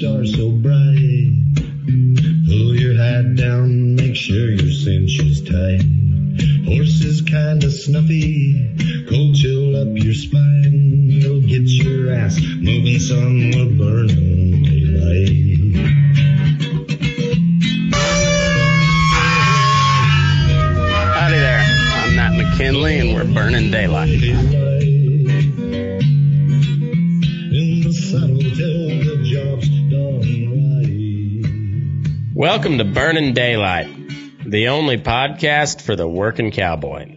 star so bright. Pull your hat down, make sure your cinch is tight. Horse is kinda snuffy, cold chill up your spine. You'll get your ass moving, son, we're burning daylight. Howdy there, I'm Matt McKinley and we're burning daylight. In the saddle till the job's done right. Welcome to Burnin' Daylight, the only podcast for the working cowboy.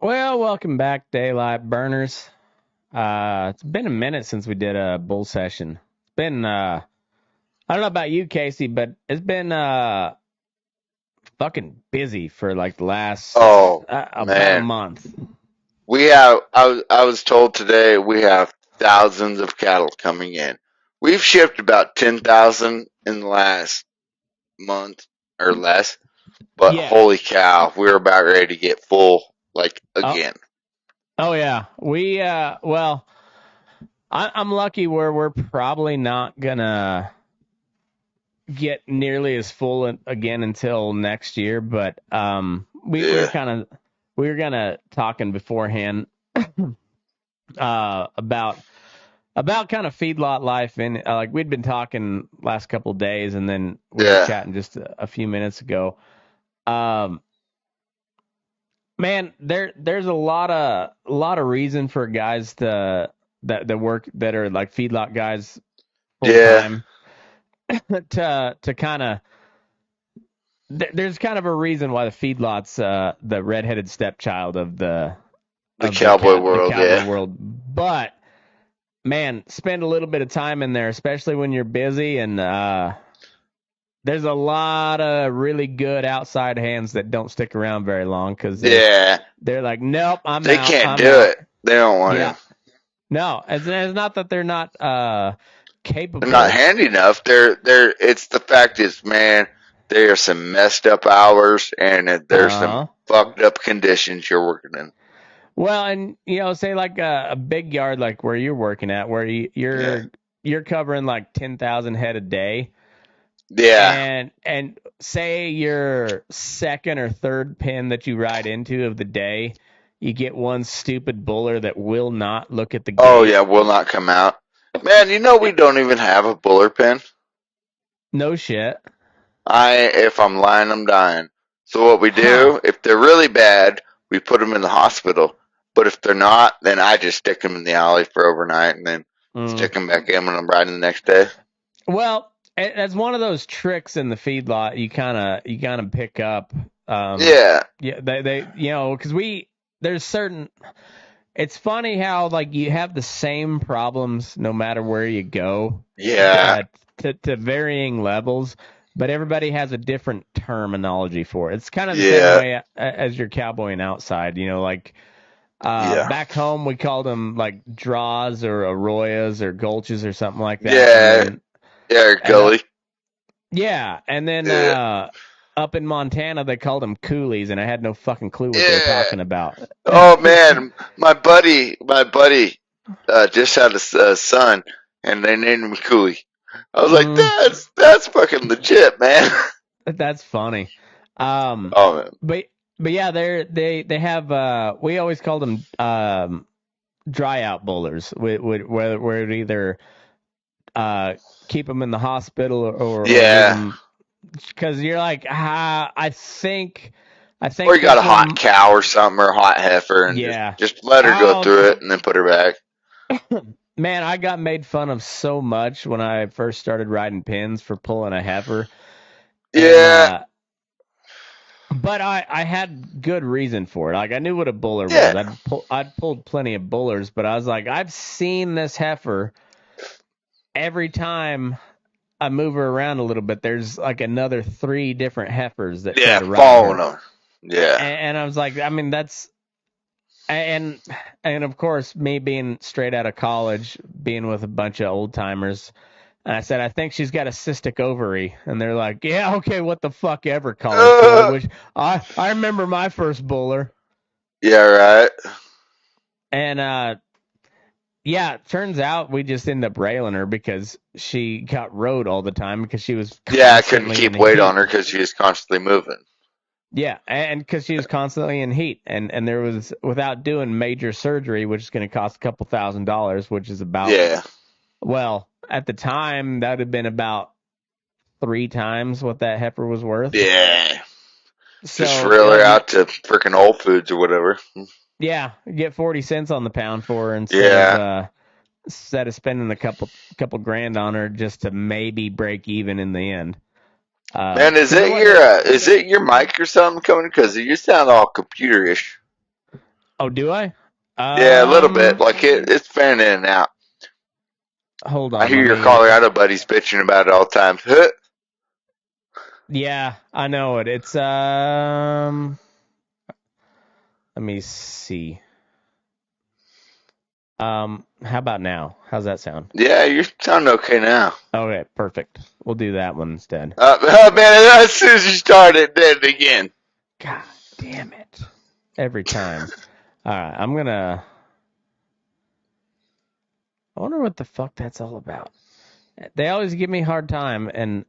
Well, welcome back, Daylight Burners. It's been a minute since we did a bull session. It's been, I don't know about you, Casey, but it's been fucking busy for like the last about a month. I was told today we have thousands of cattle coming in. We've shipped about 10,000 in the last month or less, but Holy cow, we're about ready to get full, like, again. Oh yeah. We, well, I'm lucky where we're probably not gonna get nearly as full again until next year, but we were kind of talking beforehand about kind of feedlot life, and like we'd been talking last couple of days, and then we were chatting just a few minutes ago. Man, there's a lot of reason for guys that work that are like feedlot guys full time. to kind of there's kind of a reason why the feedlot's the redheaded stepchild of the cowboy world, the cowboy world. But man, spend a little bit of time in there, especially when you're busy, and there's a lot of really good outside hands that don't stick around very long because they're like, nope, they out. can't I'm do out. it. They don't want to. No, it's not that they're not capable. They're not handy enough. It's the fact is, man, there are some messed up hours and there's some fucked up conditions you're working in. Well, and say like a big yard like where you're working at, where you're covering like 10,000 head a day. Yeah. And say your second or third pin that you ride into of the day, you get one stupid buller that will not look at the gate. Oh yeah, will not come out. Man, we don't even have a buller pin. No shit. If I'm lying, I'm dying. So what we do, if they're really bad, we put them in the hospital. But if they're not, then I just stick them in the alley for overnight and then stick them back in when I'm riding the next day. Well, that's one of those tricks in the feedlot you kind of pick up. They because there's certain. It's funny how like you have the same problems no matter where you go. Yeah. To varying levels, but everybody has a different terminology for it. It's kind of the same way as your cowboying outside. Back home we called them like draws or arroyos or gulches or something like that. Gully. And then up in Montana, they called them coolies, and I had no fucking clue what they were talking about. Oh man, my buddy, just had a son, and they named him Coolie. I was like, that's fucking legit, man. That's funny. Man. But yeah, they have. We always called them dry out bullers. Where either keep them in the hospital or because you're like, I think. Or you got a hot cow or something, or a hot heifer, and just let her go through it and then put her back. Man, I got made fun of so much when I first started riding pins for pulling a heifer. Yeah. But I had good reason for it. Like, I knew what a buller was. I'd pulled plenty of bullers, but I was like, I've seen this heifer every time I move her around a little bit. There's like another 3 different heifers that try to ride following her. her. Yeah. And I was like, I mean, that's... And of course, me being straight out of college, being with a bunch of old timers, and I said, I think she's got a cystic ovary. And they're like, yeah, okay, what the fuck ever, college. Which I remember my first buller. Yeah, right. And Yeah, it turns out we just ended up railing her because she got rode all the time because she was Yeah, I couldn't constantly in keep weight heat. on her because she was constantly moving. Yeah, and because she was constantly in heat, and there was, without doing major surgery, which is going to cost a couple $1,000s, which is about, Yeah. well, at the time that would have been about 3 times what that heifer was worth. Yeah. So Just reel her out to freaking Whole Foods or whatever. yeah, get 40 cents on the pound for her Yeah. instead of spending a couple grand on her just to maybe break even in the end. Man, is it your mic or something coming? Because you sound all computerish. Oh, do I? Yeah, a little bit. Like it's fanning in and out. Hold on. I hear your Colorado buddies bitching about it all the time. Yeah, I know it. It's let me see. How about now? How's that sound? Yeah, you sound okay now. Okay, perfect. We'll do that one instead. Man, as soon as you started, it did it again. God damn it. Every time. All right, I'm gonna. I wonder what the fuck that's all about. They always give me a hard time, and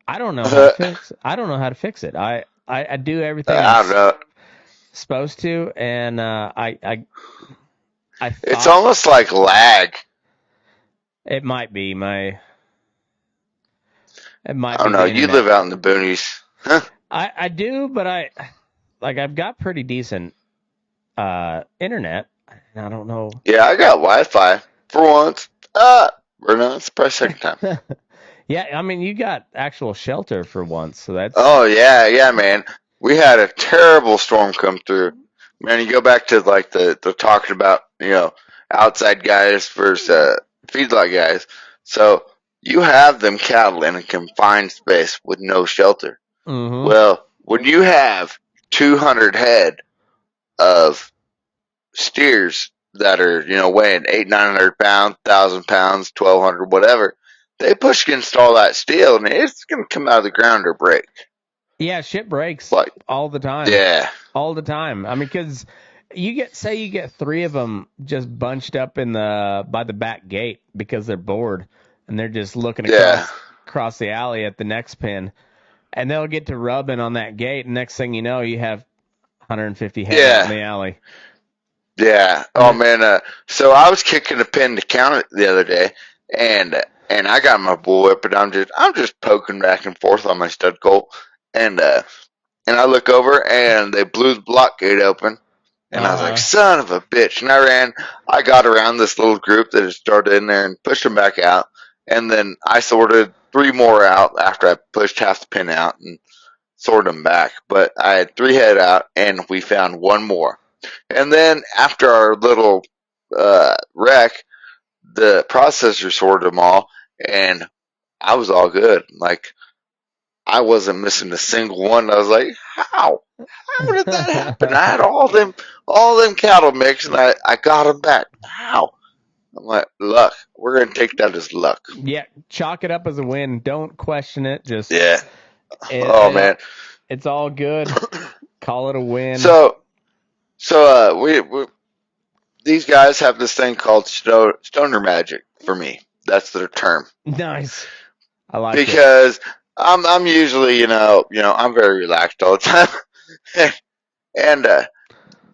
I don't know how to fix. I don't know how to fix it. I do everything I don't know. supposed to, and I It's almost like lag. It might be my. It might. I don't know. You live out in the boonies. Huh? I do, but I've got pretty decent internet. I don't know. Yeah, I got Wi-Fi for once. Burnin, it's probably second time. Yeah, I mean, you got actual shelter for once, so that's. Oh yeah, man. We had a terrible storm come through. Man, you go back to like the talking about outside guys versus feedlot guys. So you have them cattle in a confined space with no shelter. Mm-hmm. Well, when you have 200 head of steers that are weighing 800-900 pounds, 1,000 pounds, 1,200, whatever, they push against all that steel and it's gonna come out of the ground or break. Yeah, shit breaks all the time. Yeah, all the time. I mean, because you get 3 of them just bunched up by the back gate because they're bored and they're just looking across the alley at the next pen, and they'll get to rubbing on that gate, and next thing you know, you have 150 head out in the alley. Yeah. Oh man. So I was kicking a pin to count it the other day, and I got my bull whip, and I'm just poking back and forth on my stud colt, and I look over, and they blew the block gate open, and I was like, son of a bitch, and I got around this little group that had started in there and pushed them back out, and then I sorted 3 more out after I pushed half the pin out and sorted them back, but I had 3 head out, and we found 1 more. And then after our little wreck, the processor sorted them all, and I was all good. Like I wasn't missing a single one. I was like, how? How did that happen? I had all them cattle mixed, and I got them back. How? I'm like, luck. We're gonna take that as luck. Yeah, chalk it up as a win. Don't question it. Just man, it's all good. Call it a win. So we these guys have this thing called stoner magic for me. That's their term. Nice. I like it. Because I'm usually, I'm very relaxed all the time. and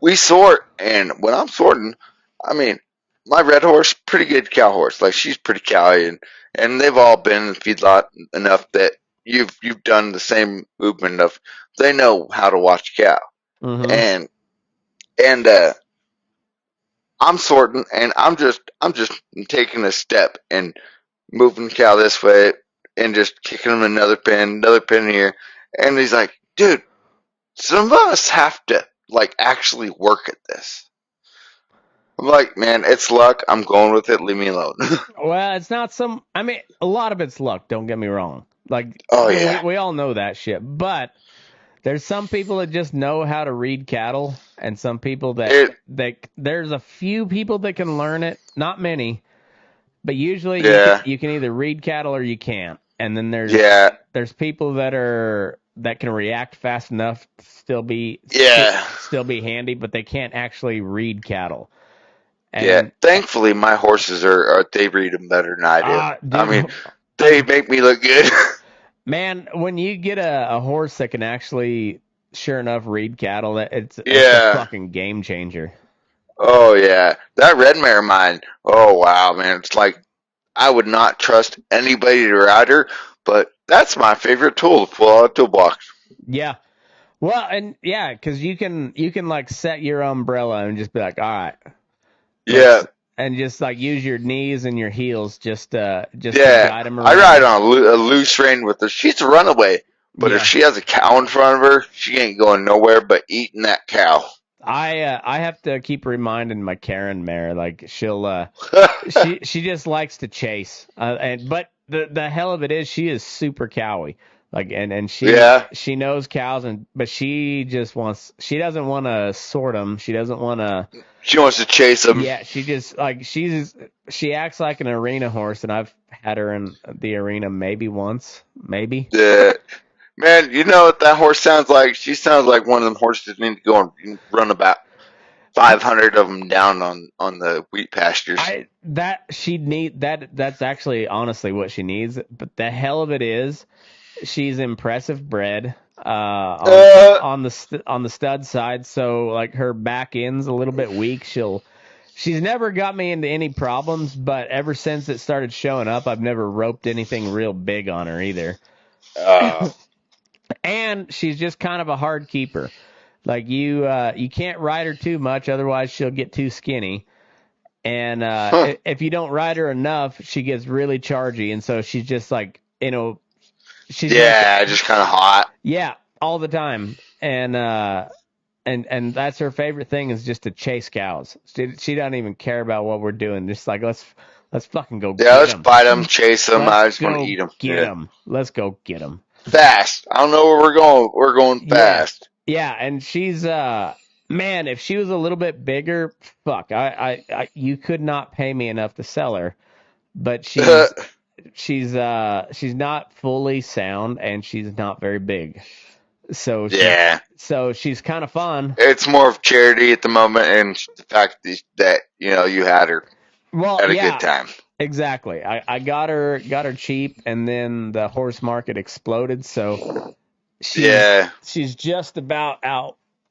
we sort, and when I'm sorting, I mean, my red horse, pretty good cow horse. Like she's pretty cowy, and they've all been in feedlot enough that you've done the same movement enough. They know how to watch a cow. Mm-hmm. And I'm sorting, and I'm just taking a step and moving the cow this way, and just kicking him another pin here. And he's like, dude, some of us have to like actually work at this. I'm like, man, it's luck. I'm going with it. Leave me alone. Well, it's not I mean, a lot of it's luck. Don't get me wrong. Like, we all know that shit. But there's some people that just know how to read cattle, and some people that there's a few people that can learn it. Not many, but usually you can either read cattle or you can't. And then there's people that can react fast enough to still be handy, but they can't actually read cattle. And thankfully my horses they read them better than I do. dude, I mean, they make me look good. man, when you get a horse that can actually, sure enough, read cattle, it's a fucking game changer. Oh yeah, that red mare of mine. Oh wow, man, it's like I would not trust anybody to ride her, but that's my favorite tool to pull out of the toolbox. Yeah. Well, and yeah, because you can like set your umbrella and just be like, all right, Yeah, and just like use your knees and your heels just to yeah. guide them around. I ride on a loose rein with her. She's a runaway, but if she has a cow in front of her, she ain't going nowhere but eating that cow. I have to keep reminding my Karen mare, like she'll she just likes to chase, but the hell of it is she is super cowy, like and she knows cows, but she doesn't want to sort them, she wants to chase them. Yeah, she just like she acts like an arena horse, and I've had her in the arena maybe once, maybe. Yeah. Man, you know what that horse sounds like? She sounds like one of them horses that need to go and run about 500 of them down on the wheat pastures. That's actually honestly what she needs. But the hell of it is, she's impressive bred on the stud side. So like her back end's a little bit weak. She's never got me into any problems, but ever since it started showing up, I've never roped anything real big on her either. And she's just kind of a hard keeper. Like you can't ride her too much, otherwise she'll get too skinny. And if you don't ride her enough, she gets really chargy, and so she's just like, she's just kind of hot. Yeah, all the time. And that's her favorite thing, is just to chase cows. She doesn't even care about what we're doing. Just like let's fucking go. Yeah, let's bite them, chase them. I just want to eat them. Get them. Let's go get them. Fast. I don't know where we're going. We're going fast. Yeah, and she's man, if she was a little bit bigger, fuck, I you could not pay me enough to sell her. But she's not fully sound, and she's not very big. So she's kind of fun. It's more of charity at the moment, and the fact that you had her at a good time. Exactly. I got her cheap, and then the horse market exploded. So she's just about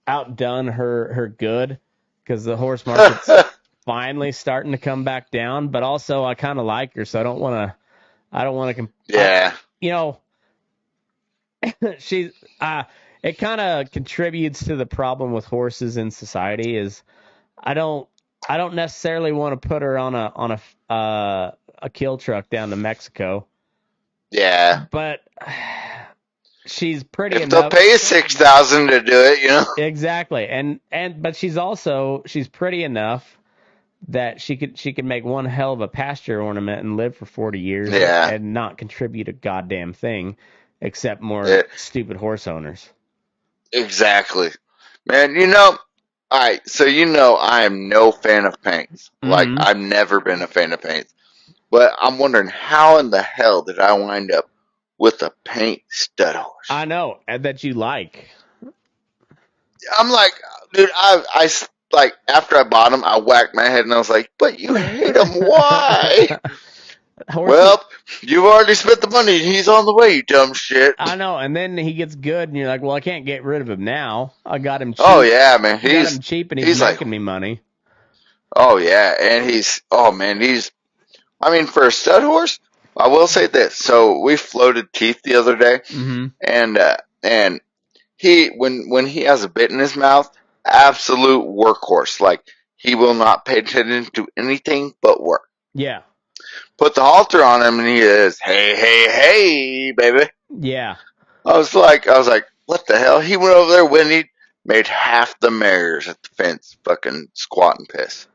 outdone her good, because the horse market's finally starting to come back down. But also, I kind of like her, so I don't want to. Yeah. She's it kind of contributes to the problem with horses in society. Is I don't necessarily want to put her on a kill truck down to Mexico. Yeah. But she's pretty if enough. They'll pay you $6,000 to do it, Exactly. But she's pretty enough that she could make one hell of a pasture ornament and live for 40 years and not contribute a goddamn thing except more stupid horse owners. Exactly. Man, all right, so I am no fan of paints. Mm-hmm. Like, I've never been a fan of paints. But I'm wondering, how in the hell did I wind up with a paint stud horse? I know, that you like. I'm like, dude, I like, after I bought him, I whacked my head and I was like, but you hate him, why? Well, you've already spent the money. He's on the way, you dumb shit. I know, and then he gets good, and you're like, well, I can't get rid of him now. I got him cheap. Oh, yeah, man. I got him cheap, and he's making me money. Oh, yeah, and for a stud horse, I will say this. So we floated teeth the other day, mm-hmm. and he, when he has a bit in his mouth, absolute workhorse. Like, he will not pay attention to anything but work. Yeah. Put the halter on him, and he is, hey, baby. Yeah. I was like, what the hell? He went over there when he made half the mares at the fence fucking squat and piss.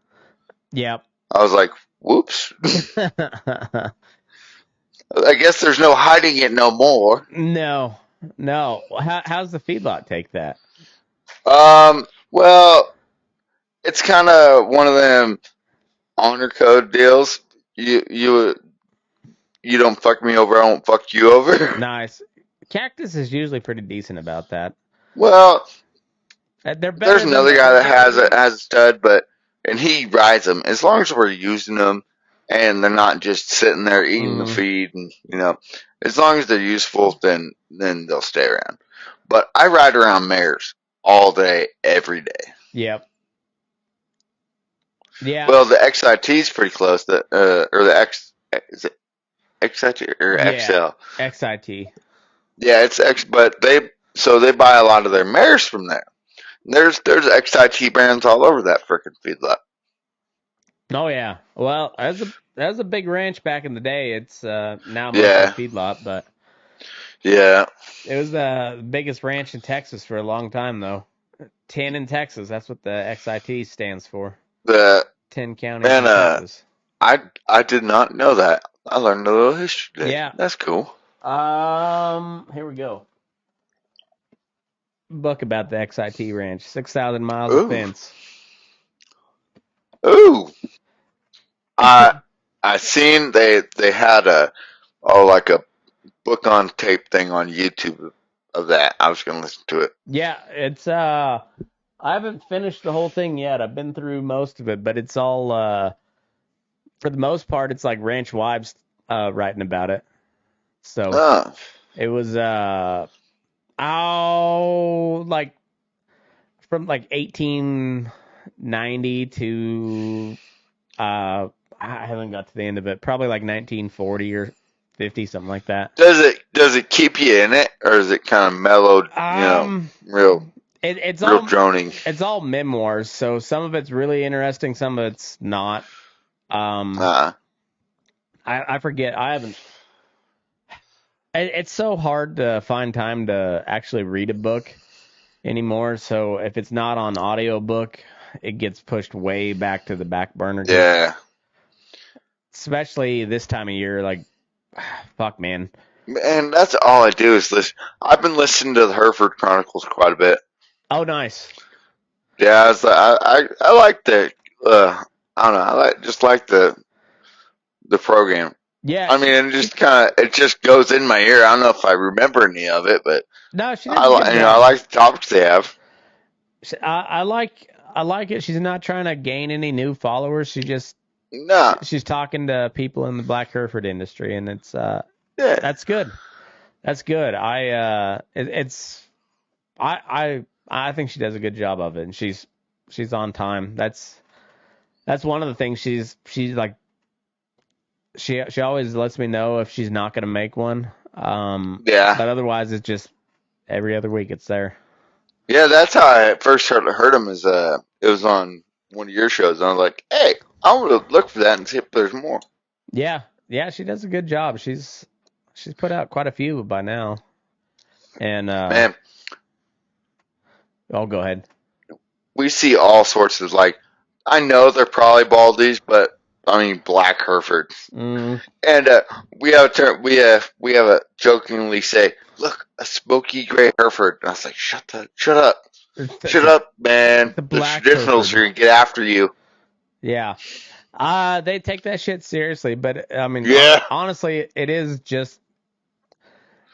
Yep. I was like, whoops. I guess there's no hiding it no more. No. How's the feedlot take that? Well, it's kind of one of them honor code deals. You don't fuck me over, I won't fuck you over. Nice. Cactus is usually pretty decent about that. Well, they're better. There's another guy that has a stud, but and he rides them as long as we're using them and they're not just sitting there eating the feed, and as long as they're useful, then they'll stay around. But I ride around mares all day, every day. Yep. Yeah. Well, the XIT is pretty close. Or the X, is it XIT or XL? XIT. Yeah, it's X, but they buy a lot of their mares from there. There's XIT brands all over that frickin' feedlot. Oh yeah. Well, that was a big ranch back in the day. It's now mostly a feedlot, but yeah, it was the biggest ranch in Texas for a long time, though. 10 in Texas. That's what the XIT stands for. The 10 counties in Texas. I did not know that. I learned a little history today. Yeah, that's cool. Here we go. Book about the XIT ranch. 6,000 miles of fence. Ooh. I seen they had like a book on tape thing on YouTube of that. I was gonna listen to it. Yeah, it's I haven't finished the whole thing yet. I've been through most of it, but it's all for the most part it's like ranch wives writing about it. So it was like from like 1890 to I haven't got to the end of it. Probably like 1940 or 50, something like that. Does it keep you in it, or is it kind of mellowed? Real. It's real all droning. It's all memoirs, so some of it's really interesting, some of it's not. I forget. I haven't. It's so hard to find time to actually read a book anymore. So if it's not on audiobook, it gets pushed way back to the back burner. Yeah. Especially this time of year, like, fuck, man. And that's all I do is listen. I've been listening to the Hereford Chronicles quite a bit. Oh, nice. Yeah, I like the I don't know. I like the program. Yeah. I mean, it just goes in my ear. I don't know if I remember any of it, but no, she I like the topics they have. I like it. She's not trying to gain any new followers. She's talking to people in the black Hereford industry, and it's that's good. That's good. I think she does a good job of it, and she's on time. That's one of the things she's like. She always lets me know if she's not going to make one. But otherwise, it's just every other week it's there. Yeah, that's how I first heard him. Is it was on one of your shows, and I was like, hey, I want to look for that and see if there's more. Yeah, she does a good job. She's put out quite a few by now. And man, oh, go ahead. We see all sorts of, like, I know they're probably baldies, but I mean black Herefords. And we have a jokingly say, look, a smoky gray Hereford. And I was like, shut up, man. The traditionals are gonna get after you. Yeah. They take that shit seriously, but I mean, honestly, it is just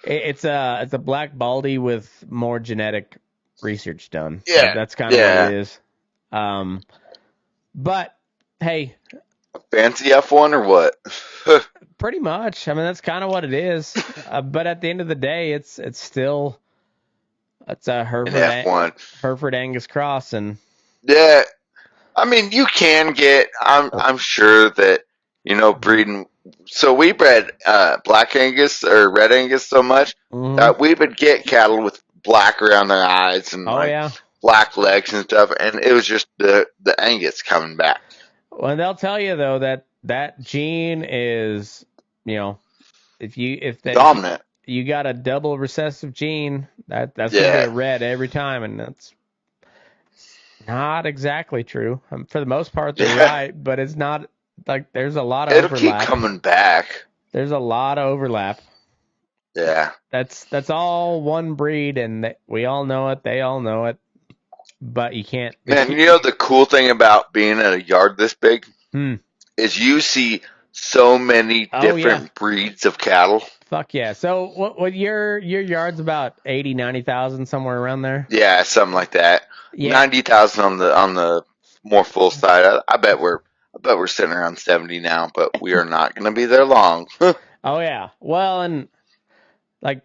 it's a black baldy with more genetic research done. Yeah, that's kind of what it is. But hey, a fancy F1 or what? Pretty much. I mean, that's kind of what it is. But at the end of the day, it's still a Hereford Angus cross, and yeah. I mean, you can get. I'm sure that breeding. So we bred black Angus or red Angus so much that we would get cattle with black around their eyes and black legs and stuff, and it was just the Angus coming back. Well, they'll tell you though that gene is, if dominant, you got a double recessive gene, that's gonna be a red every time, and that's not exactly true. For the most part, they're right, but it's not like there's a lot of overlap. It'll keep coming back. There's a lot of overlap. Yeah, that's all one breed, and we all know it. They all know it. But you can't. Man, the cool thing about being in a yard this big is you see so many different breeds of cattle. Fuck yeah. So what your yard's about 80,000, 90,000, somewhere around there? Yeah, something like that. Yeah. 90,000 on the more full size. I bet we're sitting around 70 now, but we are not going to be there long. Oh yeah. Well, and like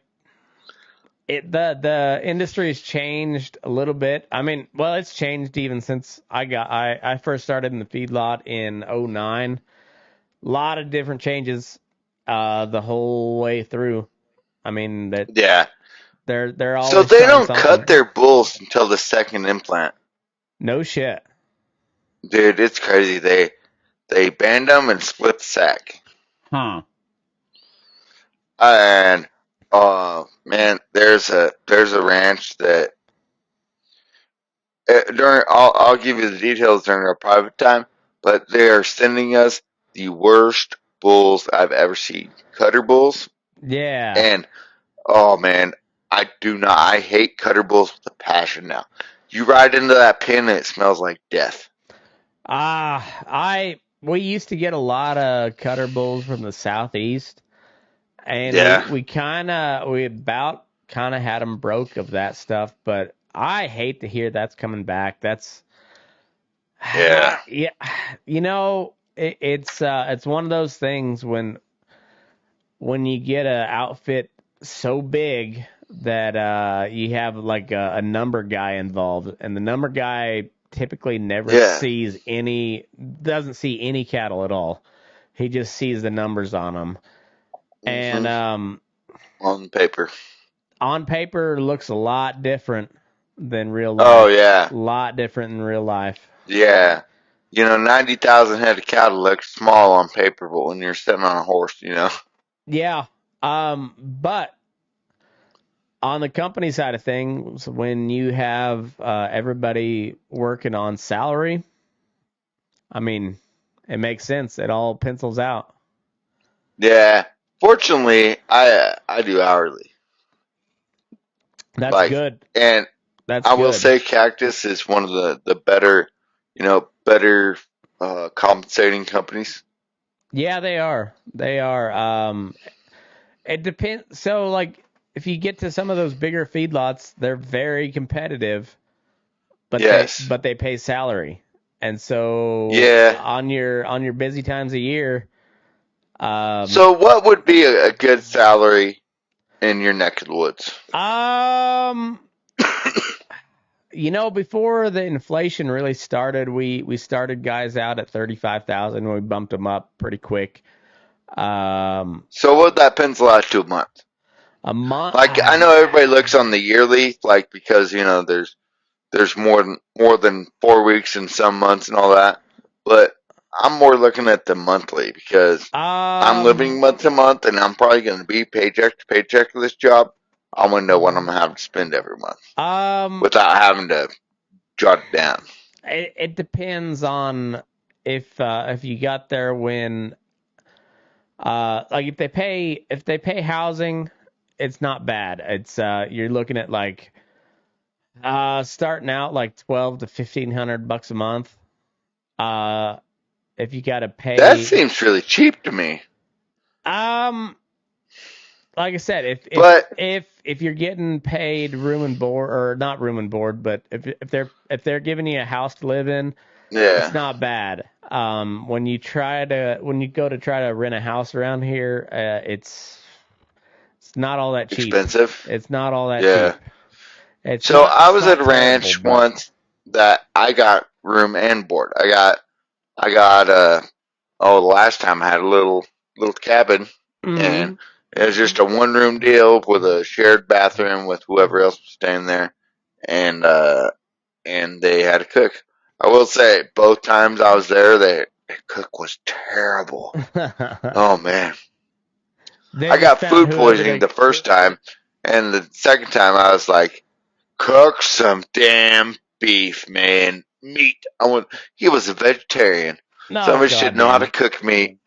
the industry's changed a little bit. I mean, well, it's changed even since I first started in the feedlot in '09. A lot of different changes the whole way through. I mean that Yeah. they're So always they trying don't something. cut their bulls until the second implant. No shit. Dude, it's crazy. They band them and split the sack. Huh. And man, there's a ranch that during I'll give you the details during our private time, but they are sending us the worst bulls I've ever seen. Cutter bulls, Yeah. and oh man, I hate cutter bulls with a passion now. You ride into that pen and it smells like death. We used to get a lot of cutter bulls from the southeast, and Yeah, we about kind of had them broke of that stuff. But I hate to hear that's coming back. That's yeah, yeah, it's one of those things when you get an outfit so big that you have like a number guy involved, and the number guy typically never yeah. doesn't see any cattle at all. He just sees the numbers on them, and On paper. on paper looks a lot different than real Oh life. yeah, A lot different than real life. yeah. 90,000 head of cattle looks small on paper, but when you're sitting on a horse. Yeah. But on the company side of things, when you have everybody working on salary, I mean, it makes sense. It all pencils out. Yeah. Fortunately, I do hourly. That's Like, good. and That's I will good. say Cactus is one of the better, better compensating companies. Yeah, they are. They are. It depends. So, like, if you get to some of those bigger feedlots, they're very competitive, but Yes. they pay salary. And so Yeah. on your busy times of year, So what would be a good salary in your neck of the woods? um, before the inflation really started, we started guys out at 35,000. We bumped them up pretty quick. So what would that pencil out to a month? A month. Like I know everybody looks on the yearly, like because there's more than 4 weeks in some months and all that, but I'm more looking at the monthly because I'm living month to month and I'm probably going to be paycheck to paycheck for this job. I want to know what I'm going to have to spend every month without having to jot it down. It depends on if you got there when like if they pay housing, it's not bad. It's you're looking at like starting out like 12 to $1,500 a month. If you got to That pay seems really cheap to me. um like I said, But if you're getting paid room and board, or not room and board, but if they're giving you a house to live in, it's yeah, not bad. When you go to try to rent a house around here, it's not all that cheap. expensive. It's not all that Yeah. cheap. It's So not I it's was at not a terrible, ranch but once that I got room and board. I got the last time I had a little cabin, and mm, it was just a one room deal with a shared bathroom with whoever else was staying there, and they had a cook. I will say both times I was there, the cook was terrible. Oh man, they I just got found food whoever poisoning they. the first time, and the second time I was like, cook some damn beef, man. Meat. He was a vegetarian. No, Somebody should know how to goddamn. cook meat,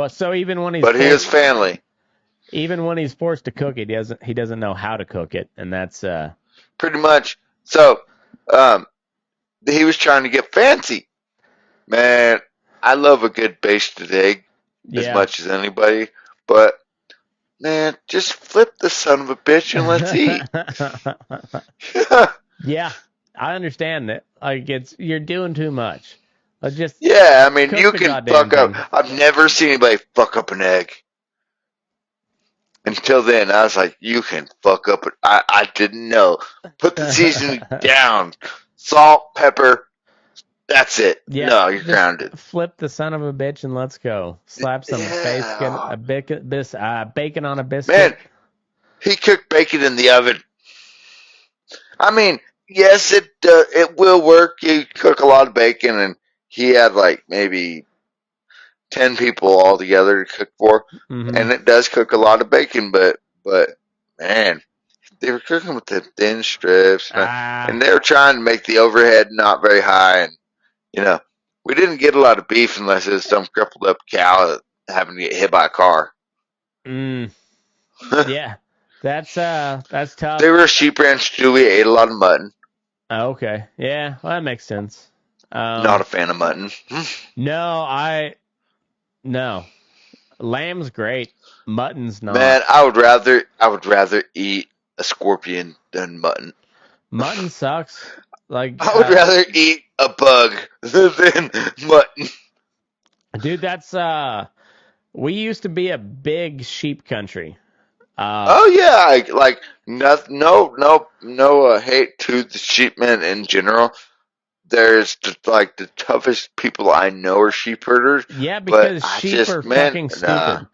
So even when but he is family. forced to cook it, he doesn't know how to cook it, and that's Pretty much. So, um, he was trying to get fancy. Man, I love a good basted egg as yeah. much as anybody, but man, just flip the son of a bitch and let's eat. Yeah. I understand that. Like you're doing too much. Just Yeah, I mean, cook you the can goddamn fuck up. thing. I've never seen anybody fuck up an egg. Until then, I was like, you can fuck up. I didn't know. Put the seasoning down. Salt, pepper. That's it. Yeah, No, you're just grounded. flip the son of a bitch and let's go. Slap some bacon, Yeah. bacon on a Man, biscuit. he cooked bacon in the oven. I mean, yes, it will work. You cook a lot of bacon, and he had like maybe 10 people all together to cook for, Mm-hmm. and it does cook a lot of bacon. But man, they were cooking with the thin strips, and they were trying to make the overhead not very high, and you know, we didn't get a lot of beef unless it was some crippled up cow having to get hit by a car. Yeah, that's tough. They were a sheep ranch too. We ate a lot of mutton. Oh, okay, yeah, well, that makes sense. Not a fan of mutton. No, no. Lamb's great. Mutton's not. Man, I would rather eat a scorpion than mutton. Mutton sucks. Like, I would rather eat a bug than mutton. dude, that's we used to be a big sheep country. Oh yeah, like no hate to the sheepmen in general. There's just, like the toughest people I know are sheep herders. Yeah, But because I sheep just are man, fucking nah,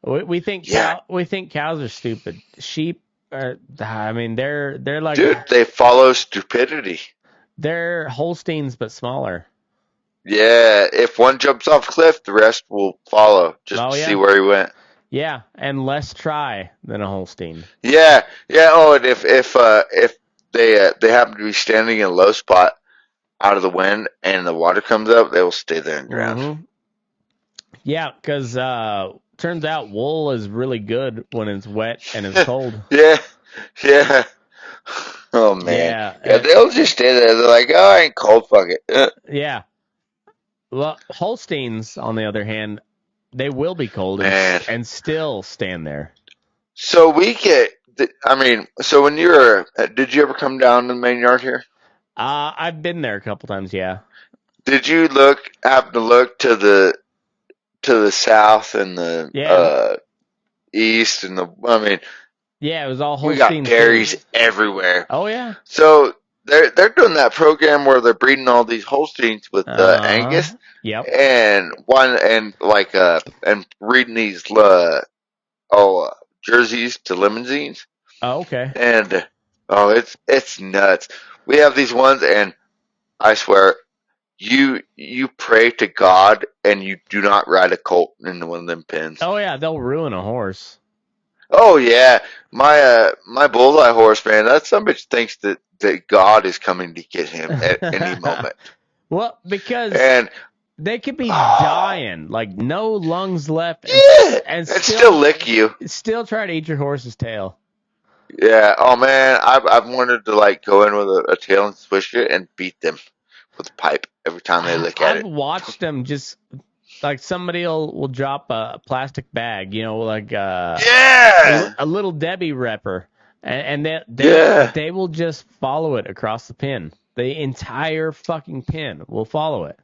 stupid. We think yeah, we think cows are stupid. Sheep are. I mean, they're like dude, they follow stupidity. they're Holsteins but smaller. Yeah, if one jumps off a cliff, the rest will follow just Oh to see yeah, where he went. yeah, and less try than a Holstein. Yeah, yeah. Oh, and if they happen to be standing in a low spot out of the wind and the water comes up, they will stay there and drown. Mm-hmm. Yeah, because turns out wool is really good when it's wet and it's cold. Yeah, yeah. Oh man, yeah. Yeah, They'll just stay there. They're like, oh, I ain't cold. Fuck it. yeah. Well, Holsteins, on the other hand, they will be cold Man. and still stand there. So we get. I mean, so when you were, did you ever come down to the main yard here? I've been there a couple times, yeah. Did you happen to look to the south and the Yeah. east and the? I mean, Yeah, it was all we got Holstein dairies too. everywhere. Oh yeah. So they're doing that program where they're breeding all these Holsteins with Angus Yep. and and breeding these jerseys to limousines. Oh, okay. And it's nuts. We have these ones, and I swear, you pray to God, and you do not ride a colt into one of them pens. Oh yeah, they'll ruin a horse. Oh yeah, my bullseye horse, man. That some bitch thinks that God is coming to get him at any moment. Well, because And they could be dying, like no lungs left, and still lick you. Still try to eat your horse's tail. Yeah. Oh man, I've wanted to like go in with a tail and swish it and beat them with a pipe every time they lick at I've it. watched them just like somebody will drop a plastic bag, like Yeah. a little Debbie wrapper, and Yeah. they will just follow it across the pin. The entire fucking pin will follow it.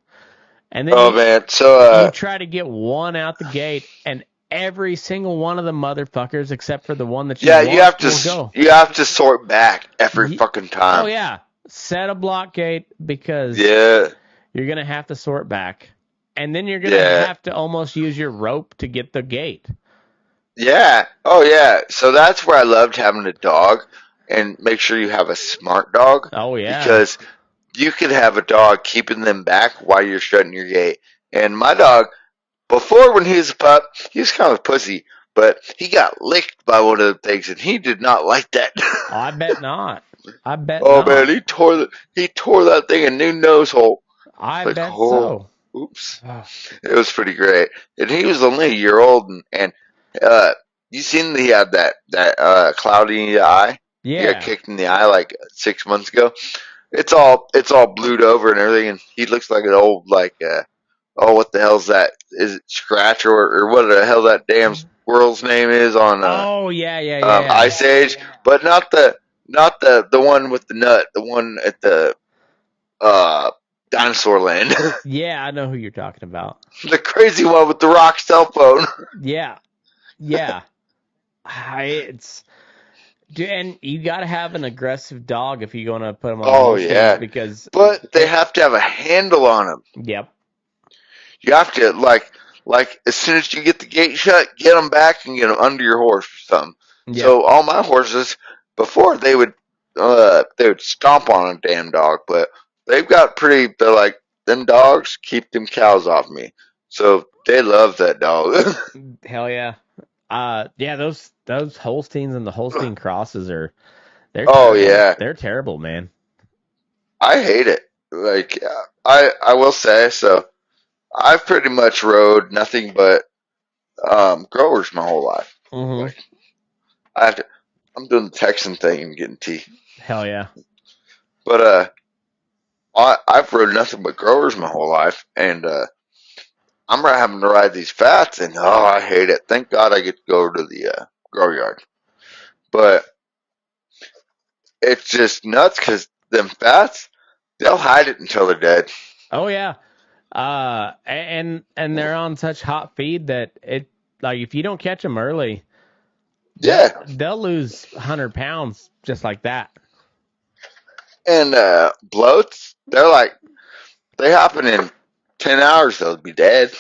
And then Oh man, so you try to get one out the gate, and every single one of the motherfuckers, except for the one that you want, you have to will go. you have to sort back every fucking time. Oh yeah, set a block gate because Yeah. you're gonna have to sort back, and then you're gonna have to almost use your rope to get the gate. Yeah. Oh yeah. So that's where I loved having a dog, and make sure you have a smart dog. Oh yeah, Because you could have a dog keeping them back while you're shutting your gate. And my dog, before when he was a pup, he was kind of a pussy, but he got licked by one of the things, and he did not like that. I bet not. I bet. Oh not. man, he tore that thing a new nose hole. I bet so. Oops. It was pretty great. And he was only a year old, and you seen that he had that cloudy eye? Yeah. He got kicked in the eye like 6 months ago. It's all blued over and everything, and he looks like an old what the hell's that? Is it Scratch or what the hell that damn squirrel's name is on yeah. Ice Age? But not the one with the nut, the one at the Dinosaur Land. Yeah, I know who you're talking about. The crazy one with the rock cell phone. Yeah, yeah. It's and you got to have an aggressive dog if you're going to put them on Oh Holsteins yeah, because but they have to have a handle on them. yep. You have to like as soon as you get the gate shut, get them back and get them under your horse or something. Yep. So all my horses before they would stomp on a damn dog, but they've got pretty. They're like them dogs keep them cows off me, so they love that dog. Hell yeah. Yeah, those Holsteins and the Holstein crosses they're Oh terrible. yeah, They're terrible, man. I hate it. Like I will say so. I've pretty much rode nothing but growers my whole life. Mm-hmm. Like I have to. I'm doing the Texan thing and getting tea. Hell yeah. But I've rode nothing but growers my whole life, and I'm having to ride these fats, and oh, I hate it. Thank God I get to go to the grow yard, but it's just nuts because them fats, they'll hide it until they're dead. Oh yeah. And they're on such hot feed that it like if you don't catch them early, Yeah, they'll lose 100 pounds just like that. and bloats, they happen in 10 hours. They'll be dead.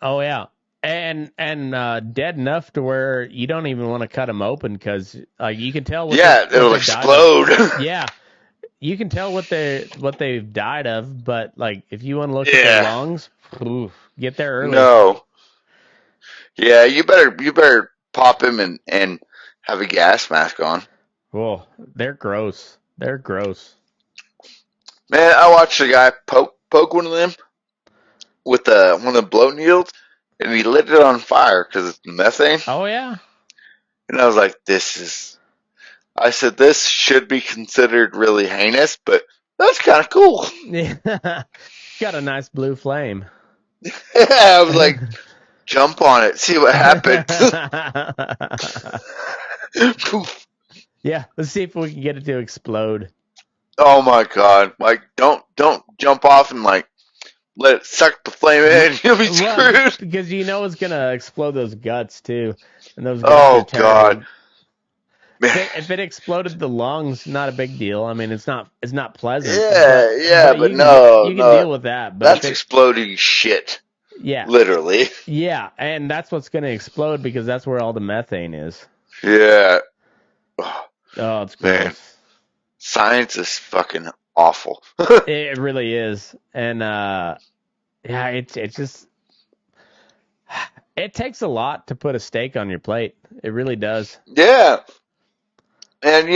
Oh yeah. And dead enough to where you don't even want to cut them open because you can tell what Yeah, they, what it'll they died of. explode. Yeah, you can tell what they've died of, but like if you want to look at their Yeah, lungs, oof, get there early. no. Yeah, you better pop him and have a gas mask on. Oh, they're gross. They're gross. Man, I watched a guy poke one of them with one of the blow needles, and he lit it on fire because it's methane. Oh yeah. And I was like, I said, this should be considered really heinous, but that's kind of cool. Yeah. Got a nice blue flame. I was like, jump on it, see what happens. Poof. Yeah, let's see if we can get it to explode. Oh my god! Like, don't jump off and like let it suck the flame in. You'll be Well, screwed. because you know it's gonna explode those guts too, and those guts Oh are terrible. god, man. If it exploded the lungs, not a big deal. I mean, it's not pleasant. Yeah, but you no, can no, deal with that. But that's exploding shit. yeah, Literally. yeah, and that's what's gonna explode because that's where all the methane is. Yeah. Oh, Oh, it's man, gross. science is fucking awful. It really is, and yeah, it's just it takes a lot to put a steak on your plate. It really does. Yeah, and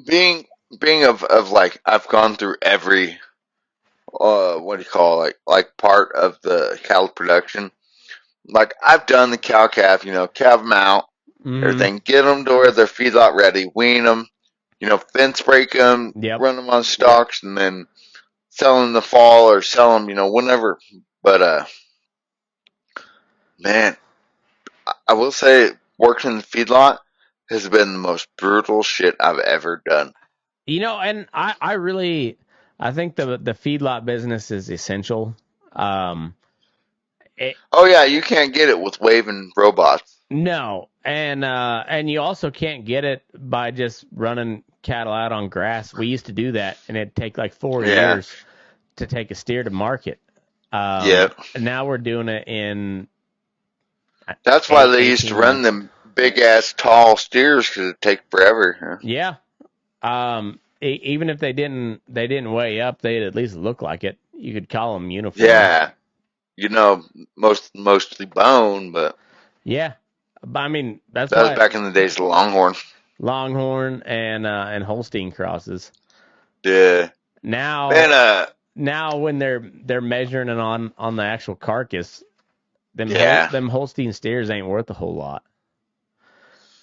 being of like I've gone through every what do you call it, like part of the cattle production. Like I've done the cow calf, calve them out, Mm-hmm. everything, get them to where they're feedlot ready, wean them, fence break them, Yep. run them on stalks, and then sell them in the fall or sell them, whenever. But man, I will say working in the feedlot has been the most brutal shit I've ever done. And I think the feedlot business is essential. Um, Oh yeah, you can't get it with waving robots. no, and you also can't get it by just running cattle out on grass. We used to do that, and it'd take like 4 Yeah. years to take a steer to market. Yeah. And now we're doing it in. That's why they 18 used to run months. them big ass tall steers because it'd take forever. Yeah. Even if they didn't weigh up, they'd at least look like it. You could call them uniform. Yeah. Mostly bone, but Yeah. I mean, that's that was why back in the days of the Longhorn. Longhorn and Holstein crosses. Yeah. Now, Man, now when they're measuring it on the actual carcass, Yeah. them Holstein steers ain't worth a whole lot.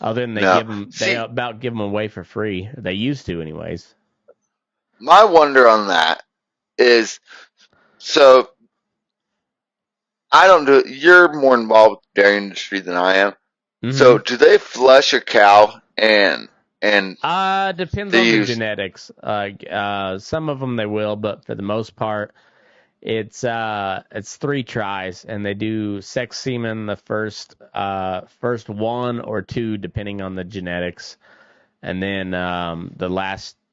Other than No. they about give them away for free. They used to, anyways. my wonder on that is, so I don't do. You're more involved with the dairy industry than I am. Mhm. So do they flush a cow and And depends on the genetics. Some of them they will, but for the most part, it's 3 tries, and they do sex semen the first 1 or 2, depending on the genetics, and then the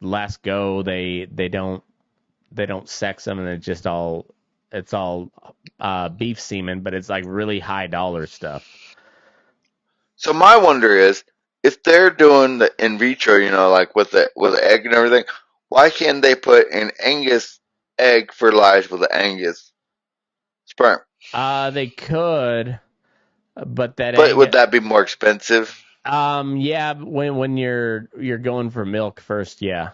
last go they don't sex them, and it's all beef semen, but it's like really high dollar stuff. So my wonder is, if they're doing the in vitro, like with the egg and everything, why can't they put an Angus egg fertilized with an Angus sperm? They could, but would that be more expensive? Yeah, when you're going for milk first, yeah.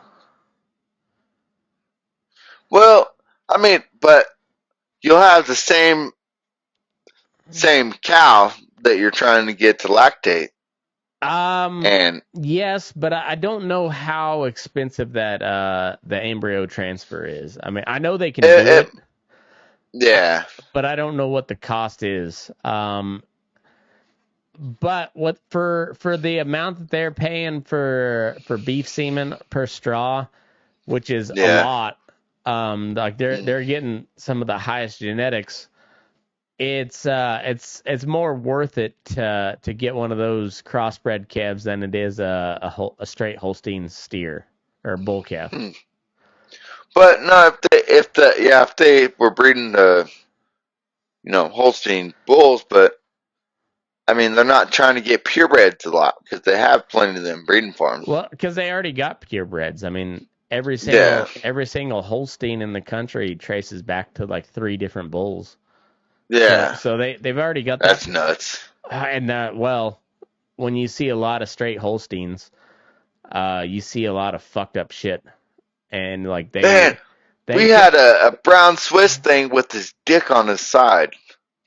Well, I mean, but you'll have the same cow that you're trying to get to lactate. And yes, but I don't know how expensive that the embryo transfer is. I mean, I know they can do it. Yeah. But I don't know what the cost is. But what for the amount that they're paying for beef semen per straw, which is a lot, like they're getting some of the highest genetics. It's more worth it to get one of those crossbred calves than it is a straight Holstein steer or bull calf. But no, if they were breeding the Holstein bulls, but I mean they're not trying to get purebreds a lot because they have plenty of them breeding farms. Well, because they already got purebreds. I mean, every single Holstein in the country traces back to like 3 different bulls. Yeah. So they've already got that. That's nuts. And when you see a lot of straight Holsteins, you see a lot of fucked up shit. And like we had a brown Swiss thing with his dick on his side.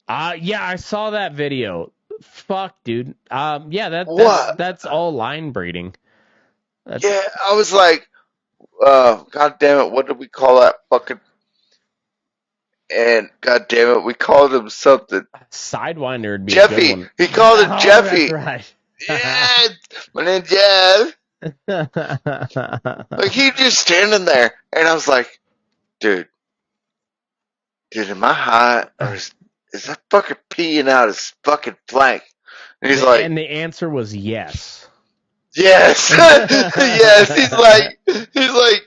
Yeah, I saw that video. Fuck, dude. Yeah, that's all line breeding. Yeah, I was like, God damn it, what did we call that fucking? And God damn it, we called him something. Sidewinder would be Jeffy. A good one. He called it Jeffy. That's right. Yeah, my name's Jeff. Like he just standing there, and I was like, dude, am I high, or is that fucking peeing out his fucking flank? And he's like, and the answer was yes. Yes, yes. He's like,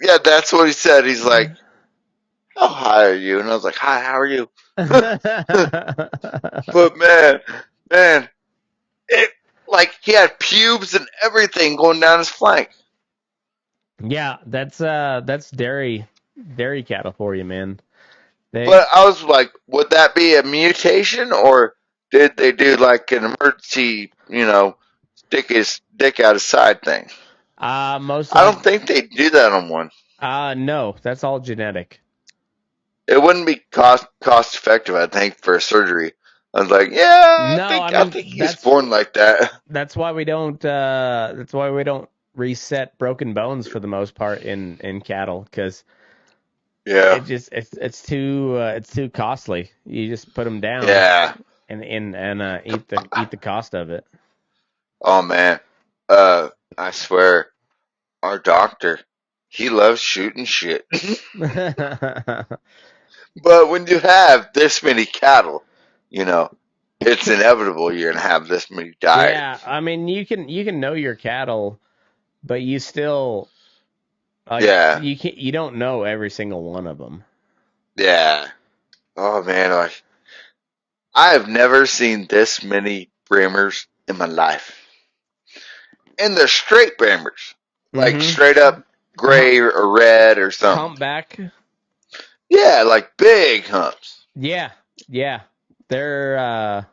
yeah, that's what he said. He's like, how high are you? And I was like, hi, how are you? But man, it like he had pubes and everything going down his flank. Yeah, that's dairy cattle for you, man. But I was like, would that be a mutation, or did they do like an emergency, stick his dick out his side thing? I don't think they do that on one. No, that's all genetic. It wouldn't be cost effective, I think, for a surgery. I was like, yeah, I think he's born like that. That's why we don't. That's why we don't reset broken bones for the most part in cattle, because it's too costly. You just put them down, and eat the cost of it. Oh man, I swear, our doctor, he loves shooting shit. But when you have this many cattle, it's inevitable you're gonna have this many die. Yeah, I mean you can know your cattle, but you still you don't know every single one of them. Yeah. Oh man, I have never seen this many Brahmers in my life, and they're straight Brahmers, like straight up gray or red or something. Humpback. Yeah, like big humps. Yeah. They're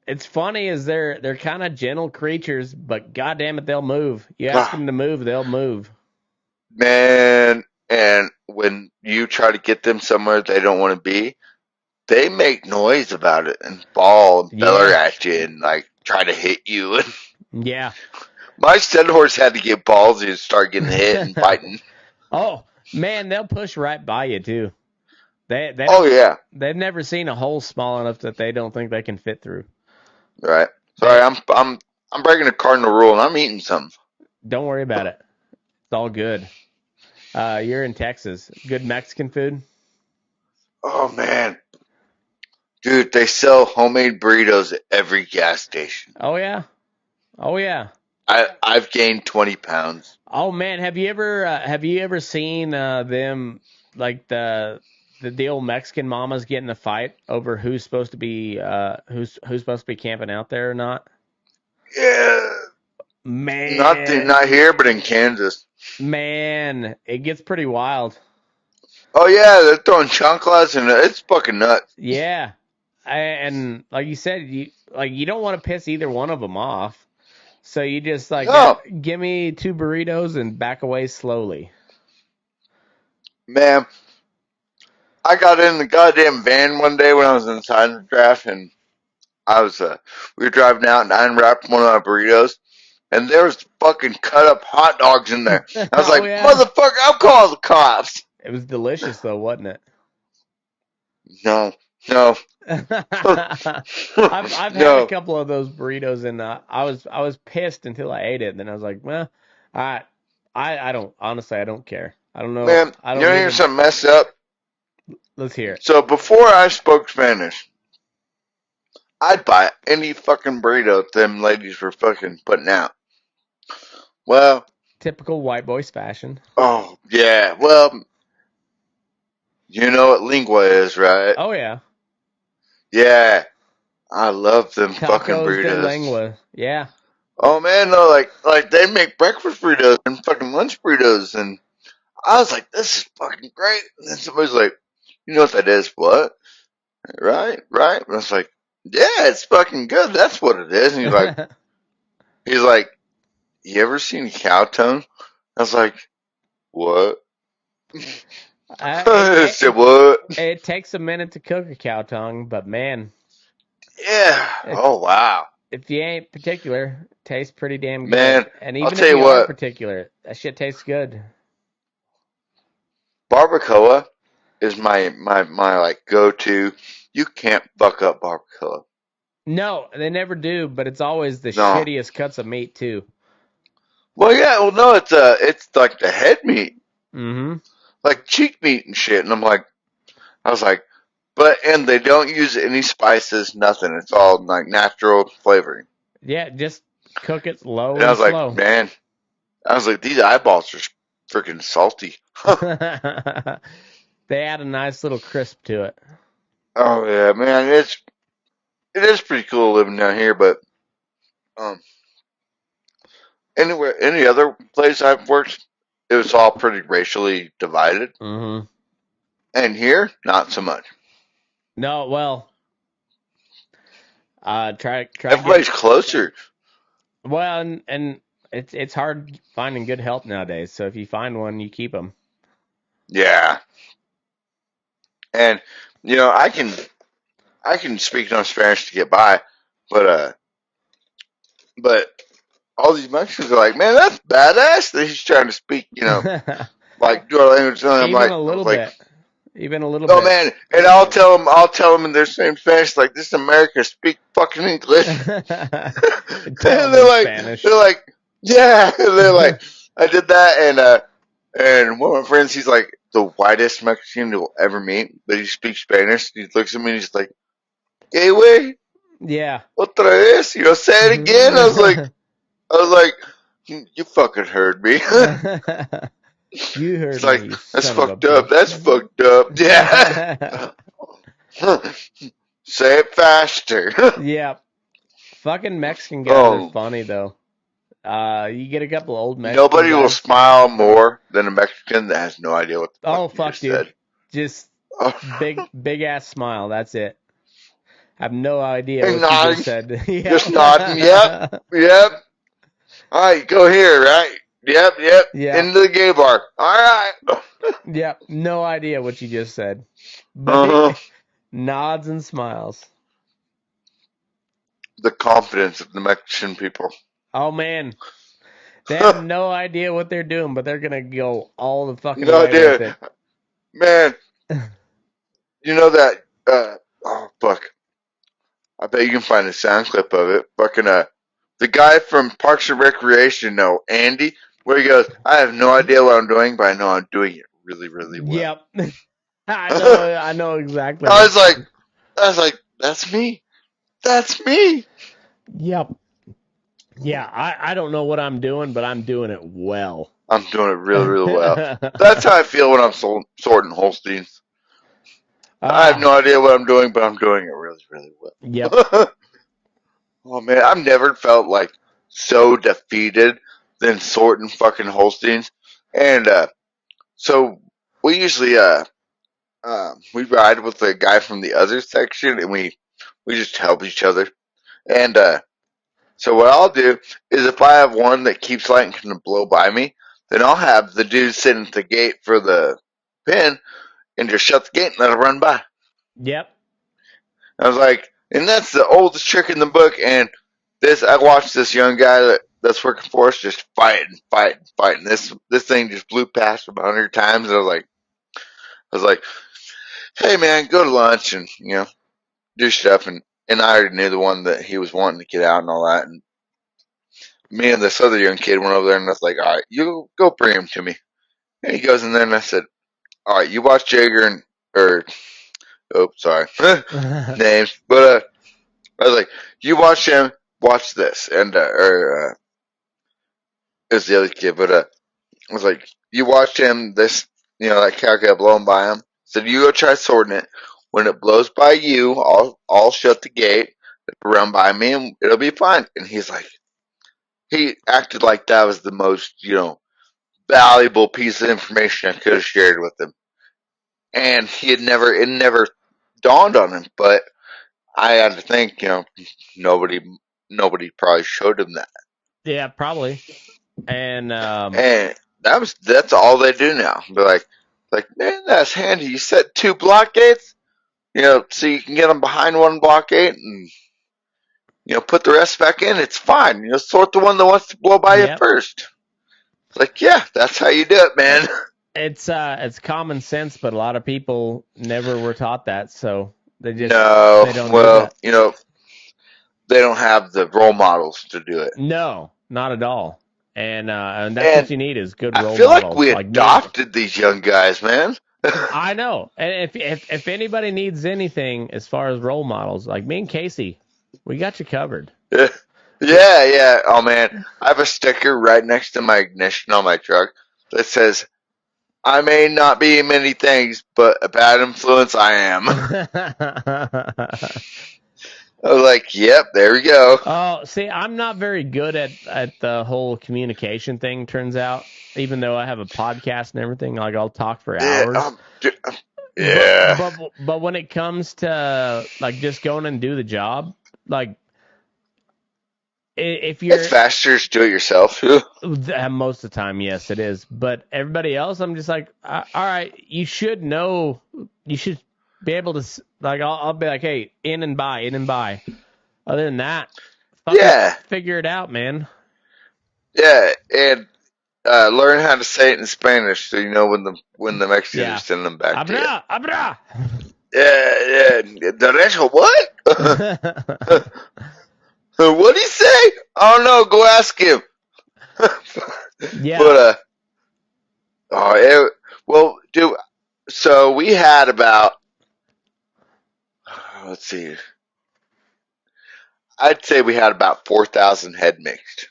it's funny is they're kind of gentle creatures, but goddamn it, they'll move. You ask them to move, they'll move. Man, and when you try to get them somewhere they don't want to be, they make noise about it and bawl and beller at you and like try to hit you. Yeah. My stud horse had to get ballsy and start getting hit and fighting. Oh. Man, they'll push right by you too. They've never seen a hole small enough that they don't think they can fit through. Right. Sorry, I'm I'm breaking a cardinal rule and I'm eating something. Don't worry about it. It's all good. You're in Texas. Good Mexican food? Oh man. Dude, they sell homemade burritos at every gas station. Oh yeah. Oh yeah. I've gained 20 pounds. Oh man, have you ever seen them like the old Mexican mamas get in a fight over who's supposed to be who's supposed to be camping out there or not? Yeah. Man, Not here, but in Kansas. man, it gets pretty wild. Oh yeah, they're throwing chanclas and it's fucking nuts. Yeah, and like you said, you don't want to piss either one of them off. So you just like No, give me 2 burritos and back away slowly. man. I got in the goddamn van one day when I was inside the draft and I was we were driving out and I unwrapped one of my burritos and there was fucking cut up hot dogs in there. I was like, Yeah. motherfucker, I'll call the cops. It was delicious though, wasn't it? No. I've had a couple of those burritos and I was pissed until I ate it and then I was like, well, I don't honestly I don't care. I don't know. Man, I don't you know hear something messed up? Let's hear it. So before I spoke Spanish, I'd buy any fucking burrito them ladies were fucking putting out. Well, Typical white boys fashion. oh yeah, well, you know what lingua is, right? Oh yeah. Yeah, I love them fucking Tacos de burritos. lengua. Yeah. Oh man, no, like they make breakfast burritos and fucking lunch burritos, and I was like, this is fucking great. And then somebody's like, you know what that is? What? Right. And I was like, yeah, it's fucking good. That's what it is. And he's like, you ever seen a cow tongue? I was like, what? I said, what? It takes a minute to cook a cow tongue, but man, Yeah. Oh wow. if you ain't particular, it tastes pretty damn good. Man, And I'll even tell if you you what. are particular, that shit tastes good. Barbacoa is my like go to. You can't fuck up barbacoa. No, they never do, but it's always the No. shittiest cuts of meat too. Well, yeah. Well, no, it's like the head meat, Mm-hmm. like cheek meat and shit. And I was like, and they don't use any spices, nothing. It's all like natural flavoring. Yeah, just cook it low And I was slow. like, man, these eyeballs are freaking salty. They add a nice little crisp to it. Oh yeah, man, it is pretty cool living down here, but any other place I've worked, it was all pretty racially divided. Mm-hmm. And here, not so much. No, well, try. Everybody's closer. Well, and it's hard finding good help nowadays. So if you find one, you keep them. Yeah. And I can speak enough Spanish to get by, but all these Mexicans are like, man, that's badass that he's trying to speak, like do our language. And I'm Even like, a little bit. Even a little oh bit. man, and I'll tell them in their same Spanish, like, this is America, speak fucking English. And they're like, yeah. And they're like, I did that, and one of my friends, he's like the whitest Mexican you'll ever meet, but he speaks Spanish. He looks at me and he's like, "Hey, güey, Yeah. otra vez, say it again." I was like, you fucking heard me. You heard It's like, me. that's fucked up. That's fucked up. Yeah. Say it faster. Yeah. Fucking Mexican guys are funny though. You get a couple old Mexican Nobody guys. will smile more than a Mexican that has no idea what the fuck you just said. Just big ass smile. That's it. I have no idea what you just said. Yeah. Just nodding. Yep. All right, go here, right? Yep. Yeah. Into the gay bar. All right. Yep. No idea what you just said. But nods and smiles. The confidence of the Mexican people. Oh man. They have no idea what they're doing, but they're gonna go all the fucking way with it. Man, you know that oh fuck. I bet you can find a sound clip of it. Fucking the guy from Parks and Recreation, no, Andy, where he goes, I have no idea what I'm doing, but I know I'm doing it really, really well. Yep. I know exactly. I was like, that's me. That's me. Yep. Yeah, I don't know what I'm doing, but I'm doing it well. I'm doing it really, really well. That's how I feel when I'm sorting Holsteins. I have no idea what I'm doing, but I'm doing it really, really well. Yep. Oh man, I've never felt like so defeated than sorting fucking Holsteins. And so we usually we ride with the guy from the other section, and we just help each other. And so what I'll do is if I have one that keeps letting to blow by me, then I'll have the dude sitting at the gate for the pin and just shut the gate and let it run by. Yep. I was like, and that's the oldest trick in the book. And I watched this young guy that's working for us just fighting. This thing just blew past him 100 times. And I was like, hey man, go to lunch and do stuff. And I already knew the one that he was wanting to get out and all that. And me and this other young kid went over there, and I was like, all right, you go bring him to me. And he goes in there, and I said, all right, you watch Jager sorry, names, but I was like, you watch him, watch this, and it was the other kid, but I was like, you watch him, this, that cow got blown by him. So you go try sorting it. When it blows by you, I'll shut the gate, run by me, and it'll be fine. And he's like, he acted like that was the most, valuable piece of information I could have shared with him. And it never dawned on him, but I had to think, nobody probably showed him that. Yeah, probably. And that's all they do now. They're like, man, that's handy. You set 2 block gates, so you can get them behind one block gate and, put the rest back in. It's fine. Sort the one that wants to blow by you first. It's like, yeah, that's how you do it, man. It's common sense, but a lot of people never were taught that, so they just they don't do that. They don't have the role models to do it. No, not at all. And that's what you need is good role models. I feel like we adopted these young guys, man. I know. And if anybody needs anything as far as role models, like me and Casey, we got you covered. Yeah. Oh man, I have a sticker right next to my ignition on my truck that says, I may not be many things, but a bad influence I am. I was like, yep, there we go. Oh, see, I'm not very good at the whole communication thing, turns out. Even though I have a podcast and everything, like I'll talk for hours. Yeah. But when it comes to like just going and do the job, like if you're... It's faster to do it yourself. Most of the time, yes, it is. But everybody else, I'm just like, all right, you should know, you should be able to, like, I'll be like, hey, in and by. Other than that, figure it out, man. Yeah, and learn how to say it in Spanish so you know when the Mexicans are sending them back to you. Abra! Yeah. Derecho, what? What'd he say? I don't know. Go ask him. Yeah. But dude. So we had about, let's see. I'd say we had about 4,000 head mixed.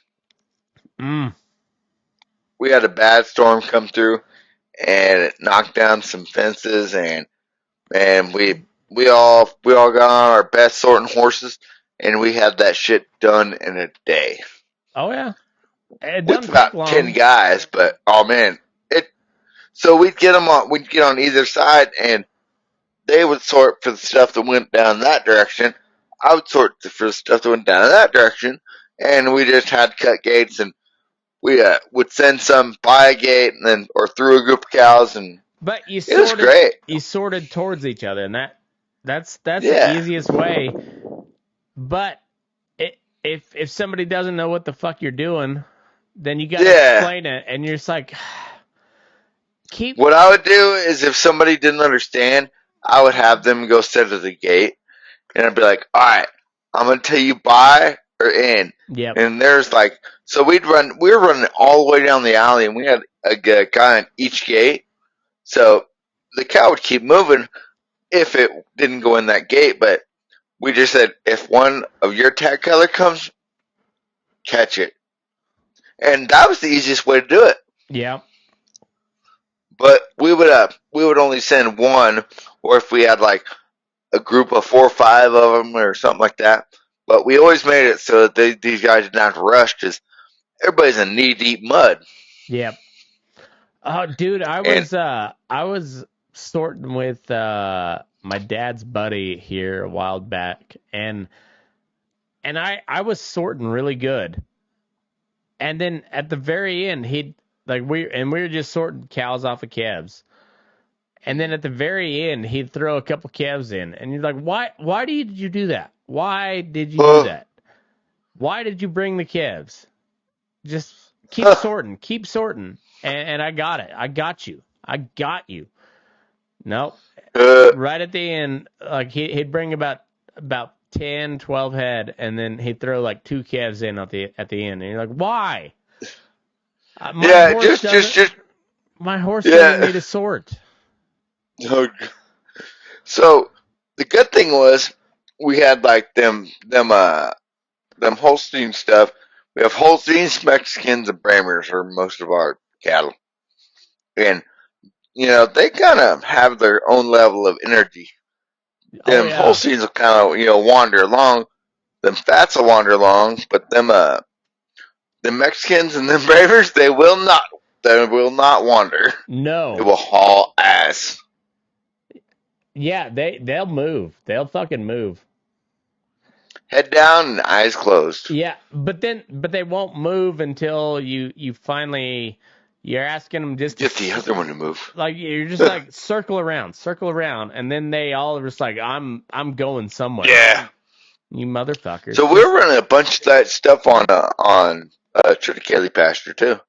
We had a bad storm come through, and it knocked down some fences, and we all got on our best sorting horses, and we had that shit done in a day. Oh yeah, with about 10 guys, but oh man, so we'd get on either side, and they would sort for the stuff that went down that direction. I would sort for the stuff that went down that direction, and we just had to cut gates, and we would send some by a gate and then or through a group of cows, and but it was great. You sorted towards each other, and that's the easiest way. But if somebody doesn't know what the fuck you're doing, then you got to explain it, and you're just like, What I would do is if somebody didn't understand, I would have them go sit at the gate, and I'd be like, all right, I'm going to tell you bye or in. Yep. And there's like, so we were running all the way down the alley, and we had a guy on each gate. So the cow would keep moving if it didn't go in that gate, but we just said, if one of your tag color comes, catch it. And that was the easiest way to do it. Yeah. But we would only send one, or if we had like a group of 4 or 5 of them or something like that. But we always made it so that these guys didn't have to rush because everybody's in knee deep mud. Yep. Oh, dude, I was sorting with my dad's buddy here a while back, and I was sorting really good. And then at the very end, we were just sorting cows off of calves. And then at the very end, he'd throw a couple calves in, and you're like, why did you do that? Why did you do that? Why did you bring the calves? Just keep sorting. And I got it. I got you. Nope. Right at the end, like he'd bring about 10, 12 head, and then he'd throw like 2 calves in at the end. And you're like, why? My horse doesn't need a sort. So the good thing was we had like them Holstein stuff. We have Holsteins, Mexicans, and Bramers are most of our cattle, and they kind of have their own level of energy. Them Holsteins will kind of wander along. Them Fats will wander along, but them the Mexicans and them Bramers, they will not wander. No, they will haul ass. Yeah, they'll move. They'll fucking move. Head down and eyes closed. Yeah, but they won't move until you finally you're asking them just get the other one to move. Like you're just like circle around, and then they all are just like I'm going somewhere. Yeah, you motherfuckers. So we're running a bunch of that stuff on Triticale pasture too.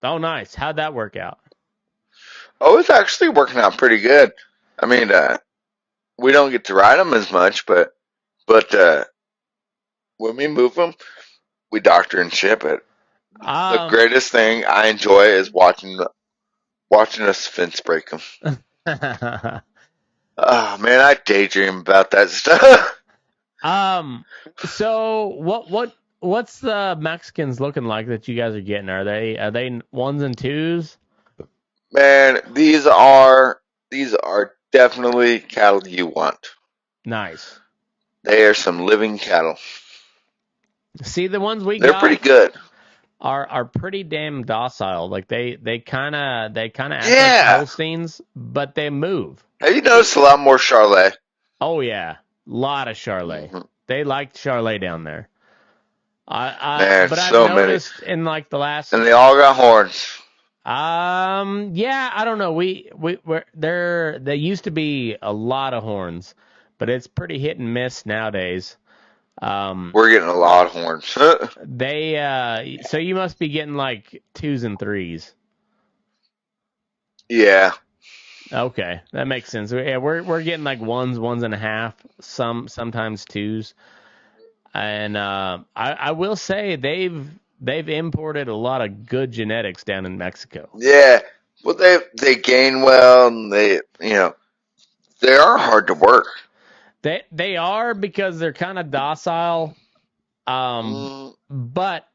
Oh, nice. How'd that work out? Oh, it's actually working out pretty good. I mean, we don't get to ride them as much, but when we move them, we doctor and ship it. The greatest thing I enjoy is watching us fence break them. Oh man, I daydream about that stuff. So what's the Mexicans looking like that you guys are getting? Are they ones and twos? Man, these are definitely cattle you want. Nice. They are some living cattle. See, the ones they're pretty good. Are pretty damn docile. Like they kind of act like Holsteins, but they move. Have you noticed a lot more Charlet? Oh yeah, a lot of Charlet. Mm-hmm. They like Charlet down there. But I've noticed in like the last, and they all got horns. Yeah, I don't know. There used to be a lot of horns, but it's pretty hit and miss nowadays. We're getting a lot of horns. So you must be getting like 2s and 3s. Yeah. Okay, that makes sense. Yeah, we're getting like 1s, 1.5, sometimes 2s, and I will say they've imported a lot of good genetics down in Mexico. Yeah, well they gain well, and they are hard to work. They are because they're kind of docile, but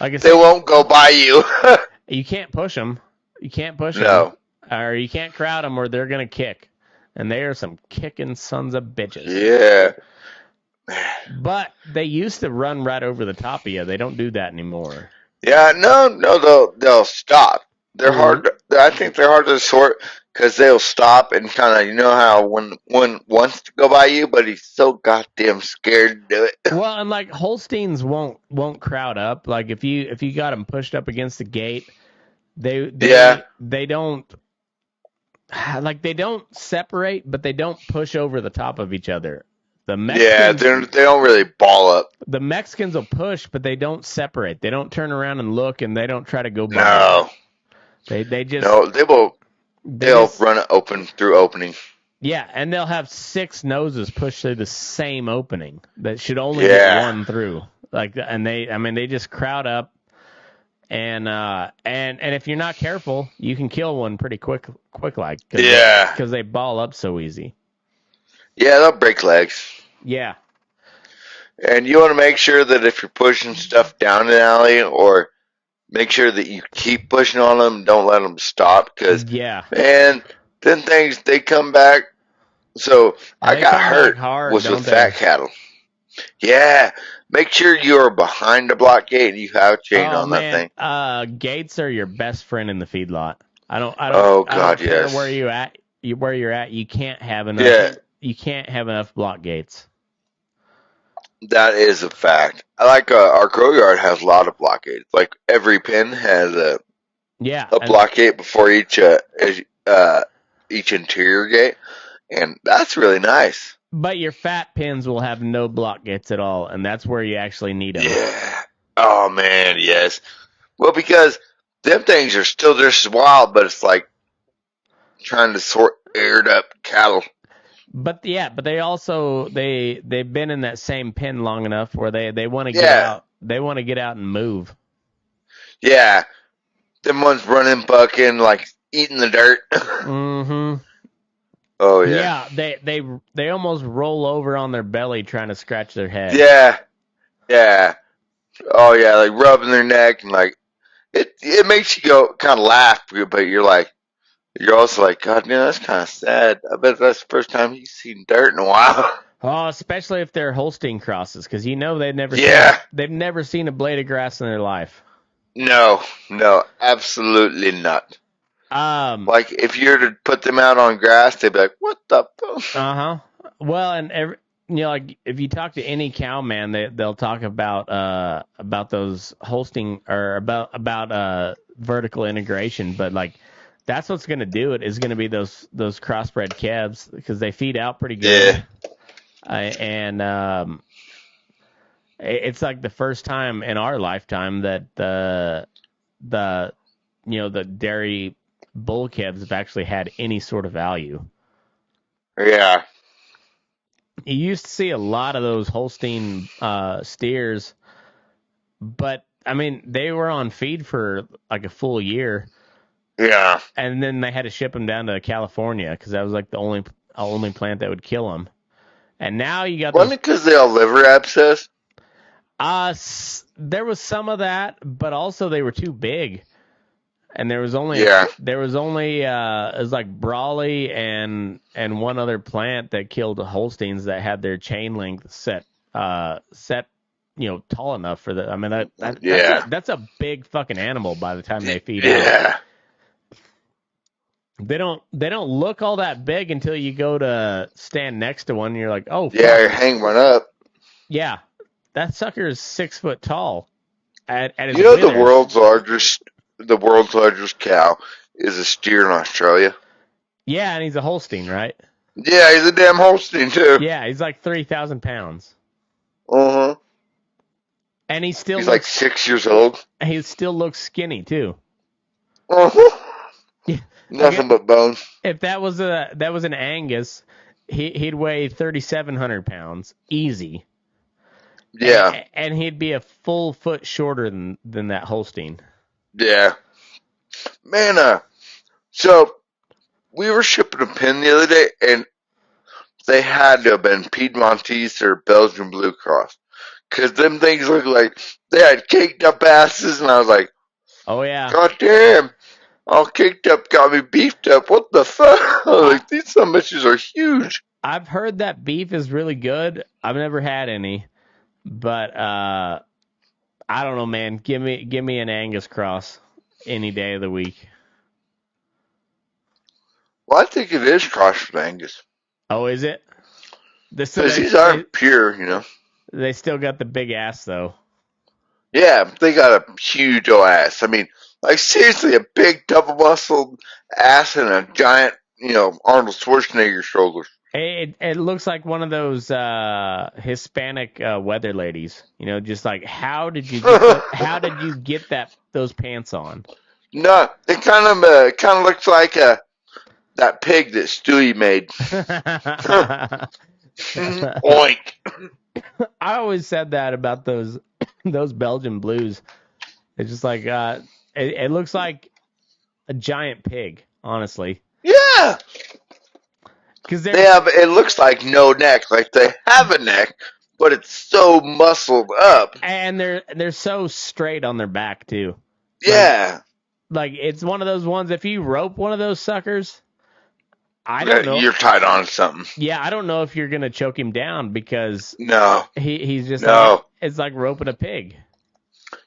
like I said, they won't go by you. You can't push them. No. Or you can't crowd them, or they're gonna kick, and they are some kicking sons of bitches. Yeah. But they used to run right over the top of you. They don't do that anymore. Yeah, no, they'll stop. They're hard. I think they're hard to sort because they'll stop and kind of, how when one wants to go by you, but he's so goddamn scared to do it. Well, and like Holsteins won't crowd up. Like if you got them pushed up against the gate, they don't. Like they don't separate, but they don't push over the top of each other. The Mexicans, they don't really ball up. The Mexicans will push, but they don't separate. They don't turn around and look, and they don't try to go by. No. They just they'll run it open through opening. Yeah, and they'll have 6 noses pushed through the same opening that should only get one through. And they just crowd up, and if you're not careful, you can kill one pretty quick because they ball up so easy. Yeah, they'll break legs. Yeah. And you want to make sure that if you're pushing stuff down an alley, or make sure that you keep pushing on them, don't let them stop, because man, then things they come back. So I got hurt was with fat cattle. Yeah, make sure you are behind the block gate and you have chain on that thing. Gates are your best friend in the feedlot. I don't care where you're at. You can't have enough. Yeah. You can't have enough block gates. That is a fact. I like our grow yard has a lot of block gates. Like every pen has a block gate before each interior gate, and that's really nice. But your fat pins will have no block gates at all, and that's where you actually need them. Yeah. Oh man, yes. Well, because them things are still just as wild, but it's like trying to sort aired up cattle. But they also they've been in that same pen long enough where they want to get out. They want to get out and move. Yeah, them ones running, bucking, like eating the dirt. Mm-hmm. Oh yeah. Yeah, they almost roll over on their belly trying to scratch their head. Yeah. Oh yeah, like rubbing their neck, and like it makes you go kind of laugh, but you're also like, God, man, that's kind of sad. I bet that's the first time he's seen dirt in a while. Oh, especially if they're Holstein crosses, because they've never seen a blade of grass in their life. No, absolutely not. Like if you were to put them out on grass, they'd be like, "What the?" Well, and like if you talk to any cow man, they'll talk about those Holstein or about vertical integration, but like that's what's going to do it is going to be those crossbred calves because they feed out pretty good. And it's like the first time in our lifetime that the dairy bull calves have actually had any sort of value. Yeah. You used to see a lot of those Holstein steers, but I mean they were on feed for like a full year. Yeah. And then they had to ship them down to California because that was like the only plant that would kill them. And now you got. Wasn't it because they all liver abscess? There was some of that, but also they were too big. And there was only it was like Brawley and one other plant that killed the Holsteins that had their chain length set tall enough for the. I mean that's a big fucking animal by the time they feed out. They don't look all that big until you go to stand next to one and you're like, oh fuck. Yeah, you hang one up. Yeah. That sucker is 6 foot tall. At his the world's largest cow is a steer in Australia. Yeah, and he's a Holstein, right? Yeah, he's a damn Holstein too. Yeah, he's like 3,000 pounds. Uh-huh. And he's like 6 years old. He still looks skinny too. Uh-huh. Nothing but bone. If that was an Angus, he'd weigh 3,700 pounds easy. Yeah. And he'd be a full foot shorter than that Holstein. Yeah. Man, so we were shipping a pin the other day, and they had to have been Piedmontese or Belgian Blue Cross. Because them things look like they had caked up asses, and I was like, oh, yeah. God damn. All caked up, got me beefed up. What the fuck? Like, these some bitches are huge. I've heard that beef is really good. I've never had any. But I don't know, man. Give me an Angus cross any day of the week. Well, I think it is crossed with Angus. Oh, is it? Because these aren't pure, They still got the big ass, though. Yeah, they got a huge old ass. I mean, like seriously, a big double-muscled ass and a giant, Arnold Schwarzenegger shoulders. It looks like one of those Hispanic weather ladies. Just like how did you get those pants on? No, it kind of looks like that pig that Stewie made. Oink. I always said that about those Belgian blues. It's just like it looks like a giant pig, honestly. Yeah. Because it looks like no neck. Like they have a neck, but it's so muscled up. And they're so straight on their back too. Yeah. Like it's one of those ones, if you rope one of those suckers, I don't know. You're tied on to something. Yeah, I don't know if you're gonna choke him down because he's just like, it's like roping a pig.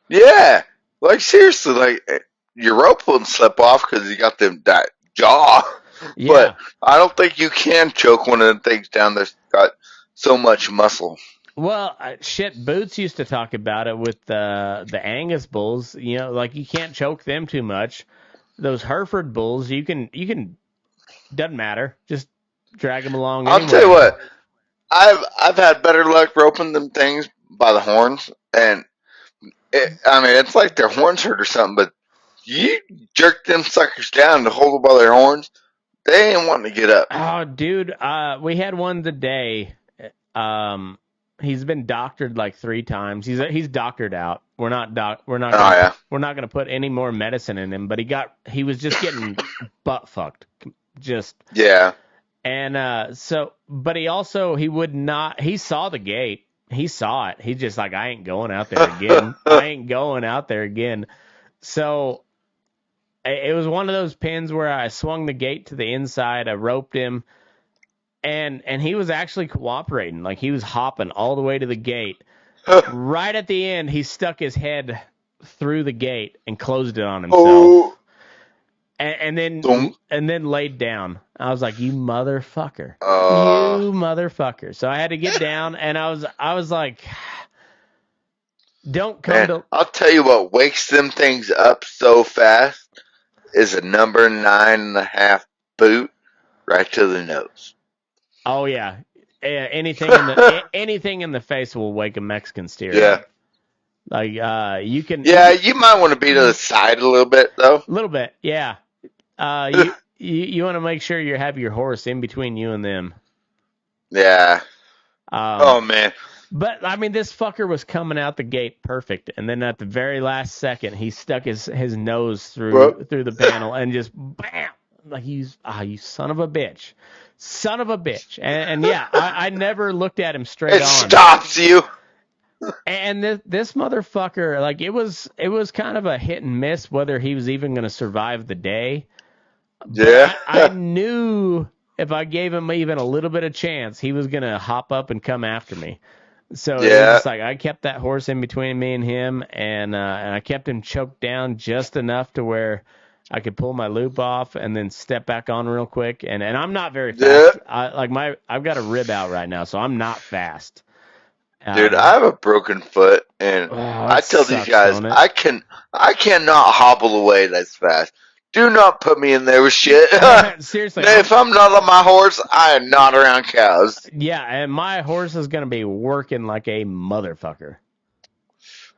Yeah, like seriously, like your rope wouldn't slip off because you got that jaw. Yeah. But I don't think you can choke one of the things down that's got so much muscle. Well, Boots used to talk about it with the Angus bulls. You know, like you can't choke them too much. Those Hereford bulls, you can doesn't matter. Just drag them along. I'll tell you what, I've had better luck roping them things by the horns, and it's like their horns hurt or something. But you jerk them suckers down to hold them by their horns, they ain't wanting to get up. Oh, dude, we had one today. He's been doctored like 3 times. He's doctored out. We're not gonna put any more medicine in him. But he was just getting butt fucked. Just yeah. And but he would not. He saw the gate. He saw it. He's just like, I ain't going out there again. I ain't going out there again. So it was one of those pins where I swung the gate to the inside. I roped him. And he was actually cooperating. Like, he was hopping all the way to the gate. Right at the end, he stuck his head through the gate and closed it on himself. Oh. And then laid down. I was like, you motherfucker. You motherfucker. So I had to get down, and I was like, don't come to... I'll tell you what wakes them things up so fast is a number 9.5 boot right to the nose. Oh yeah, anything in the face will wake a Mexican steer. Yeah, like you can. Yeah, you might want to be to the side a little bit though. A little bit, yeah. You want to make sure you have your horse in between you and them. Yeah. Oh man. But I mean, this fucker was coming out the gate perfect, and then at the very last second, he stuck his nose through the panel and just bam, like you son of a bitch. Son of a bitch. And yeah, I never looked at him straight on. It stops you. And this motherfucker, like, it was kind of a hit and miss whether he was even going to survive the day. Yeah. I knew if I gave him even a little bit of chance, he was going to hop up and come after me. So it was just like, I kept that horse in between me and him, and I kept him choked down just enough to where I could pull my loop off and then step back on real quick. And I'm not very fast. Yeah. I've got a rib out right now, so I'm not fast. Dude, I have a broken foot, and I tell these guys, I cannot hobble away that's fast. Do not put me in there with shit. Seriously. If I'm not on my horse, I am not around cows. Yeah, and my horse is going to be working like a motherfucker.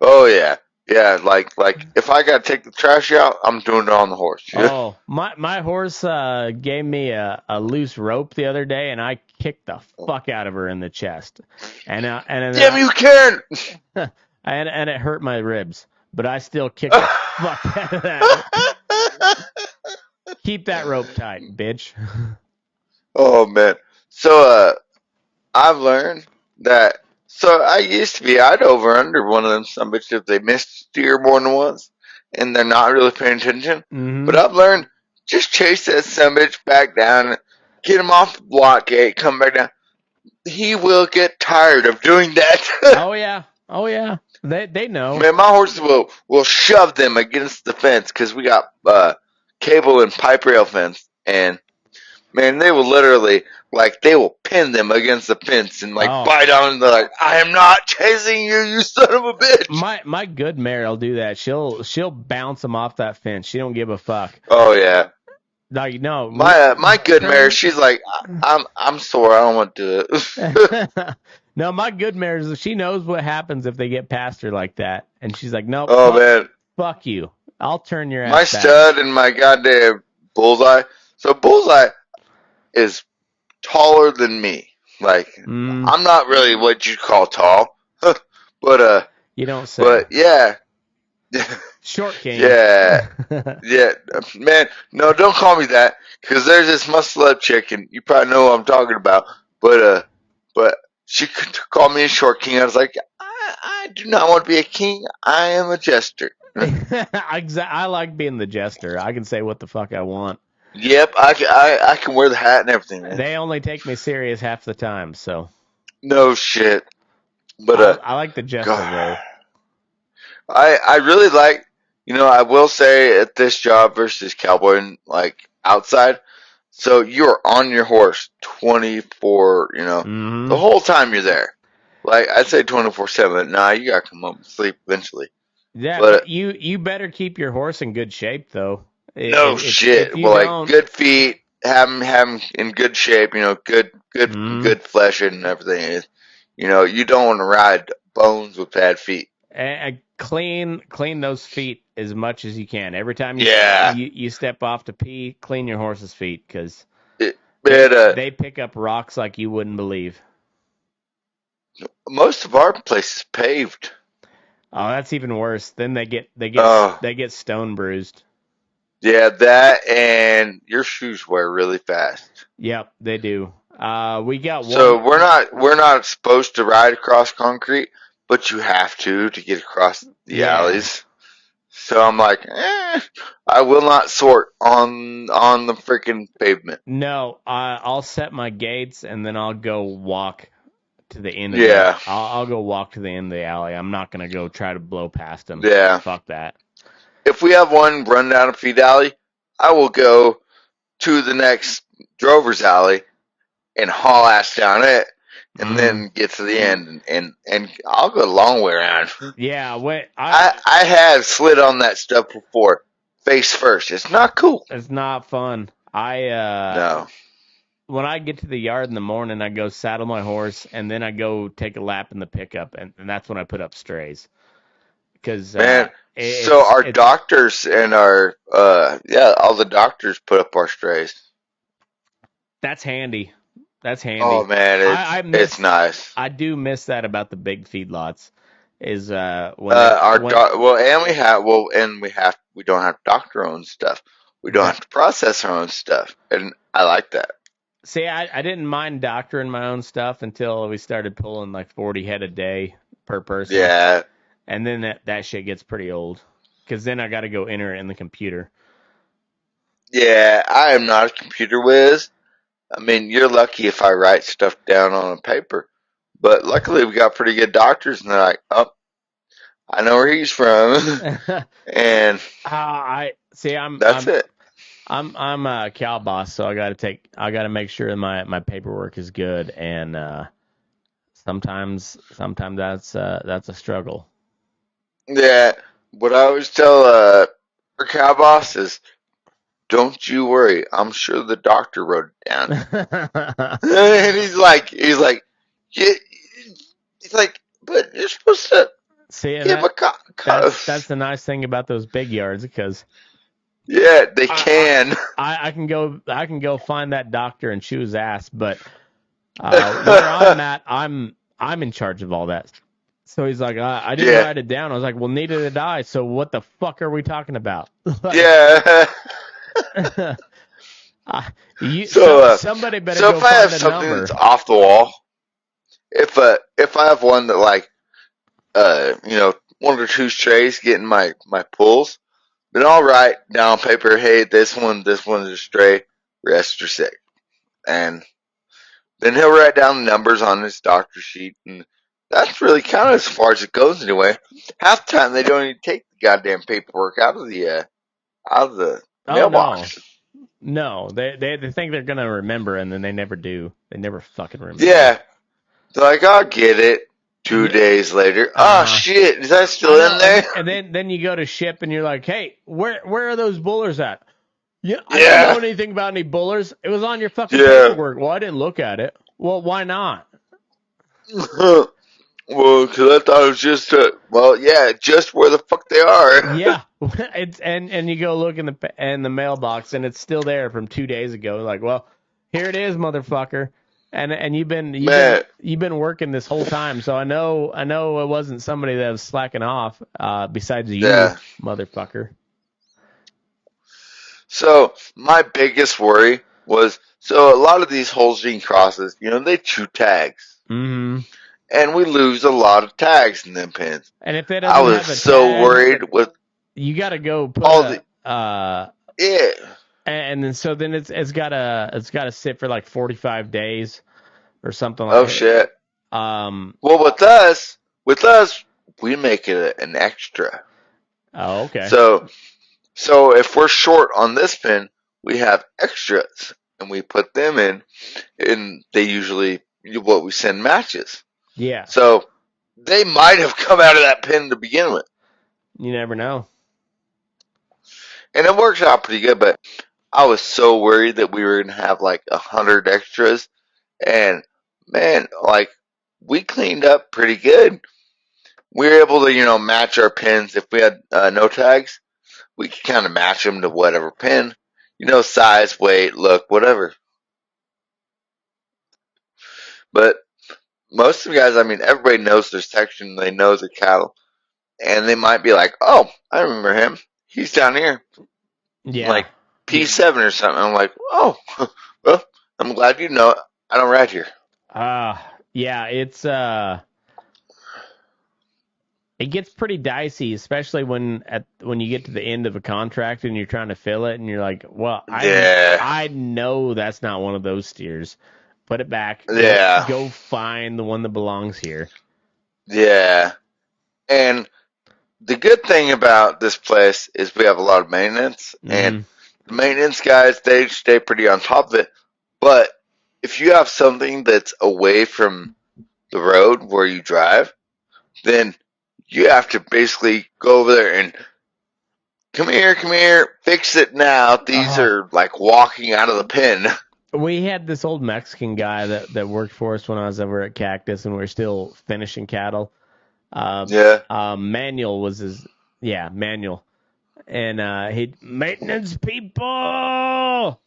Oh, yeah. Yeah, like if I got to take the trash out, I'm doing it on the horse. Yeah? Oh, my horse gave me a loose rope the other day, and I kicked the fuck out of her in the chest. And damn, you can! and it hurt my ribs, but I still kicked the fuck out of that. Keep that rope tight, bitch. Oh, man. So, I've learned that... So I used to be, I'd over under one of them some bitches if they missed steer more than once and they're not really paying attention. Mm-hmm. But I've learned, just chase that son bitch back down, get him off the block gate, come back down. He will get tired of doing that. Oh yeah. They know. Man, my horses will shove them against the fence because we got cable and pipe rail fence, and man, they will literally, like, they will pin them against the fence and, like, bite on them. They're like, I am not chasing you, you son of a bitch. My good mare will do that. She'll bounce them off that fence. She don't give a fuck. Oh, yeah. Like, no. My good mare, she's like, I'm sore. I don't want to do it. No, my good mare, she knows what happens if they get past her like that. And she's like, nope. Man. Fuck you. I'll turn your ass My back. stud and my goddamn bullseye, So Bullseye is taller than me. Like, I'm not really what you call tall, but you don't say. But yeah, Short king. yeah, man. No, don't call me that, because there's this muscle up chick, and you probably know what I'm talking about. But she could call me a short king. I was like, I do not want to be a king. I am a jester. I like being the jester. I can say what the fuck I want. Yep, I can wear the hat and everything, man. They only take me serious half the time, so. No shit. But I like the jester God, role. I really like, I will say at this job versus cowboy and like outside. So you're on your horse 24, the whole time you're there. Like I'd say 24/7. Nah, you gotta come home and sleep eventually. Yeah, But you better keep your horse in good shape though. no shit. If you Well, don't, like good feet, have them in good shape. Good flesh and everything. You don't want to ride bones with bad feet. and clean those feet as much as you can. Every time you step off to pee, clean your horse's feet because they pick up rocks like you wouldn't believe. Most of our place is paved. Oh, that's even worse. Then they get stone bruised. Yeah, that and your shoes wear really fast. Yep, they do. We got one. So we're not supposed to ride across concrete, but you have to get across the alleys. So I'm like, I will not sort on the freaking pavement. No, I'll set my gates and then I'll go walk to the end of the I'll go walk to the end of the alley. I'm not gonna go try to blow past them. Yeah. Fuck that. If we have one run down a feed alley, I will go to the next drover's alley and haul ass down it, and then get to the end, and I'll go a long way around. Yeah, I have slid on that stuff before, face first. It's not cool. It's not fun. No. When I get to the yard in the morning, I go saddle my horse, and then I go take a lap in the pickup, and that's when I put up strays. Because so our doctors and our all the doctors put up our strays. That's handy. Oh man, it's nice. I do miss that about the big feedlots. Is we don't have to doctor our own stuff. We don't have to process our own stuff, and I like that. See, I didn't mind doctoring my own stuff until we started pulling like 40 head a day per person. Yeah. And then that shit gets pretty old. Because then I got to go enter it in the computer. Yeah, I am not a computer whiz. I mean, you're lucky if I write stuff down on a paper. But luckily we got pretty good doctors, and they're like, oh, I know where he's from. And that's it. I'm a cow boss, so I gotta make sure my paperwork is good, and sometimes that's a struggle. Yeah, what I always tell our cow boss is, don't you worry, I'm sure the doctor wrote it down. And he's like, yeah, he's like, but you're supposed to give that's the nice thing about those big yards, because. Yeah, they can. I can go find that doctor and chew his ass, but where I'm at, I'm in charge of all that. So he's like, I didn't write it down. I was like, well, neither did I. So what the fuck are we talking about? Yeah. Somebody better go go if I have something that's off the wall, if I have one that like, one or two strays getting my pulls. Then I'll write down on paper, hey, this one is a stray, rest are sick. And then he'll write down the numbers on his doctor sheet, and that's really kind of as far as it goes anyway. Half the time they don't even take the goddamn paperwork out of the mailbox. No, they think they're gonna remember, and then they never do. They never fucking remember. Yeah, they're like, I'll get it. 2 days later, shit, is that still in there? And then you go to ship, and you're like, hey, where are those bullers at? Yeah, I don't know anything about any bullers. It was on your fucking paperwork. Well, I didn't look at it. Well, why not? Well, because I thought it was just just where the fuck they are. Yeah, it's and you go look in the mailbox and it's still there from 2 days ago. Like, well, here it is, motherfucker. And you've been working this whole time, so I know it wasn't somebody that was slacking off. Besides you, motherfucker. So my biggest worry was a lot of these Holstein crosses, they chew tags. Mm-hmm. And we lose a lot of tags in them pins. And if it doesn't I was have a so tag, worried with you got to go put all yeah. And then it's gotta sit for like 45 days or something like that. Oh shit. Well, with us, we make it an extra. Oh, okay. So if we're short on this pin, we have extras, and we put them in, and they usually we send matches. Yeah. So they might have come out of that pin to begin with. You never know. And it works out pretty good, but I was so worried that we were going to have like 100 extras. And man, like we cleaned up pretty good. We were able to, match our pins. If we had no tags, we could kind of match them to whatever pin, size, weight, look, whatever. But most of the guys, everybody knows their section. They know their cattle. And they might be like, oh, I remember him. He's down here. Yeah. Like P7 or something. I'm like, oh, well, I'm glad you know it. I don't ride here. Yeah, it gets pretty dicey, especially when you get to the end of a contract and you're trying to fill it and you're like, well, I know that's not one of those steers. Put it back. Yeah. Go find the one that belongs here. Yeah. And the good thing about this place is we have a lot of maintenance, and the maintenance guys, they stay pretty on top of it. But if you have something that's away from the road where you drive, then you have to basically go over there and come here, fix it now. These are like walking out of the pen. We had this old Mexican guy that worked for us when I was over at Cactus, and we were still finishing cattle. Manuel was his, Manuel. And he maintenance people.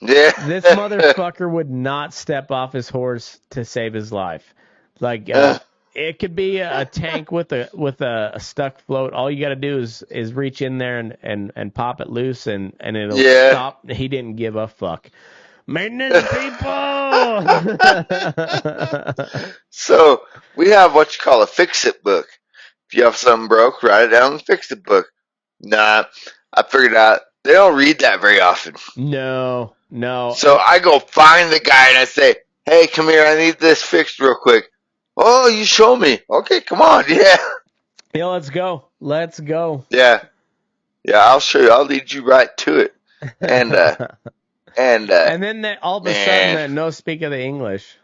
Yeah. This motherfucker would not step off his horse to save his life. Like it could be a tank with a stuck float. All you got to do is reach in there and pop it loose and it'll stop. He didn't give a fuck. Maintenance people. So we have what you call a fix-it book. If you have something broke, write it down in the fix-it book. Nah, I figured out they don't read that very often. No. So I go find the guy and I say, hey, come here, I need this fixed real quick. Oh, you show me. Okay, come on, yeah. Yeah, let's go. Yeah, I'll show you. I'll lead you right to it. And then all of a sudden, they no speak of the English.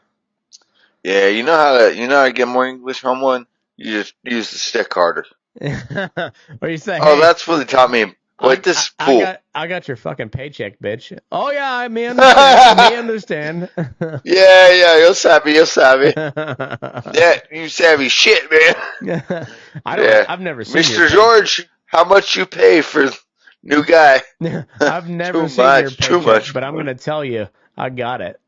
Yeah, you know how to get more English home one? You just use the stick harder. What are you saying? Oh, that's what they taught me. Wait, this fool. I got your fucking paycheck, bitch. Oh yeah, I may understand. Yeah, you're savvy. Yeah, you savvy shit, man. I've never seen Mr. George, how much you pay for new guy? I've never seen your paycheck, too much, but I'm gonna tell you, I got it.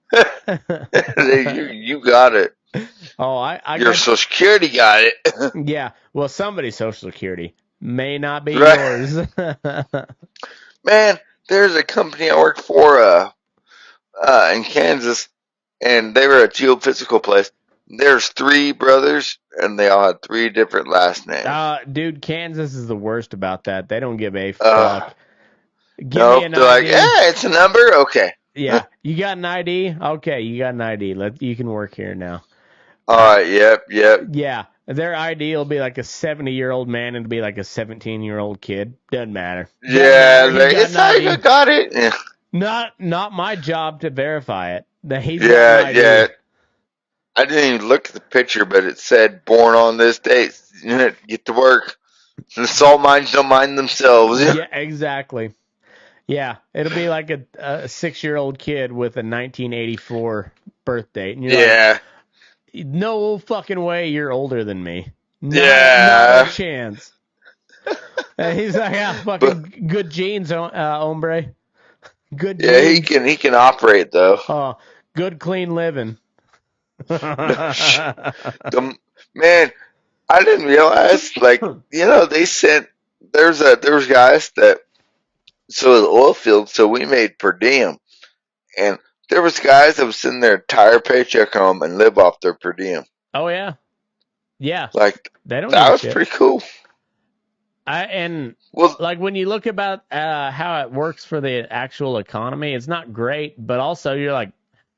you got it. Oh, I your Social Security got it. Yeah, well, somebody's Social Security may not be yours. Man, there's a company I worked for in Kansas, and they were a geophysical place. There's 3 brothers, and they all had 3 different last names. Dude, Kansas is the worst about that. They don't give a fuck. Give me an ID. They're like, yeah, it's a number? Okay. Yeah. You got an ID? Okay, you got an ID. You can work here now. All right, yep. Yeah. Their ID will be like a 70-year-old man and it'll be like a 17-year-old kid. Doesn't matter. It's not even got it. Yeah. Not my job to verify it. Yeah. I didn't even look at the picture, but it said born on this date. Get to work. The salt mines don't mind themselves. Yeah, exactly. Yeah, it'll be like a 6-year-old kid with a 1984 birth date. And you're like, No fucking way you're older than me. Yeah. Not a chance. And he's like, yeah, But fucking good genes, hombre. Good yeah, genes. he can operate though. Oh, good clean living. No, the man, I didn't realize. Like, they sent. There was guys that, so the oil field. So we made per diem, and there was guys that would send their entire paycheck home and live off their per diem. Oh yeah, yeah. Like, They don't give that a was shit. pretty cool. Well, Like when you look about how it works for the actual economy, it's not great, but also you're like,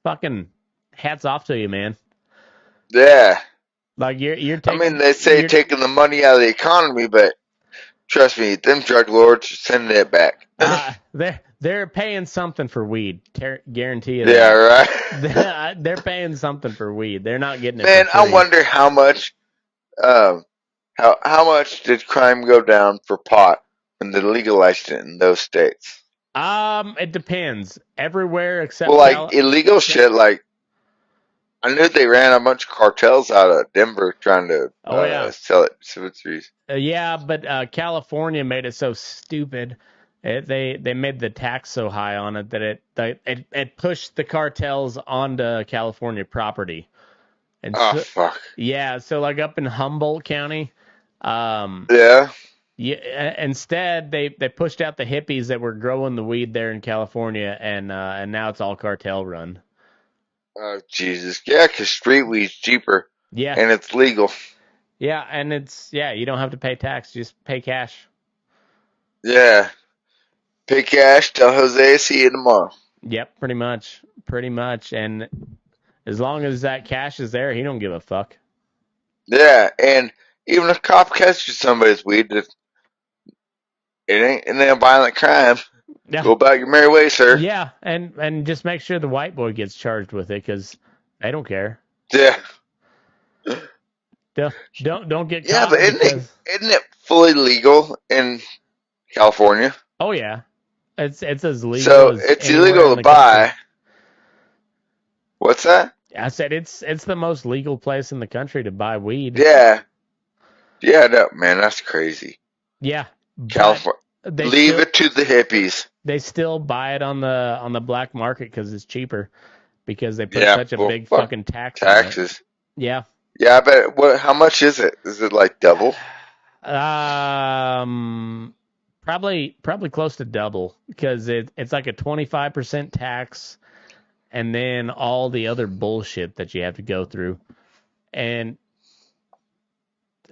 fucking hats off to you, man. yeah. Like you're I mean, taking, they say taking the money out of the economy, but trust me, them drug lords are sending it back. they're paying something for weed. Guarantee you Yeah, that. right. They're paying something for weed. They're not getting it Man, for free. I wonder how much. How much did crime go down for pot when they legalized it in those states? It depends. Everywhere except Well, like illegal shit. Like, I knew they ran a bunch of cartels out of Denver trying to Oh yeah. sell it dispensaries. Yeah, but California made it so stupid. They made the tax so high on it that it pushed the cartels onto California property. And Oh fuck. yeah, so like up in Humboldt County, Yeah. instead they pushed out the hippies that were growing the weed there in California, and now it's all cartel run. Oh Jesus. Yeah, 'cause street weed's cheaper Yeah, and it's legal. yeah, and you don't have to pay tax, just pay cash. Yeah. Pay cash. Tell Jose see you tomorrow. Yep, pretty much, and as long as that cash is there, he don't give a fuck. Yeah, and even if a cop catches somebody's weed, it ain't a violent crime. Yeah, Go about your merry way, sir. yeah, and just make sure the white boy gets charged with it because they don't care. Yeah. Don't get Yeah, caught but isn't it fully legal in California? Oh yeah, it's as legal So as it's anywhere illegal in to the country. buy. What's that? I said it's the most legal place in the country to buy weed. Yeah. Yeah, no, man, that's crazy. Yeah, but California. they Leave still it to the hippies. they still buy it on the black market because it's cheaper because they put Yeah, such a well, big fuck fucking tax on it. taxes. Yeah. Yeah, I bet. How much is it? Is it like double? Probably close to double because it's like a 25% tax and then all the other bullshit that you have to go through. And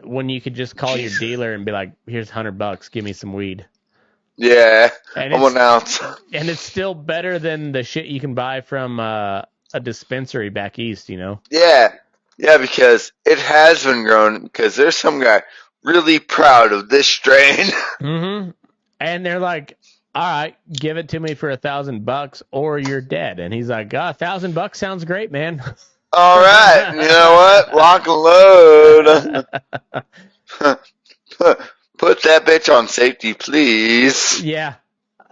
when you could just call your dealer and be like, here's $100, give me some weed. Yeah, And I'm an ounce. And it's still better than the shit you can buy from a dispensary back east, you know? Yeah, because it has been grown. Because there's some guy really proud of this strain. Mm-hmm. And they're like, all right, give it to me for $1,000 or you're dead. And he's like, $1,000 sounds great, man. All right, you know what? Lock and load. Put that bitch on safety, please. Yeah.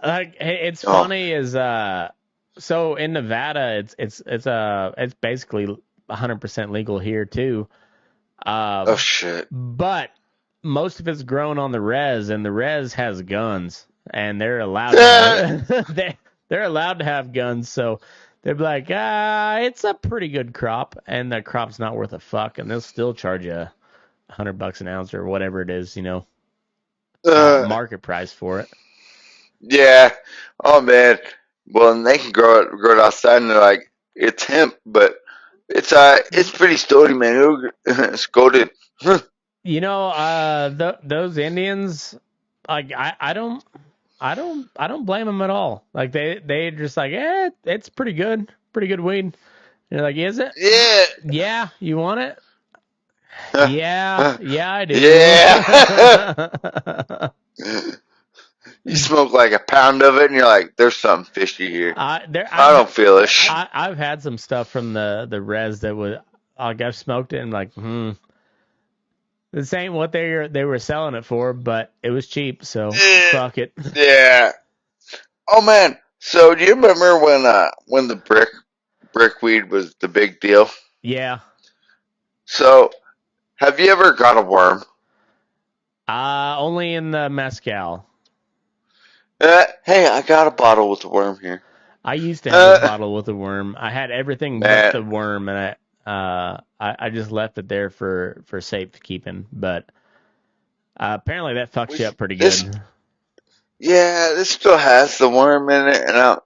Like, it's funny is so in Nevada it's basically 100% legal here too. Oh shit. But most of it's grown on the res, and the res has guns, and they're allowed to they're allowed to have guns, so they're like, it's a pretty good crop, and the crop's not worth a fuck, and they'll still charge you $100 an ounce or whatever it is, you know, market price for it. Yeah. Oh man. Well, and they can grow it outside, and they're like, it's hemp, but it's pretty stody, man. It's goaded. You know, those Indians, like I don't blame them at all. Like they just like, it's pretty good weed. And you're like, is it? Yeah. Yeah, you want it? Yeah, I do. Yeah. You smoke like a pound of it, and you're like, "There's something fishy here." I don't feel it. I've had some stuff from the res that was like I've smoked it and like, this ain't what they were selling it for, but it was cheap, so fuck it. Yeah. Oh man. So do you remember when the brick weed was the big deal? Yeah. So, have you ever got a worm? Only in the mezcal. Hey, I got a bottle with a worm here. I used to have a bottle with a worm. I had everything but Man, the worm, and I just left it there for safekeeping. But apparently that fucks you up pretty this, good. yeah, this still has the worm in it, and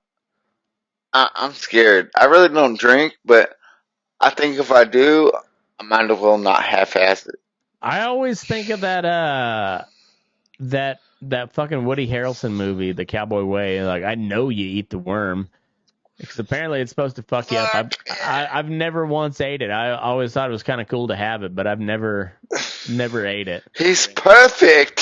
I'm scared. I really don't drink, but I think if I do, I might as well not half-ass it. I always think of that fucking Woody Harrelson movie, The Cowboy Way. Like, I know you eat the worm because apparently it's supposed to fuck you up. I've never once ate it. I always thought it was kind of cool to have it, but I've never ate it. He's perfect.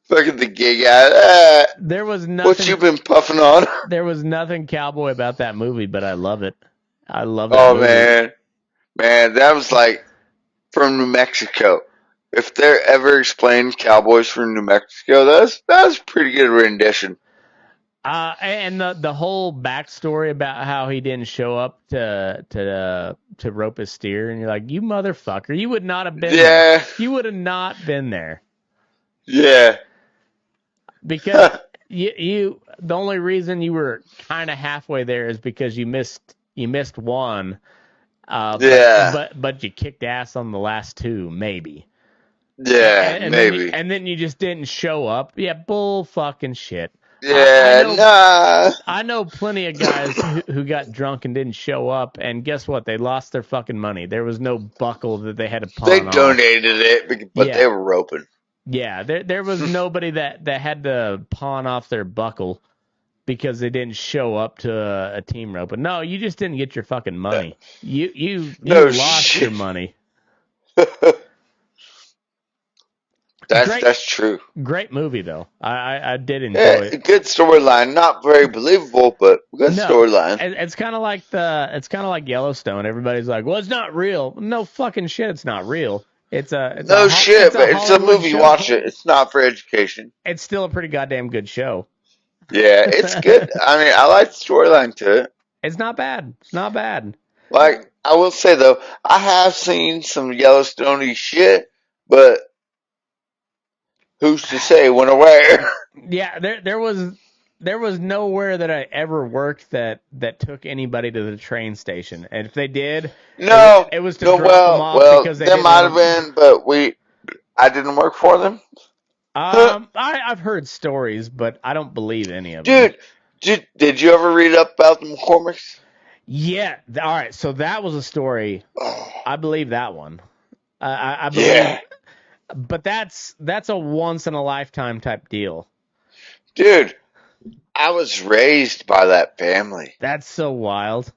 Fucking the gay guy. There was nothing. What you been puffing on? There was nothing cowboy about that movie, but I love it. I love that Oh movie. man, that was like from New Mexico. If they're ever explained cowboys from New Mexico, that's a pretty good rendition. And the whole backstory about how he didn't show up to rope his steer, and you're like, you motherfucker, you would not have been there. You would have not been there. Yeah. Because you the only reason you were kind of halfway there is because you missed one. But you kicked ass on the last two, maybe. Yeah, and maybe. Then you just didn't show up. Yeah, bull fucking shit. Yeah, I know plenty of guys who got drunk and didn't show up, and guess what? They lost their fucking money. There was no buckle that they had to pawn off. They donated it, but they were roping. Yeah, there was nobody that had to pawn off their buckle because they didn't show up to a team rope. But no, you just didn't get your fucking money. You lost your money. That's true. Great movie though. I did enjoy it. Good storyline, not very believable, but good storyline. It's kind of like Yellowstone. Everybody's like, "Well, it's not real." No fucking shit, it's not real. It's a movie. Show. Watch it. It's not for education. It's still a pretty goddamn good show. Yeah, it's good. I mean, I like the storyline to it. It's not bad. It's not bad. Like, I will say though, I have seen some Yellowstone-y shit, but who's to say when or where? Yeah, there was nowhere that I ever worked that took anybody to the train station, and if they did, it was to drop them off because there might have been, but I didn't work for them. I've heard stories, but I don't believe any of them. Dude, did you ever read up about the McCormicks? Yeah. All right. So that was a story. Oh. I believe that one. I believe. Yeah. But that's a once in a lifetime type deal. Dude, I was raised by that family. That's so wild.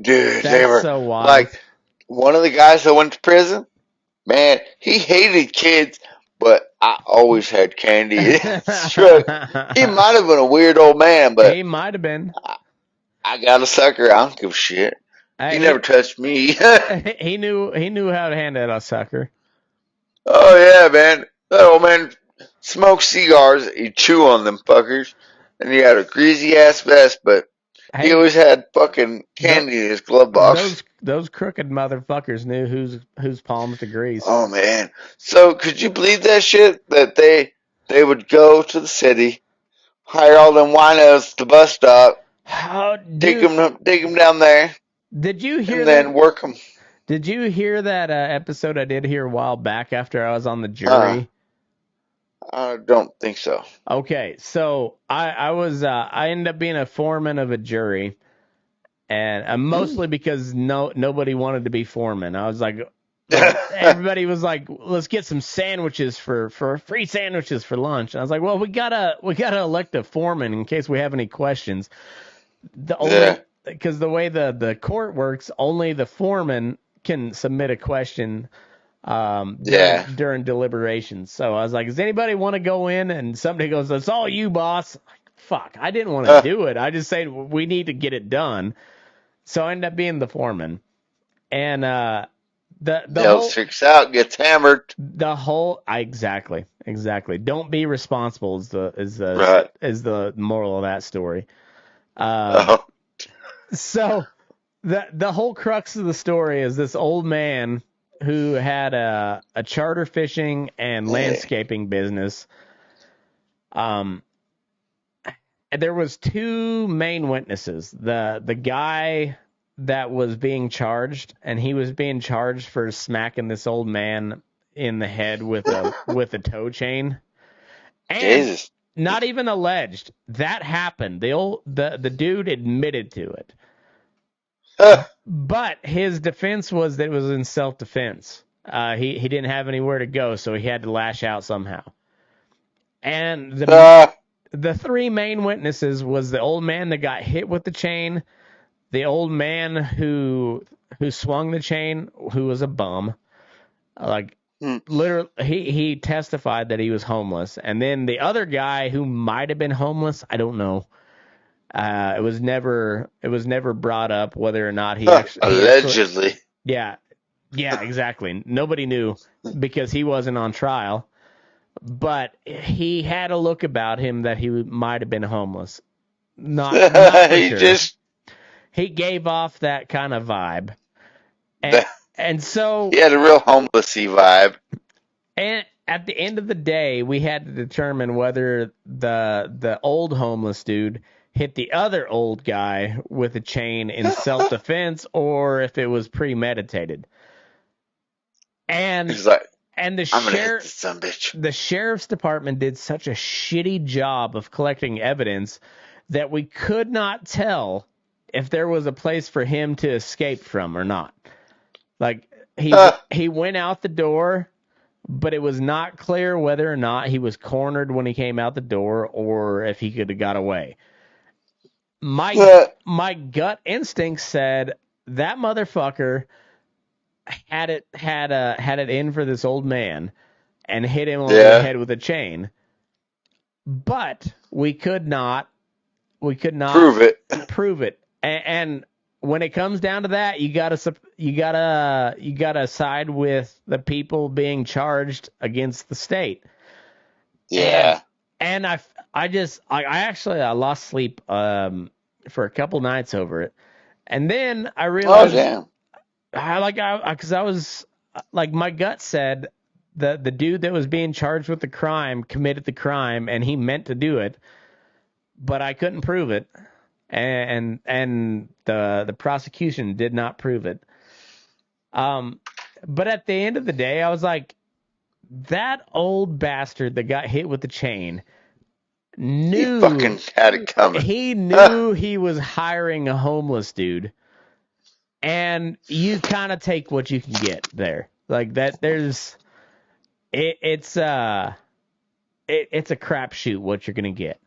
Dude, they were so wild. Like, one of the guys that went to prison, man, he hated kids, but I always had candy in his truck. He might have been a weird old man, but he might have been. I got a sucker. I don't give a shit. He never touched me. He knew how to handle a sucker. Oh yeah, man. That old man smoked cigars. He'd chew on them fuckers, and he had a greasy ass vest, but he always had fucking candy in his glove box. Those crooked motherfuckers knew whose palms to grease. Oh man! So could you believe that shit? That they would go to the city, hire all them winos at the bus stop, take them down there. Did you hear and then work them? Did you hear that episode I did here a while back after I was on the jury? I don't think so. Okay, so I ended up being a foreman of a jury, and mostly because nobody wanted to be foreman. I was like everybody was like, let's get some sandwiches for free sandwiches for lunch. And I was like, well, we gotta elect a foreman in case we have any questions. Because the way the court works, only the foreman can submit a question during deliberations. So I was like, does anybody want to go in? And somebody goes, it's all you, boss. Like, fuck, I didn't want to do it. I just said we need to get it done. So I ended up being the foreman. And the whole checks out, gets hammered. The whole exactly. Don't be responsible is the moral of that story. So the whole crux of the story is this old man who had a charter fishing and landscaping business. There was two main witnesses. The guy that was being charged, and he was being charged for smacking this old man in the head with a tow chain. And Jesus. not even alleged. That happened. The dude admitted to it. But his defense was that it was in self-defense. He didn't have anywhere to go, so he had to lash out somehow. And the three main witnesses was the old man that got hit with the chain, the old man who swung the chain, who was a bum. Literally, he testified that he was homeless, and then the other guy who might have been homeless, I don't know. It was never brought up whether or not he allegedly. Yeah, exactly. Nobody knew because he wasn't on trial. But he had a look about him that he might have been homeless. Not for sure. He gave off that kind of vibe. And so he had a real homelessy vibe. And at the end of the day, we had to determine whether the old homeless dude hit the other old guy with a chain in self-defense or if it was premeditated. And he's like, and the sheriff's department did such a shitty job of collecting evidence that we could not tell if there was a place for him to escape from or not. Like he went out the door, but it was not clear whether or not he was cornered when he came out the door or if he could have got away. My gut instinct said that motherfucker had it in for this old man and hit him on the head with a chain. But we could not prove it. And when it comes down to that, you gotta side with the people being charged against the state. Yeah. And I lost sleep for a couple nights over it, and then I realized, because I was like, my gut said the dude that was being charged with the crime committed the crime and he meant to do it, but I couldn't prove it. And the prosecution did not prove it. But at the end of the day, I was like, that old bastard that got hit with the chain knew he fucking had it coming. He knew he was hiring a homeless dude, and you kind of take what you can get there. Like that, it's a crapshoot what you're gonna get.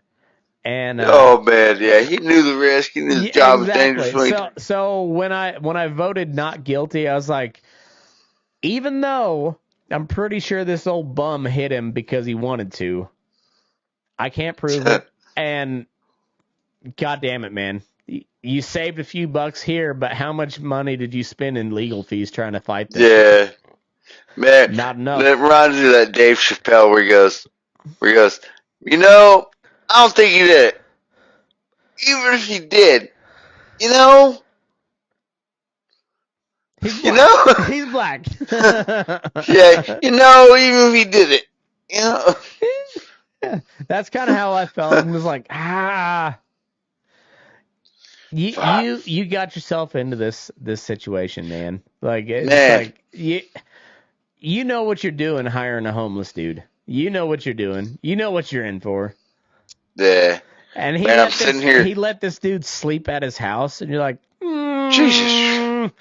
And oh man, yeah, he knew the risk. He knew the job was dangerous. So when I voted not guilty, I was like, even though I'm pretty sure this old bum hit him because he wanted to, I can't prove it. And God damn it, man, you saved a few bucks here, but how much money did you spend in legal fees trying to fight this? Yeah, man, not enough. It reminds me of that Dave Chappelle where he goes, you know, I don't think he did it. Even if he did, you know, he's black. Yeah, you know, even if he did it, you know. Yeah, that's kind of how I felt. I was like, you got yourself into this situation, man. Like, like you know what you're doing hiring a homeless dude. You know what you're doing. You know what you're in for. Yeah. And he let this dude sleep at his house, and you're like, Jesus.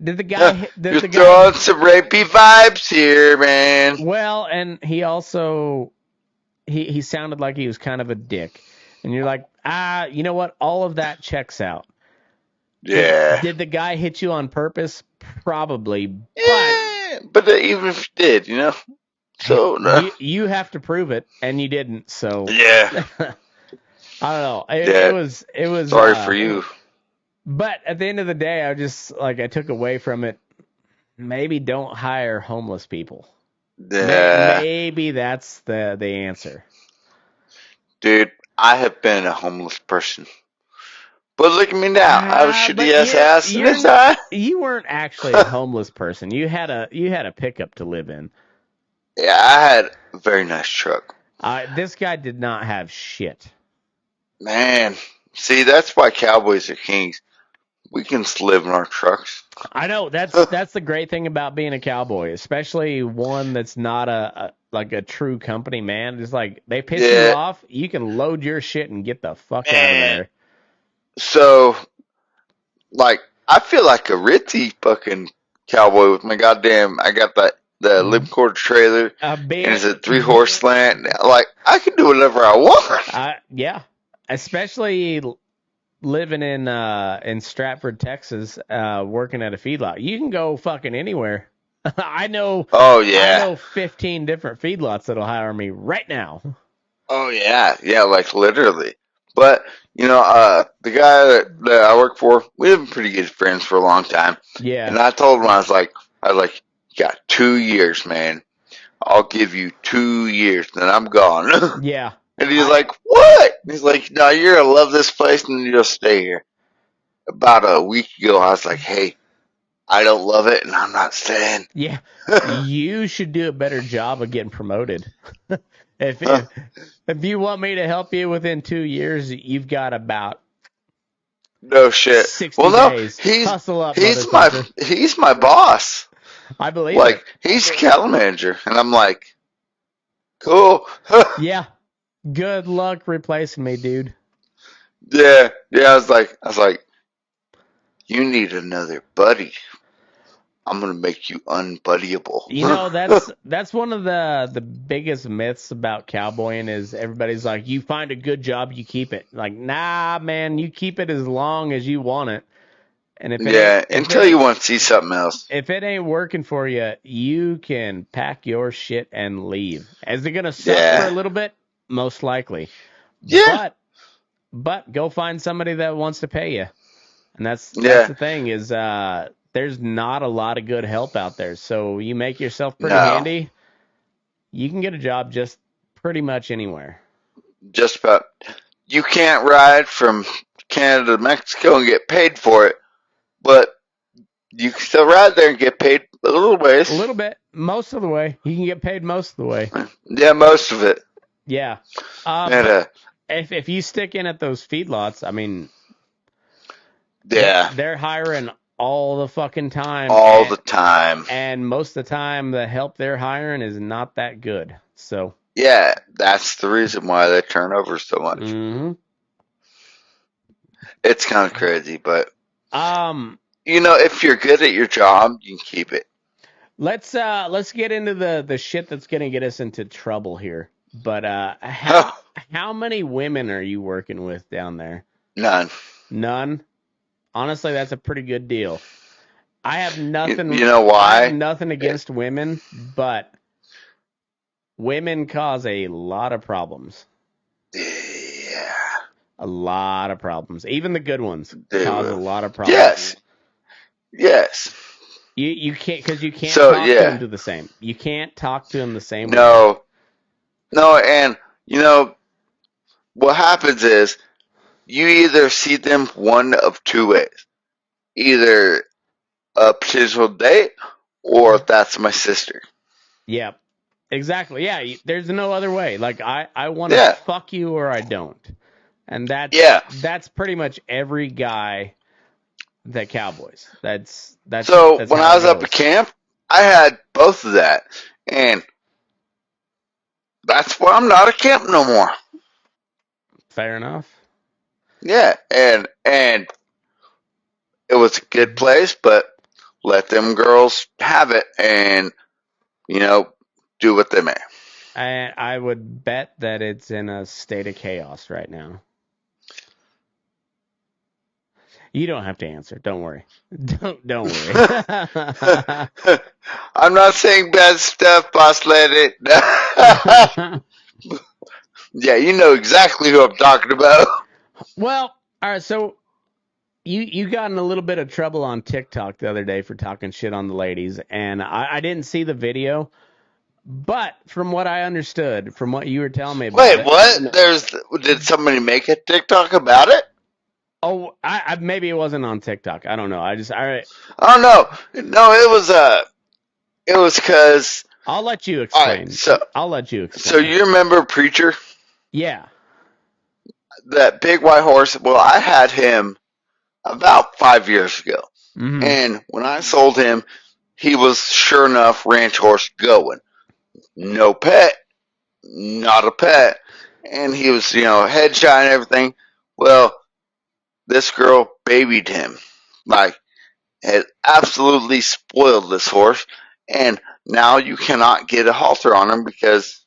Did the guy? You're throwing some rapey vibes here, man. Well, and he also he sounded like he was kind of a dick, and you're like, you know what? All of that checks out. Yeah. Did the guy hit you on purpose? Probably. Yeah, but even if he did, you know. So no. You have to prove it, and you didn't. So yeah. I don't know. It was. Sorry for you. But at the end of the day, I took away from it. Maybe don't hire homeless people. Yeah. Maybe that's the answer. Dude, I have been a homeless person But look at me now. I have a shitty ass house and it's you weren't actually a homeless person. You had a pickup to live in. Yeah, I had a very nice truck. This guy did not have shit. Man, see, that's why cowboys are kings. We can live in our trucks. I know that's the great thing about being a cowboy, especially one that's not a true company man. It's like they piss you off, you can load your shit and get the fuck out of there. So, like, I feel like a ritzy fucking cowboy with my goddamn. I got the limb quarter trailer, and it's a 3-horse slant. Like, I can do whatever I want. Yeah, especially living in Stratford, Texas, working at a feedlot. You can go fucking anywhere. I know. Oh yeah. I know 15 different feedlots that'll hire me right now. Oh yeah, like literally. But the guy that I work for, we've been pretty good friends for a long time. Yeah. And I told him I was like, you got 2 years, man. I'll give you 2 years, then I'm gone. Yeah. And he's like, what? And he's like, no, you're gonna love this place, and you'll stay here. About a week ago, I was like, hey, I don't love it, and I'm not staying. Yeah. You should do a better job of getting promoted. If you want me to help you within 2 years, you've got about no shit. 60 days. Hustle up, he's my boss. I believe like he's cattle manager, and I'm like, cool. Yeah. Good luck replacing me, dude. Yeah. I was like, you need another buddy. I'm gonna make you unbuddyable. That's one of the biggest myths about cowboying is everybody's like, you find a good job, you keep it. Like, nah, man, you keep it as long as you want it. And until you want to see something else. If it ain't working for you, you can pack your shit and leave. Is it gonna suck for a little bit? Most likely. Yeah. But go find somebody that wants to pay you. And that's the thing is there's not a lot of good help out there. So you make yourself pretty handy, you can get a job just pretty much anywhere. Just about. You can't ride from Canada to Mexico and get paid for it, but you can still ride there and get paid a little ways. A little bit. Most of the way. You can get paid most of the way. Yeah, most of it. Yeah. If you stick in at those feedlots, I mean, they're hiring all the fucking time. All the time. And most of the time, the help they're hiring is not that good. So. Yeah, that's the reason why they turn over so much. Mm-hmm. It's kind of crazy, but if you're good at your job, you can keep it. Let's get into the shit that's gonna get us into trouble here. But how many women are you working with down there? None. Honestly, that's a pretty good deal. I have nothing. You know why? I have nothing against women, but women cause a lot of problems. Yeah. A lot of problems. Even the good ones cause a lot of problems. Yes. You can't, because you can't talk to them the same. You can't talk to them the same way. No, and what happens is you either see them one of two ways. Either a potential date or that's my sister. Yeah, exactly. Yeah, there's no other way. Like, I want to fuck you or I don't. And that's pretty much every guy that cowboys. That's when I was up at camp, I had both of that. And that's why I'm not at camp no more. Fair enough. Yeah, and it was a good place, but let them girls have it and, do what they may. And I would bet that it's in a state of chaos right now. You don't have to answer. Don't worry. Don't worry. I'm not saying bad stuff, boss lady. Yeah, you know exactly who I'm talking about. Well, all right, so you got in a little bit of trouble on TikTok the other day for talking shit on the ladies, and I didn't see the video, but from what I understood, from what you were telling me about Wait, what? Did somebody make a TikTok about it? Oh, I maybe it wasn't on TikTok. I don't know. Oh no, it was because. I'll let you All right, explain. so I'll let you explain. you remember Preacher, Yeah. that big white horse? Well, I had him about 5 years ago, and when I sold him, he was sure enough ranch horse going, no pet, not a pet, and he was headshot and everything. Well, this girl babied him, like had absolutely spoiled this horse, and now you cannot get a halter on him because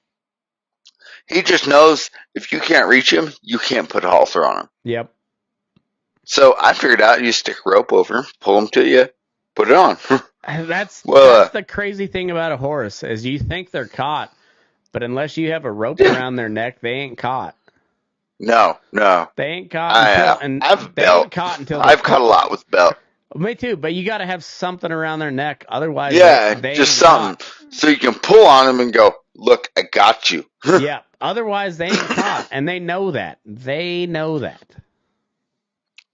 he just knows if you can't reach him, you can't put a halter on him. Yep. So I figured out you stick a rope over him, pull him to you, put it on. That's Well, the crazy thing about a horse is you think they're caught, but unless you have a rope around their neck, they ain't caught. no. They ain't caught until I've they belt. ain't caught until I've caught a lot with belt. Me too, but you got to have something around their neck, otherwise Yeah, they just ain't something caught. so you can pull on them and go, look, I got you. Yeah, otherwise they ain't caught, and they know that. They know that.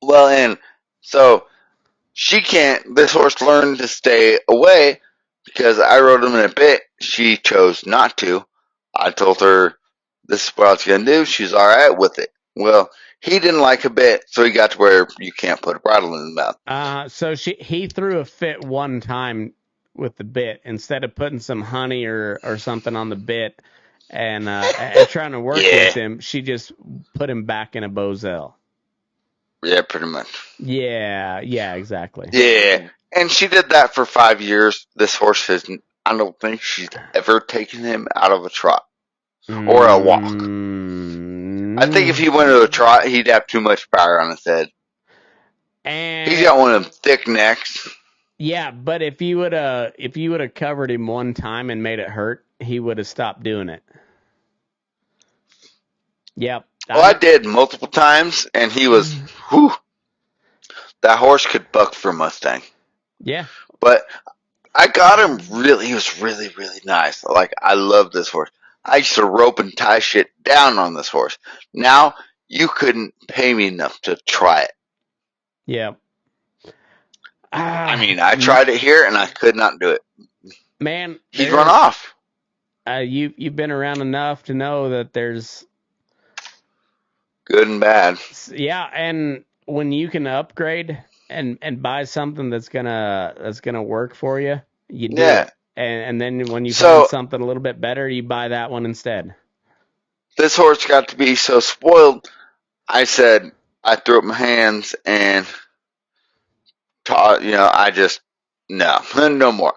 Well, and so she can't. This horse learned to stay away because I rode him in a bit. She chose not to. I told her this is what I was gonna do. She's all right with it. Well, he didn't like a bit, so he got to where you can't put a bridle in his mouth. So he threw a fit one time with the bit instead of putting some honey or something on the bit and trying to work with him. She just put him back in a boselle. Yeah, pretty much. Yeah, exactly. Yeah, and she did that for 5 years. This horse has. I don't think she's ever taken him out of a trot or a walk. I think if he went to a trot, he'd have too much power on his head. And he's got one of them thick necks. Yeah, but if you would have covered him one time and made it hurt, he would have stopped doing it. Yep. Well, I did multiple times, and he was, whew, that horse could buck for a Mustang. Yeah. But I got him he was really, really nice. Like, I love this horse. I used to rope and tie shit down on this horse. Now, you couldn't pay me enough to try it. Yeah. I mean, I tried it here, and I could not do it. Man. He'd run off. You've been around enough to know that there's good and bad. Yeah, and when you can upgrade and buy something that's gonna work for you, you do it. And then when you find something a little bit better, you buy that one instead. This horse got to be so spoiled. I said I threw up my hands and taught. I just no more.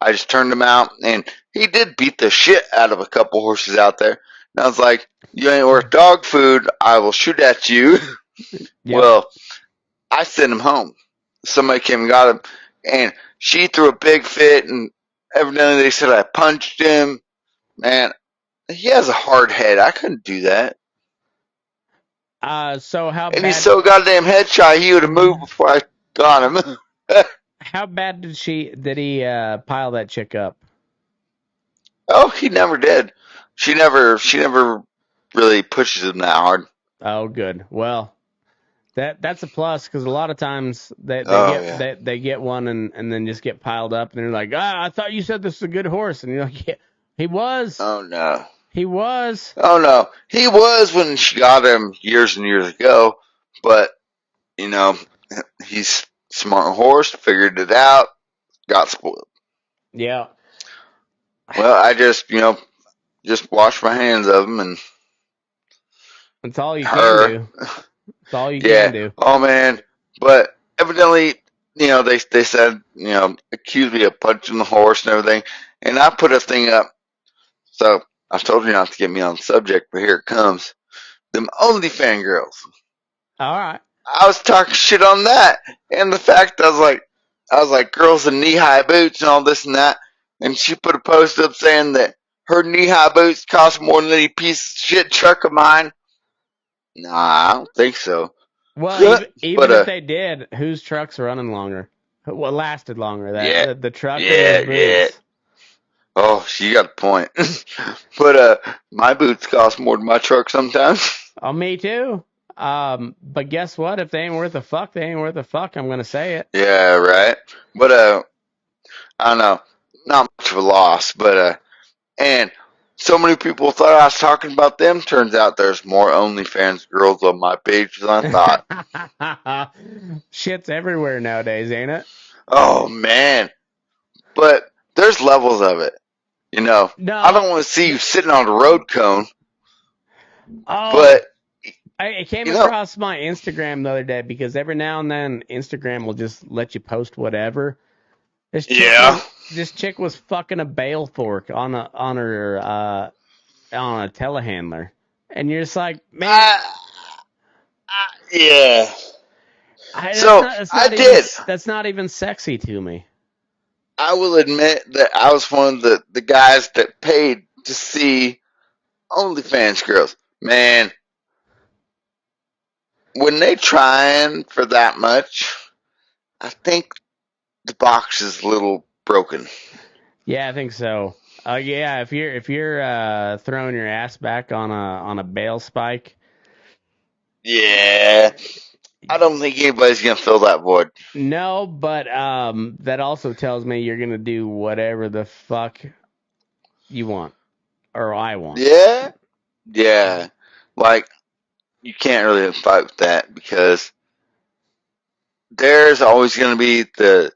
I just turned him out, and he did beat the shit out of a couple horses out there. And I was like, you ain't worth dog food. I will shoot at you. Yep. Well, I sent him home. Somebody came and got him, and she threw a big fit, and evidently they said I punched him. Man, he has a hard head. I couldn't do that. So how? And he's so goddamn headshot. He would have moved before I got him. How bad did he pile that chick up? Oh, he never did. She never really pushes him that hard. Oh, good. Well, that's a plus because a lot of times they get one and then just get piled up and they're like, I thought you said this is a good horse, and you're like, yeah, he was. Oh no. He was. Oh no, he was when she got him years and years ago. But he's a smart horse, figured it out, got spoiled. Yeah. Well, I just wash my hands of him, and that's all you can do. That's all you can do. Oh man, but evidently, they said, accused me of punching the horse and everything, and I put a thing up. So I told you not to get me on the subject, but here it comes. Them OnlyFans girls. All right. I was talking shit on that, and the fact I was like girls in knee-high boots and all this and that, and she put a post up saying that her knee-high boots cost more than any piece of shit truck of mine. Nah, I don't think so. Well, even if they did, whose truck's running longer? What lasted longer? The truck or those boots? Yeah. Oh, you got a point. But my boots cost more than my truck sometimes. Oh, me too. But guess what? If they ain't worth a fuck, they ain't worth a fuck. I'm gonna say it. Yeah, right. But I don't know, not much of a loss, but and so many people thought I was talking about them. Turns out there's more OnlyFans girls on my page than I thought. Shit's everywhere nowadays, ain't it? Oh man, but there's levels of it. You know, No. I don't want to see you sitting on a road cone. Oh, but I came across my Instagram the other day because every now and then Instagram will just let you post whatever. This chick was fucking a bale fork on a telehandler, and you're just like, man. Yeah. That's not even sexy to me. I will admit that I was one of the guys that paid to see OnlyFans girls. Man, when they trying for that much, I think the box is a little broken. Yeah, I think so. Yeah, if you're throwing your ass back on a bale spike. Yeah. I don't think anybody's gonna fill that void. No, but that also tells me you're gonna do whatever the fuck you want, or I want. Yeah. Like, you can't really fight with that because there's always gonna be the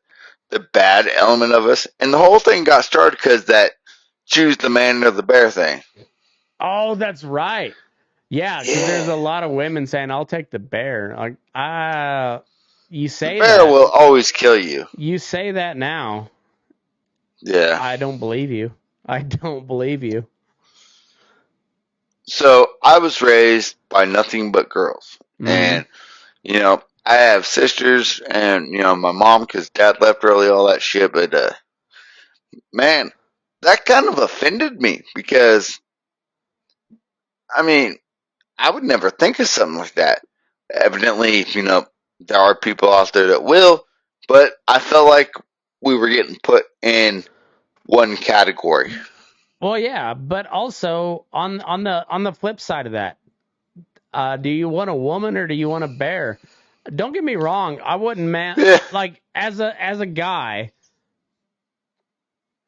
bad element of us, and the whole thing got started because that choose the man or the bear thing. Oh, that's right. Yeah, because there's a lot of women saying, "I'll take the bear." Like, you say the bear will always kill you. You say that now. Yeah. I don't believe you. I don't believe you. So I was raised by nothing but girls, and you know I have sisters, and you know my mom because dad left early, all that shit. But man, that kind of offended me because I mean I would never think of something like that. Evidently, you know, there are people out there that will, but I felt like we were getting put in one category. Well, yeah, but also on the flip side of that, do you want a woman or do you want a bear? Don't get me wrong, I wouldn't like as a guy.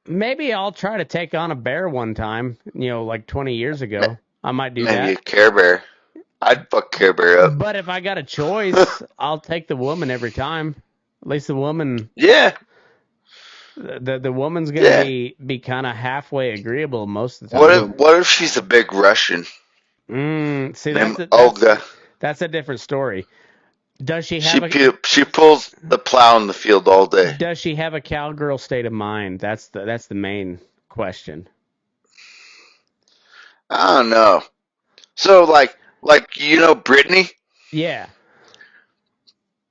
Maybe I'll try to take on a bear one time. You know, like 20 years ago, I might do that. Maybe a Care Bear. I'd fuck Care Bear up. But if I got a choice, I'll take the woman every time. At least the woman. Yeah. The woman's gonna be kind of halfway agreeable most of the time. What if she's a big Russian? See, Olga. That's a different story. Does she have she pulls the plow in the field all day. Does she have a cowgirl state of mind? That's the main question. I don't know. So like you know Brittany? Yeah.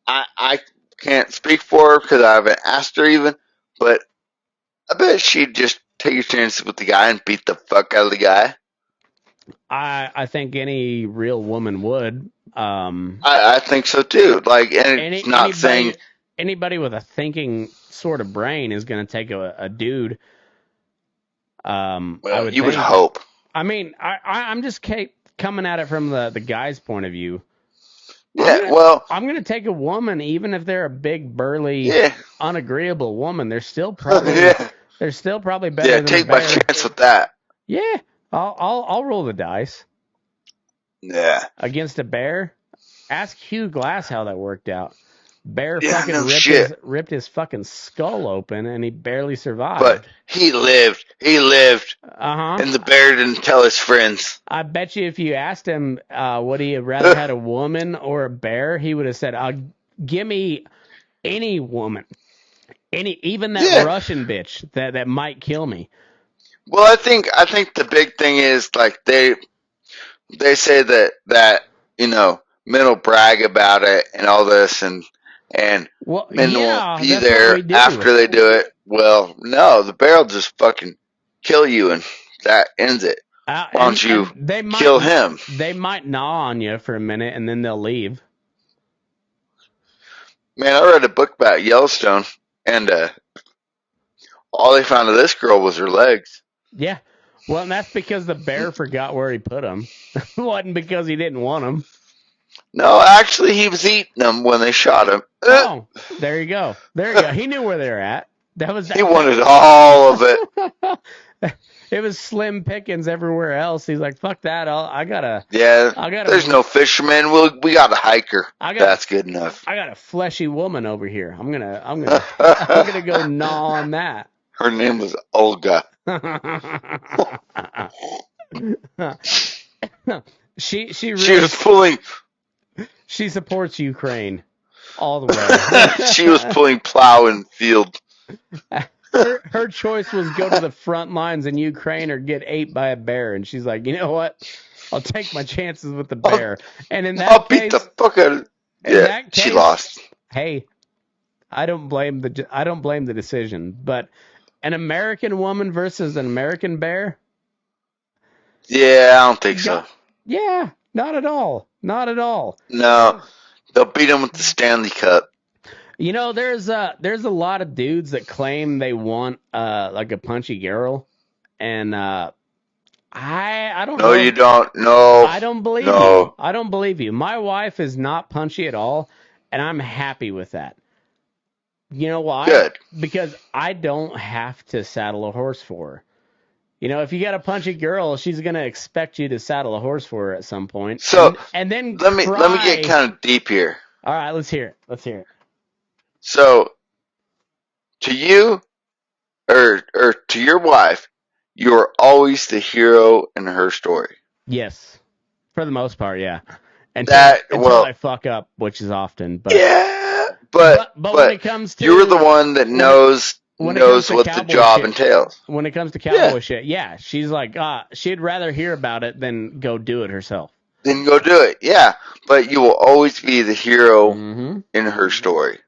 I can't speak for her because I haven't asked her even, but I bet she'd just take a chance with the guy and beat the fuck out of the guy. I think any real woman would. I think so too. Like, and it's not saying anybody with a thinking sort of brain is going to take a dude. Well, you would hope. I mean, I'm just coming at it from the guy's point of view. Yeah, I'm going to take a woman, even if they're a big, burly, unagreeable woman. They're still probably better. Yeah, than take my chance with that. Yeah, I'll roll the dice. Yeah, against a bear. Ask Hugh Glass how that worked out. Bear ripped his fucking skull open, and he barely survived. But he lived. And the bear didn't tell his friends. I bet you if you asked him would he have rather had a woman or a bear, he would have said, give me any woman. Even that Russian bitch that might kill me. Well, I think the big thing is like they say that you know men will brag about it and all this and men won't be there after they do it. Well, no, the bear will just fucking kill you and that ends it. Why don't you kill him? They might gnaw on you for a minute and then they'll leave. Man, I read a book about Yellowstone and all they found of this girl was her legs. Yeah. Well, and that's because the bear forgot where he put them. It wasn't because he didn't want them. No, actually, he was eating them when they shot him. Oh, there you go. He knew where they were at. He wanted all of it. It was slim pickings everywhere else. He's like, "Fuck that! Yeah, there's no fisherman. We got a hiker. That's good enough. I got a fleshy woman over here. I'm gonna go gnaw on that." Her name was Olga. She was pulling. She supports Ukraine all the way. She was pulling plow in field. Her choice was go to the front lines in Ukraine or get ate by a bear, and she's like, you know what? I'll take my chances with the bear. And in that I'll beat the fuck out of it. Yeah, she lost. Hey, I don't blame the decision, but an American woman versus an American bear? Yeah, I don't think so. Yeah, not at all. Not at all. No, they'll beat him with the Stanley Cup. You know, there's a lot of dudes that claim they want like a punchy girl, and I don't know. No, you don't. No, I don't believe you. I don't believe you. My wife is not punchy at all, and I'm happy with that. You know why? Good. Because I don't have to saddle a horse for her. You know, if you got a punchy girl, she's gonna expect you to saddle a horse for her at some point. So and then let me get kind of deep here. All right, let's hear it. So, to you, or to your wife, you are always the hero in her story. Yes, for the most part, yeah. Until I fuck up, which is often. But yeah, but when it comes to, you're the one that knows what the job entails. When it comes to cowboy shit, yeah, she's like, she'd rather hear about it than go do it herself. Then go do it, yeah. But you will always be the hero in her story.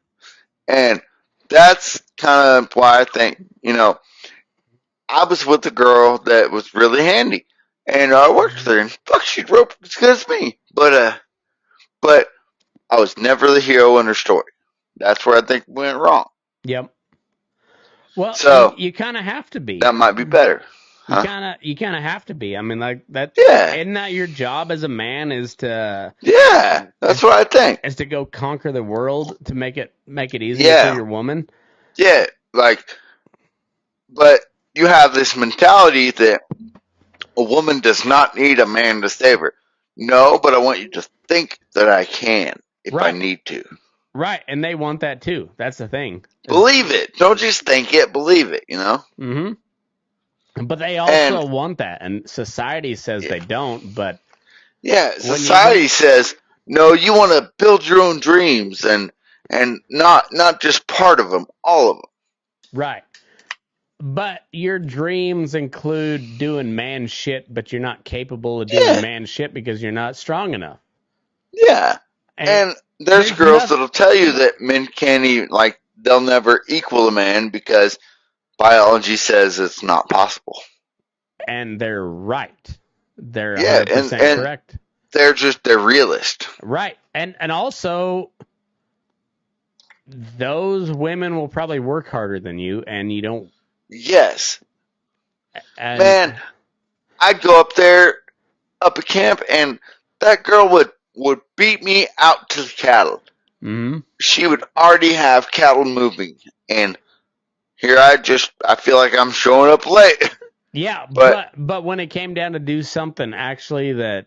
And that's kind of why I think, I was with a girl that was really handy. And I worked with her, and fuck, she'd rope as good as me. But I was never the hero in her story. That's where I think we went wrong. Yep. Well, so you kind of have to be. That might be better. Huh? You kind of have to be. I mean, like that. Yeah. Isn't that your job as a man? Is to. Yeah, that's what I think. Is to go conquer the world to make it easier for your woman. Yeah, but you have this mentality that a woman does not need a man to save her. No, but I want you to think that I can if I need to. Right, and they want that too. That's the thing. Believe it. Don't just think it. Believe it. Mm-hmm. But they also want that, and society says they don't. But society says no. You want to build your own dreams, and not just part of them, all of them. Right. But your dreams include doing man shit, but you're not capable of doing man shit because you're not strong enough. Yeah. And there's girls that'll tell you that men can't even, they'll never equal a man because biology says it's not possible. And they're right. They're 100% correct. They're realist. Right. And also, those women will probably work harder than you, and you don't. Yes. Man, I'd go up at camp, and that girl would beat me out to the cattle. Mm-hmm. She would already have cattle moving, and here I feel like I'm showing up late. Yeah, but when it came down to do something actually that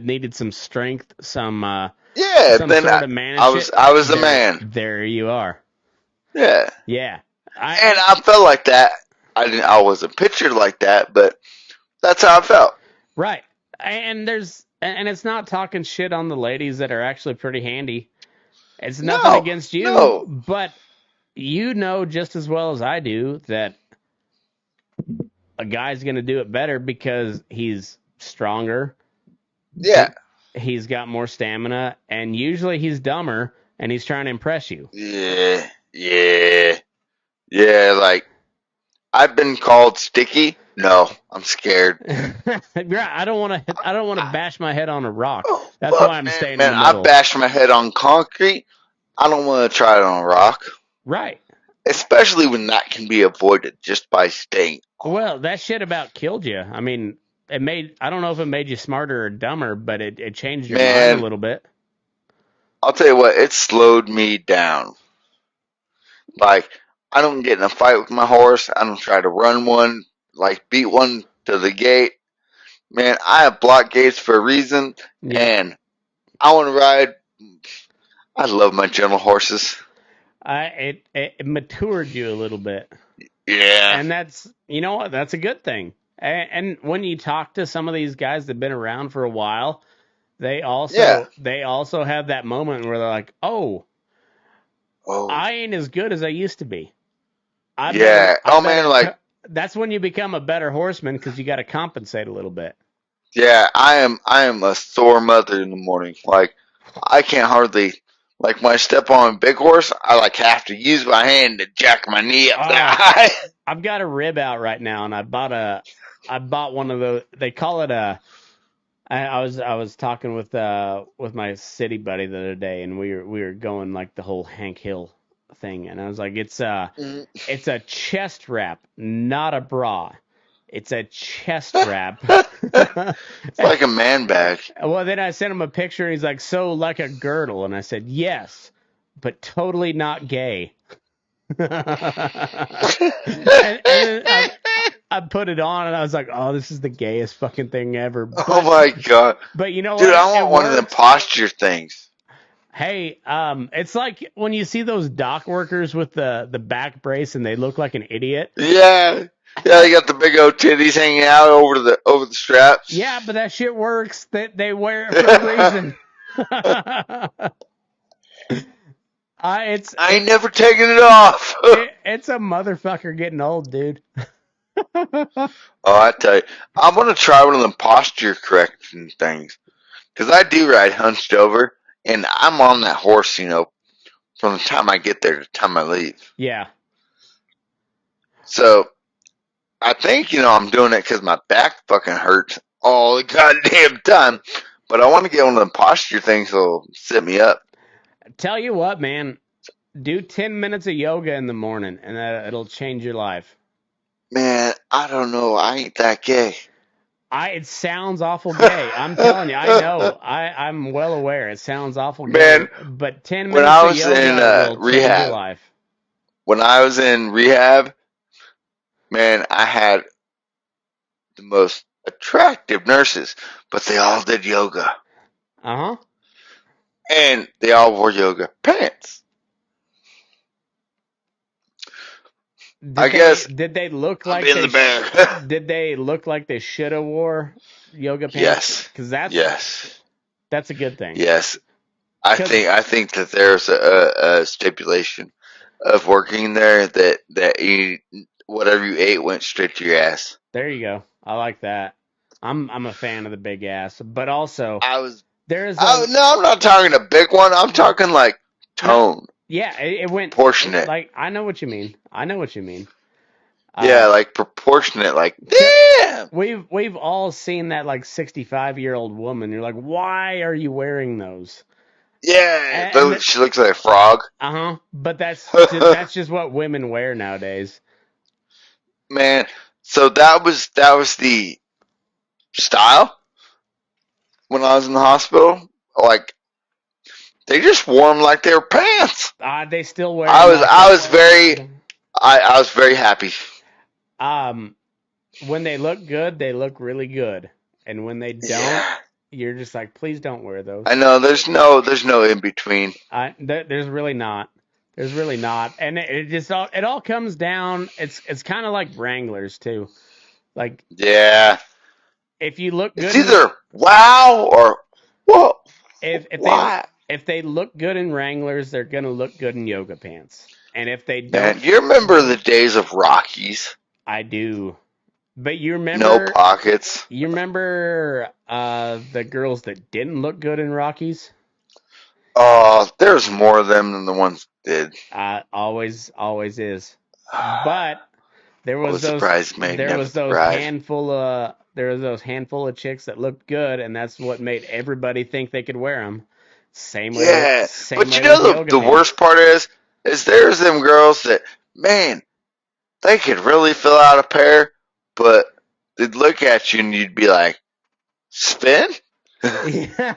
needed some strength, some then sort of man I was the man. There you are. Yeah. Yeah. I felt like that. I wasn't pictured like that, but that's how I felt. Right. And it's not talking shit on the ladies that are actually pretty handy. It's nothing against you, but you know just as well as I do that a guy's going to do it better because he's stronger. Yeah. He's got more stamina, and usually he's dumber, and he's trying to impress you. Yeah, I've been called sticky. No, I'm scared. I don't want to bash my head on a rock. That's why I'm staying in the middle. I bashed my head on concrete. I don't want to try it on a rock. Right. Especially when that can be avoided just by staying. Well, that shit about killed you. I mean, I don't know if it made you smarter or dumber, but it changed your mind a Man, little bit. I'll tell you what, it slowed me down. Like, I don't get in a fight with my horse. I don't try to run one, like beat one to the gate. Man, I have block gates for a reason, Yep. and I want to ride. I love my gentle horses. It matured you a little bit. Yeah. And that's, you know what, that's a good thing. And when you talk to some of these guys that've been around for a while, they Yeah. also have that moment where they're like, "Oh, Oh. I ain't as good as I used to be. That's when you become a better horseman because you got to compensate a little bit. Yeah, I am a sore mother in the morning. Like, I can't hardly, like, when I step on a big horse, I like have to use my hand to jack my knee up that high. I've got a rib out right now, and I bought one of those. They call it a. I was talking with my city buddy the other day, and we were going like the whole Hank Hill thing, and I was like, it's a chest wrap, not a bra. It's a chest wrap. It's like a man bag. Well, then I sent him a picture, and he's like, so like a girdle, and I said, yes, but totally not gay. and I put it on, and I was like, oh, this is the gayest fucking thing ever. But, oh my god! But you know dude, what? I want one of them posture things. Hey, it's like when you see those dock workers with the back brace, and they look like an idiot. Yeah, they got the big old titties hanging out over the straps. Yeah, but that shit works. They wear it for a reason. I ain't never taken it off. It's a motherfucker getting old, dude. Oh, I tell you, I want to try one of them posture correction things because I do ride hunched over, and I'm on that horse, from the time I get there to the time I leave. Yeah. So I think I'm doing it because my back fucking hurts all the goddamn time, but I want to get one of them posture things that'll sit me up. Tell you what, man, do 10 minutes of yoga in the morning, and it'll change your life. Man, I don't know. I ain't that gay. It sounds awful gay. I'm telling you, I know. I'm well aware. It sounds awful gay. Man, but 10 minutes of yoga will change your life. When I was in rehab, man, I had the most attractive nurses, but they all did yoga. Uh-huh. And they all wore yoga pants. Did they look like in the bear? Did they look like they should have wore yoga pants? Yes. Because that's a good thing. Yes. I think that there's a stipulation of working there that whatever you ate went straight to your ass. There you go. I like that. I'm a fan of the big ass, but also I'm not talking a big one. I'm talking like tone. Yeah, it went proportionate. Like I know what you mean. Yeah, like proportionate. Like damn. We've all seen that like 65-year-old woman. You're like, why are you wearing those? Yeah, she looks like a frog. But that's just what women wear nowadays. Man, so that was the style when I was in the hospital. Like they just wore them like they were pants. They still wear. I was very happy. When they look good, they look really good, and when they don't, you're just like, please don't wear those. I know there's no in between. There's really not. And it all comes down. It's kind of like Wranglers too, like if you look good, it's either wow or whoa. If they look good in Wranglers, they're gonna look good in yoga pants. And if they don't, man, you remember the days of Rockies? I do. But you remember no pockets. You remember the girls that didn't look good in Rockies? There's more of them than the ones that did. Always is. But there was those handful of chicks that looked good, and that's what made everybody think they could wear them. But you know the worst part is there's them girls that, man, they could really fill out a pair, but they'd look at you and you'd be like, spin? Yeah.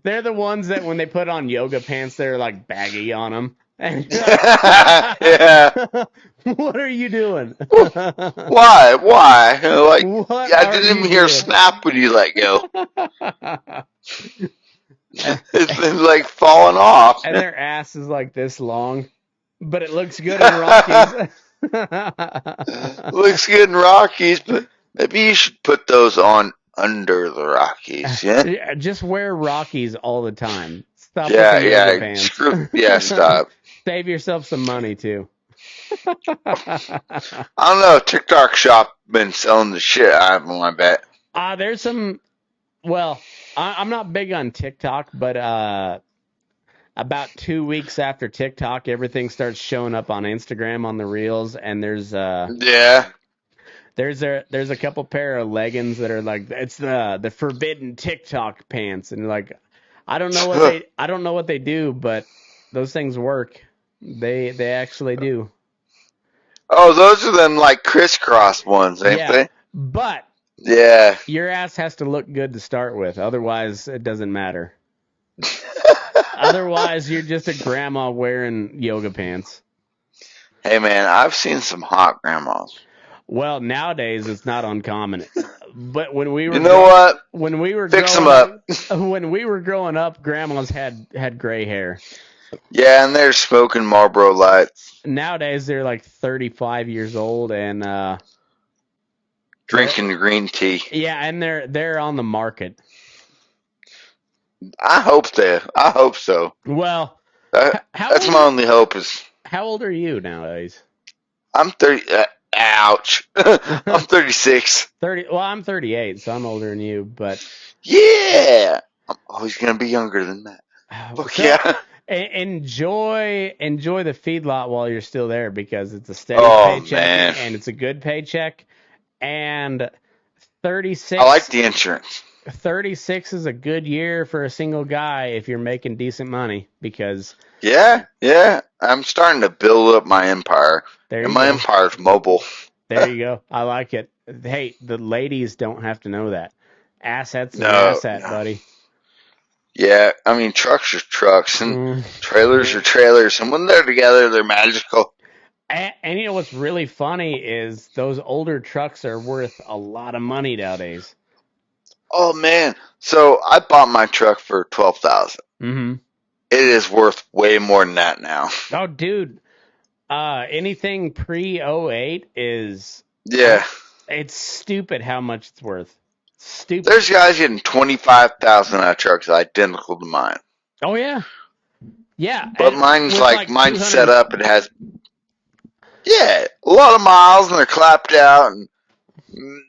They're the ones that when they put on yoga pants, they're like baggy on them. And you're like, Yeah. what are you doing? Why? Like, What I are didn't even you hear a doing? snap when you let go. It's been like falling off. And their ass is like this long, but it looks good in Rockies. Looks good in Rockies, but maybe you should put those on under the Rockies, yeah? Just wear Rockies all the time. Stop with Yeah, the yoga yeah. pants. Stop. Save yourself some money too. I don't know. TikTok shop been selling the shit out of them, I bet. There's some. Well, I'm not big on TikTok, but about 2 weeks after TikTok, everything starts showing up on Instagram on the reels, and there's Yeah. there's a couple pair of leggings that are like it's the forbidden TikTok pants, and like I don't know what they do, but those things work. They actually do. Oh, those are them like crisscross ones, ain't Yeah, they? but Yeah. your ass has to look good to start with. Otherwise, it doesn't matter. Otherwise, you're just a grandma wearing yoga pants. Hey, man, I've seen some hot grandmas. Well, nowadays it's not uncommon. But when we were when we were Fix growing them up. when we were growing up, grandmas had gray hair. Yeah, and they're smoking Marlboro Lights. Nowadays they're like 35 years old and Drinking green tea. yeah, and they're on the market. I hope so. Well, That's my only hope is how old are you nowadays? I'm 30. Ouch. I'm 36. 30. Well, I'm 38, so I'm older than you. But yeah, I'm always gonna be younger than that. Fuck so, yeah. Enjoy the feedlot while you're still there because it's a steady paycheck man. and it's a good paycheck. And 36. I like the insurance. 36 is a good year for a single guy if you're making decent money because. Yeah. I'm starting to build up my empire. And my empire's mobile. There you go. I like it. Hey, the ladies don't have to know that. Asset's an asset, buddy. Yeah, I mean, trucks are trucks, and trailers are trailers, and when they're together, they're magical. And you know what's really funny is those older trucks are worth a lot of money nowadays. Oh man! So I bought my truck for $12,000. Mm-hmm. It is worth way more than that now. Oh, dude! Anything pre-08 is it's stupid how much it's worth. Stupid. There's guys getting $25,000 out of trucks identical to mine. Oh yeah, yeah. But mine's mine's set up. It has a lot of miles, and they're clapped out, and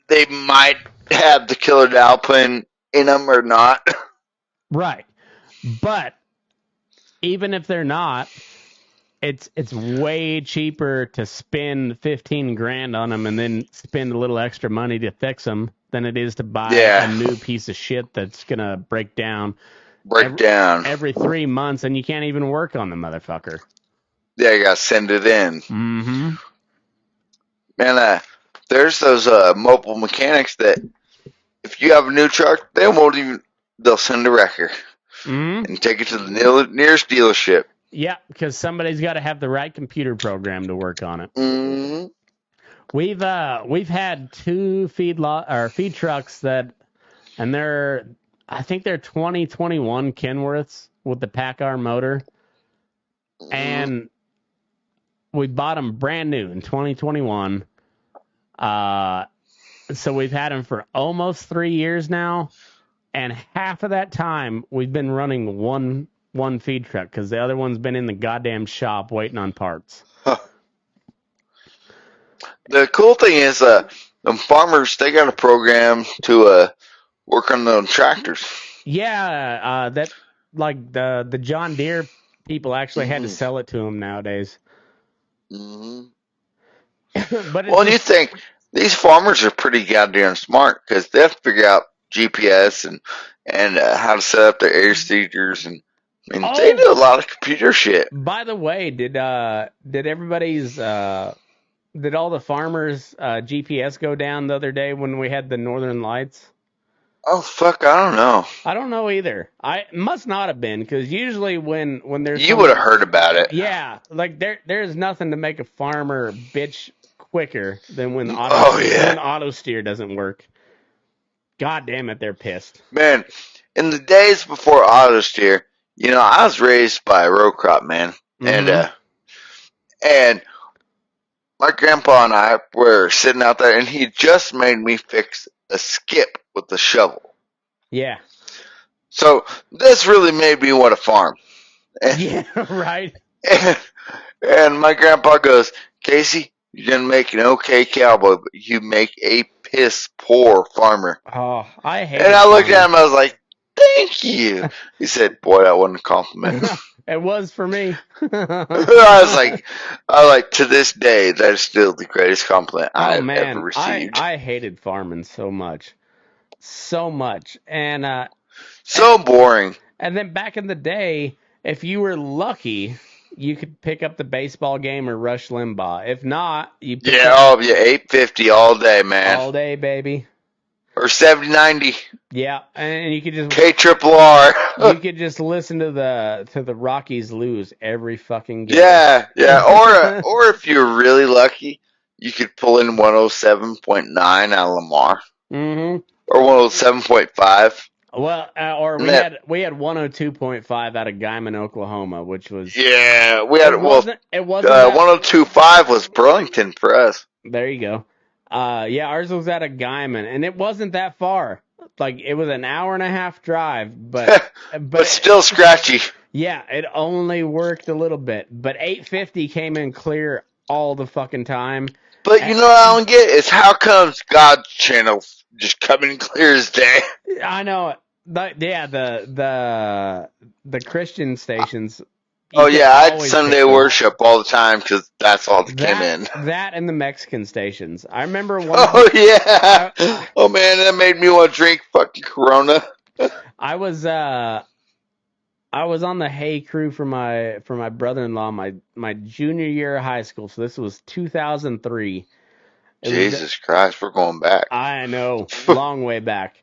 they might have the killer Alpine in them or not. Right, but even if they're not, it's way cheaper to spend $15,000 on them and then spend a little extra money to fix them than it is to buy a new piece of shit that's gonna break down every 3 months, and you can't even work on the motherfucker. Yeah, you gotta send it in. Mm-hmm. Man, there's those mobile mechanics that if you have a new truck, they'll send a wrecker and take it to the nearest dealership. Yeah, because somebody's got to have the right computer program to work on it. Mm-hmm. We've had 2 feed trucks and I think they're 2021 Kenworths with the PACCAR motor, and we bought them brand new in 2021. So we've had them for almost 3 years now, and half of that time we've been running one feed truck because the other one's been in the goddamn shop waiting on parts. Huh. The cool thing is, the farmers, they got a program to work on the tractors. Yeah, that like the John Deere people actually had to sell it to them nowadays. Mm-hmm. But you think these farmers are pretty goddamn smart because they have to figure out GPS and how to set up their air seeders, and I mean, they do a lot of computer shit. By the way, did everybody's Did all the farmers' GPS go down the other day when we had the Northern Lights? Oh fuck, I don't know. I don't know either. I must not have been, because usually when there's You would have some, heard about it. yeah, like there's nothing to make a farmer bitch quicker than when Oh auto steer doesn't work. God damn it, they're pissed. man. In the days before auto steer, I was raised by a row crop, man, Mm-hmm. and my grandpa and I were sitting out there, and he just made me fix a skip with the shovel. Yeah. So this really made me want to farm. And, Yeah, right. and my grandpa goes, Casey, you're gonna make an okay cowboy, but you make a piss poor farmer. Oh, I hate it. And I looked at him, I was like, thank you. He said, boy, that wasn't a compliment. It was for me. I was like, to this day, that is still the greatest compliment I've ever received. I hated farming so much. So much. And so boring. And then back in the day, if you were lucky, you could pick up the baseball game or Rush Limbaugh. If not, you pick up 850 all day, man. all day, baby. Or 7090. Yeah, and you could just KRRR. you could just listen to the Rockies lose every fucking game. Yeah. Or if you're really lucky, you could pull in 107.9 out of Lamar. Mm-hmm. Or 107.5. Well, or we had 102.5 out of Guyman, Oklahoma, which was we had it wasn't 102.5 was Burlington for us. There you go. Yeah, ours was out of Guyman, and it wasn't that far. Like, it was an hour and a half drive, but but still scratchy. Yeah, it only worked a little bit, but 850 came in clear all the fucking time. But you know what I don't get is how comes God's channel just coming in clear as day? I know. The Christian stations. Oh yeah, I had Sunday worship all the time because that's all that came in. That and the Mexican stations. I remember one. Oh yeah. Oh man, that made me want to drink fucking Corona. I was on the hay crew for my brother-in-law my junior year of high school. So this was 2003. Jesus Christ, we're going back. I know, long way back.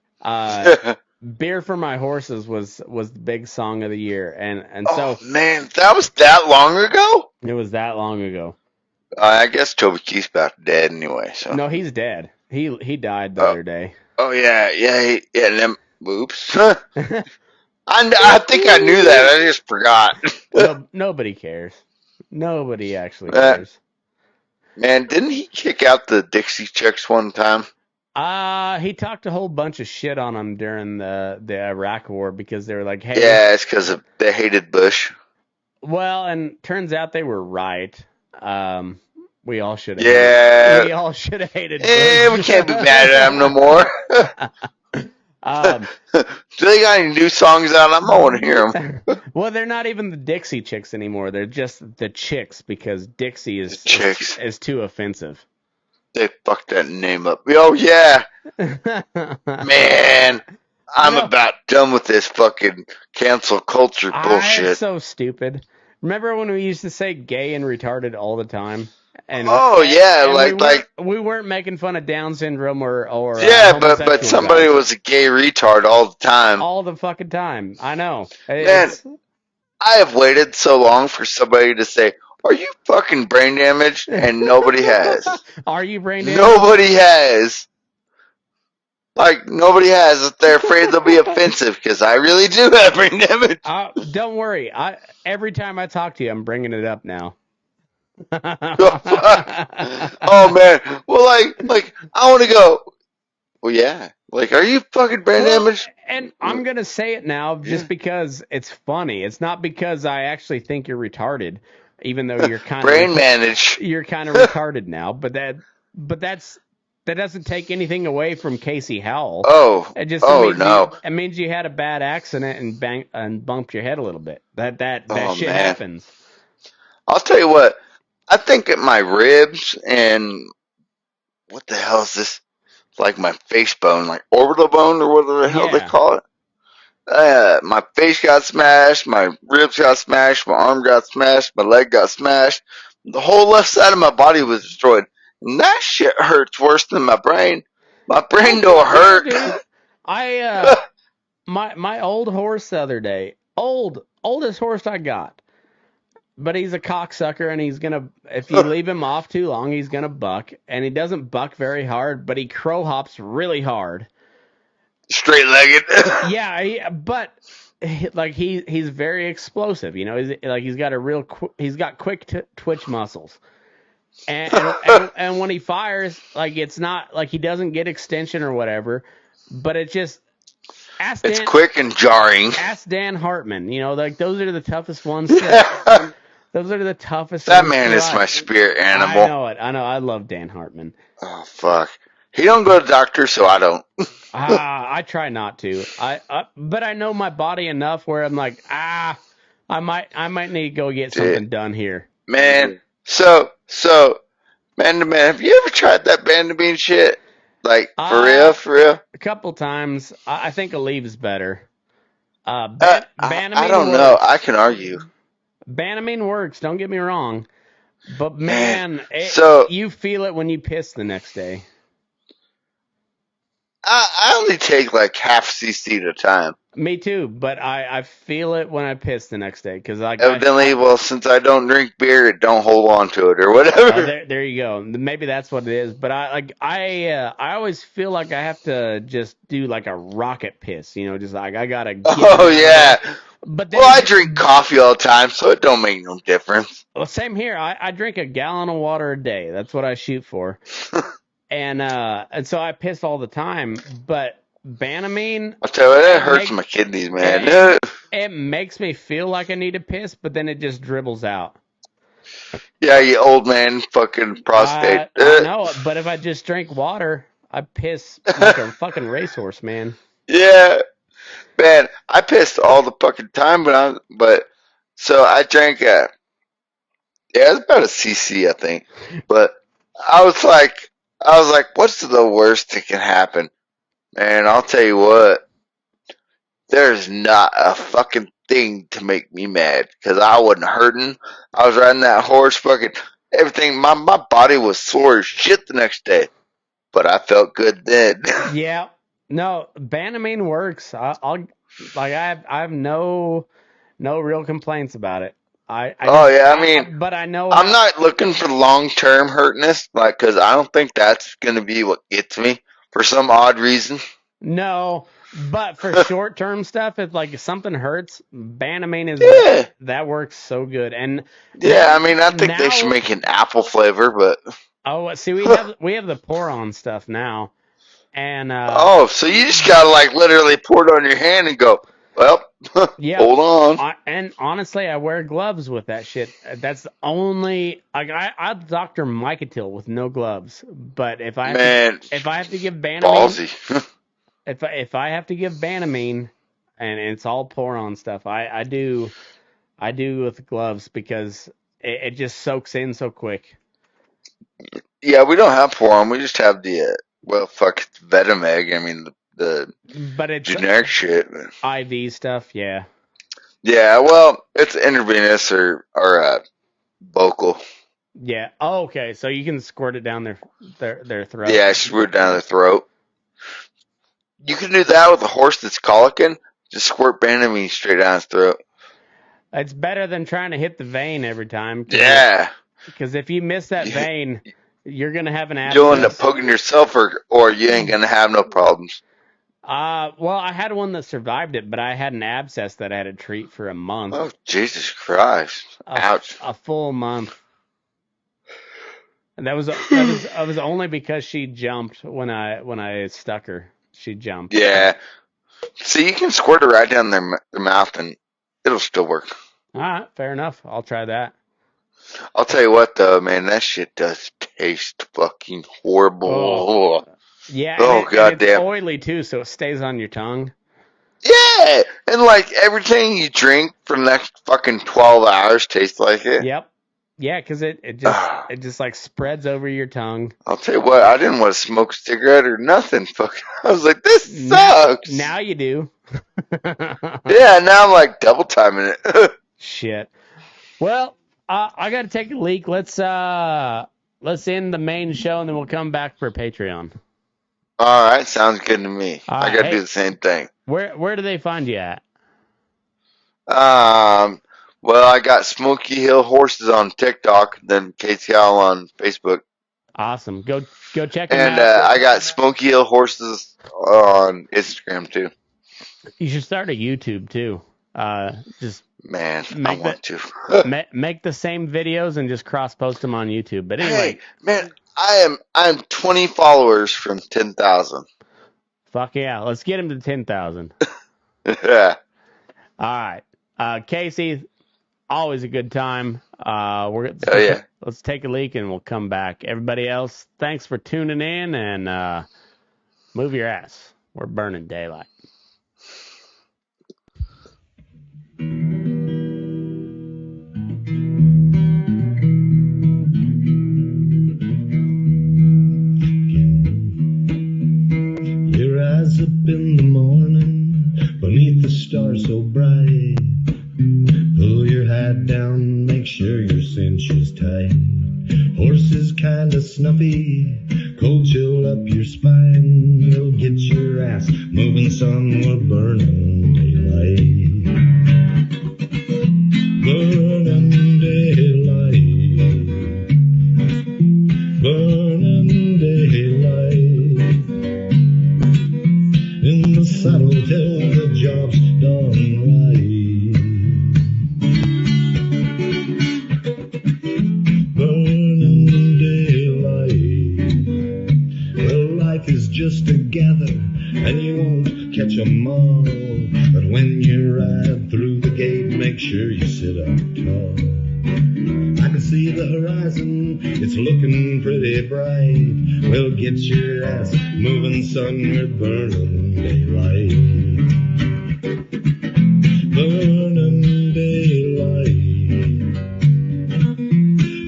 Beer for My Horses was the big song of the year, and so man, that was that long ago. It was that long ago. I guess Toby Keith's about dead anyway. So no, he's dead. He died the other day. Oh yeah. Them oops. I think I knew that. I just forgot. Nobody cares. Nobody actually cares. Man, didn't he kick out the Dixie Chicks one time? He talked a whole bunch of shit on them during the Iraq War because they were like, hey. Yeah, it's because they hated Bush. Well, and turns out they were right. We all should have. Yeah. We all should have hated Bush. We can't be mad at them no more. Do they got any new songs out? I want to hear them. Well, they're not even the Dixie Chicks anymore. They're just the Chicks because Dixie is too offensive. They fucked that name up. Oh, yeah. Man, I'm about done with this fucking cancel culture bullshit. I'm so stupid. Remember when we used to say gay and retarded all the time? And we weren't making fun of Down syndrome or but somebody was a gay retard all the time. All the fucking time. I know. Man, I have waited so long for somebody to say, are you fucking brain damaged? And nobody has. Are you brain damaged? Nobody has. Like, nobody has. If they're afraid they'll be offensive, because I really do have brain damage. Don't worry. Every time I talk to you, I'm bringing it up now. Oh, man. Well, like, I want to go, well, yeah. Like, are you fucking brain damaged? And I'm going to say it now just because it's funny. It's not because I actually think you're retarded. Even though you're kind brain managed, you're kind of retarded now, but that doesn't take anything away from Casey Howell. It means you had a bad accident and bumped your head a little bit. That shit happens. I'll tell you what. I think at my ribs and what the hell is this? It's like my face bone, like orbital bone or whatever the hell they call it. My face got smashed, my ribs got smashed, my arm got smashed, my leg got smashed. The whole left side of my body was destroyed. And that shit hurts worse than my brain. My brain Oh, don't yeah, hurt. dude. My old horse the other day, oldest horse I got, but he's a cocksucker and he's gonna, if you leave him off too long, he's gonna buck, and he doesn't buck very hard, but he crow hops really hard. Straight legged. Yeah, but like he's very explosive. You know, he's got a real he's got quick twitch muscles. And when he fires, like it's not like he doesn't get extension or whatever, but it just It's quick and jarring. Ask Dan Hartman. You know, like those are the toughest ones. Yeah. Those are the toughest. That man is my spirit animal. I know it. I know. I love Dan Hartman. Oh fuck. He don't go to doctor, so I don't. I try not to. But I know my body enough where I'm like, I might need to go get something done here. Man, so man to man, have you ever tried that Bandamine shit? Like for real? A couple times. I think Aleve better. I don't know. I can argue. Banamine works. Don't get me wrong, but man, you feel it when you piss the next day. I only take like half cc at a time. Me too, but I feel it when I piss the next day because evidently, since I don't drink beer, it don't hold on to it or whatever. There you go. Maybe that's what it is. But I always feel like I have to just do like a rocket piss. You know, just like I gotta. But then, I drink coffee all the time, so it don't make no difference. Well, same here. I drink a gallon of water a day. That's what I shoot for. And so I piss all the time, but Banamine, I'll tell you, it hurts my kidneys, man. It makes me feel like I need to piss, but then it just dribbles out. Yeah, you old man fucking prostate. I know, but if I just drink water, I piss like a fucking racehorse, man. Yeah, man, I pissed all the fucking time, so I drank it's about a cc, I think, but I was like, what's the worst that can happen? Man, I'll tell you what, there's not a fucking thing to make me mad, because I wasn't hurting. I was riding that horse, fucking everything. My body was sore as shit the next day, but I felt good then. Yeah, no, Banamine works. I have no real complaints about it. I mean, but I know I'm not looking for long-term hurtness, like, because I don't think that's gonna be what gets me for some odd reason. No, but for short-term stuff, if something hurts, Banamine that works so good. And I mean, I think they should make an apple flavor, but see, we have the pour-on stuff now, and so you just gotta like literally pour it on your hand and go, well, hold on. And honestly, I wear gloves with that shit. That's the only I Dr. Mycatil with no gloves. But if I have to give Banamine, ballsy. if I have to give Banamine, and it's all pour on stuff, I do with gloves because it just soaks in so quick. Yeah, we don't have pour on. We just have the Vetemag. I mean but it's generic shit. IV stuff, yeah. Yeah, well, it's intravenous or vocal. Yeah. Oh, okay. So you can squirt it down their throat. Yeah, squirt it down their throat. You can do that with a horse that's colicking. Just squirt Banamine straight down his throat. It's better than trying to hit the vein every time. Yeah. Because if you miss that vein, you're gonna have an abscess. You'll end up poking yourself, or you ain't gonna have no problems. Well, I had one that survived it, but I had an abscess that I had to treat for a month. Oh, Jesus Christ! Ouch! A full month. And that was only because she jumped when I stuck her. She jumped. Yeah. See, you can squirt it right down their mouth, and it'll still work. All right, fair enough. I'll try that. I'll tell you what, though, man, that shit does taste fucking horrible. Oh. Yeah. Goddamn. It's oily too, so it stays on your tongue. Yeah, and like everything you drink for the next fucking 12 hours tastes like it. Yep. Yeah, because it just like spreads over your tongue. I'll tell you what, I didn't want to smoke a cigarette or nothing. Fucking, I was like, this sucks. Now you do. Yeah, now I'm like double timing it. Shit. Well, I got to take a leak. Let's let's end the main show, and then we'll come back for Patreon. All right, sounds good to me. I got to do the same thing. Where do they find you at? Well, I got Smoky Hill Horses on TikTok, then Casey Howell on Facebook. Awesome. Go check them And out. I got Smoky Hill Horses on Instagram too. You should start a YouTube too. Just man, I want to make the same videos and just cross post them on YouTube. But anyway, hey, man, I'm 20 followers from 10,000. Fuck yeah, let's get him to 10,000. Yeah. All right, Casey. Always a good time. Let's take a leak and we'll come back. Everybody else, thanks for tuning in and move your ass. We're burning daylight. Your eyes up in the morning beneath the stars so bright. Pull your hat down, make sure your cinch is tight. Horses kinda snuffy, cold chill up your spine. We'll get your ass moving, son, we're burning daylight. Burning daylight. Burning daylight. In the saddle till the job's done right. Just together, and you won't catch 'em all. But when you ride through the gate, make sure you sit up tall. I can see the horizon, it's looking pretty bright. Well, get your ass moving, son, we're burning daylight. Burning daylight.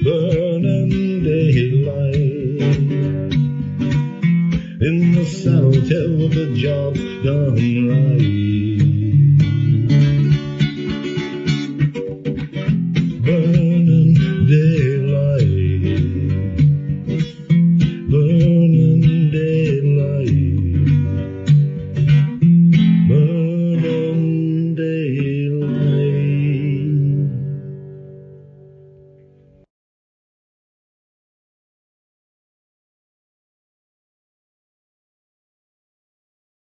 Burning daylight. In the saddle till the job's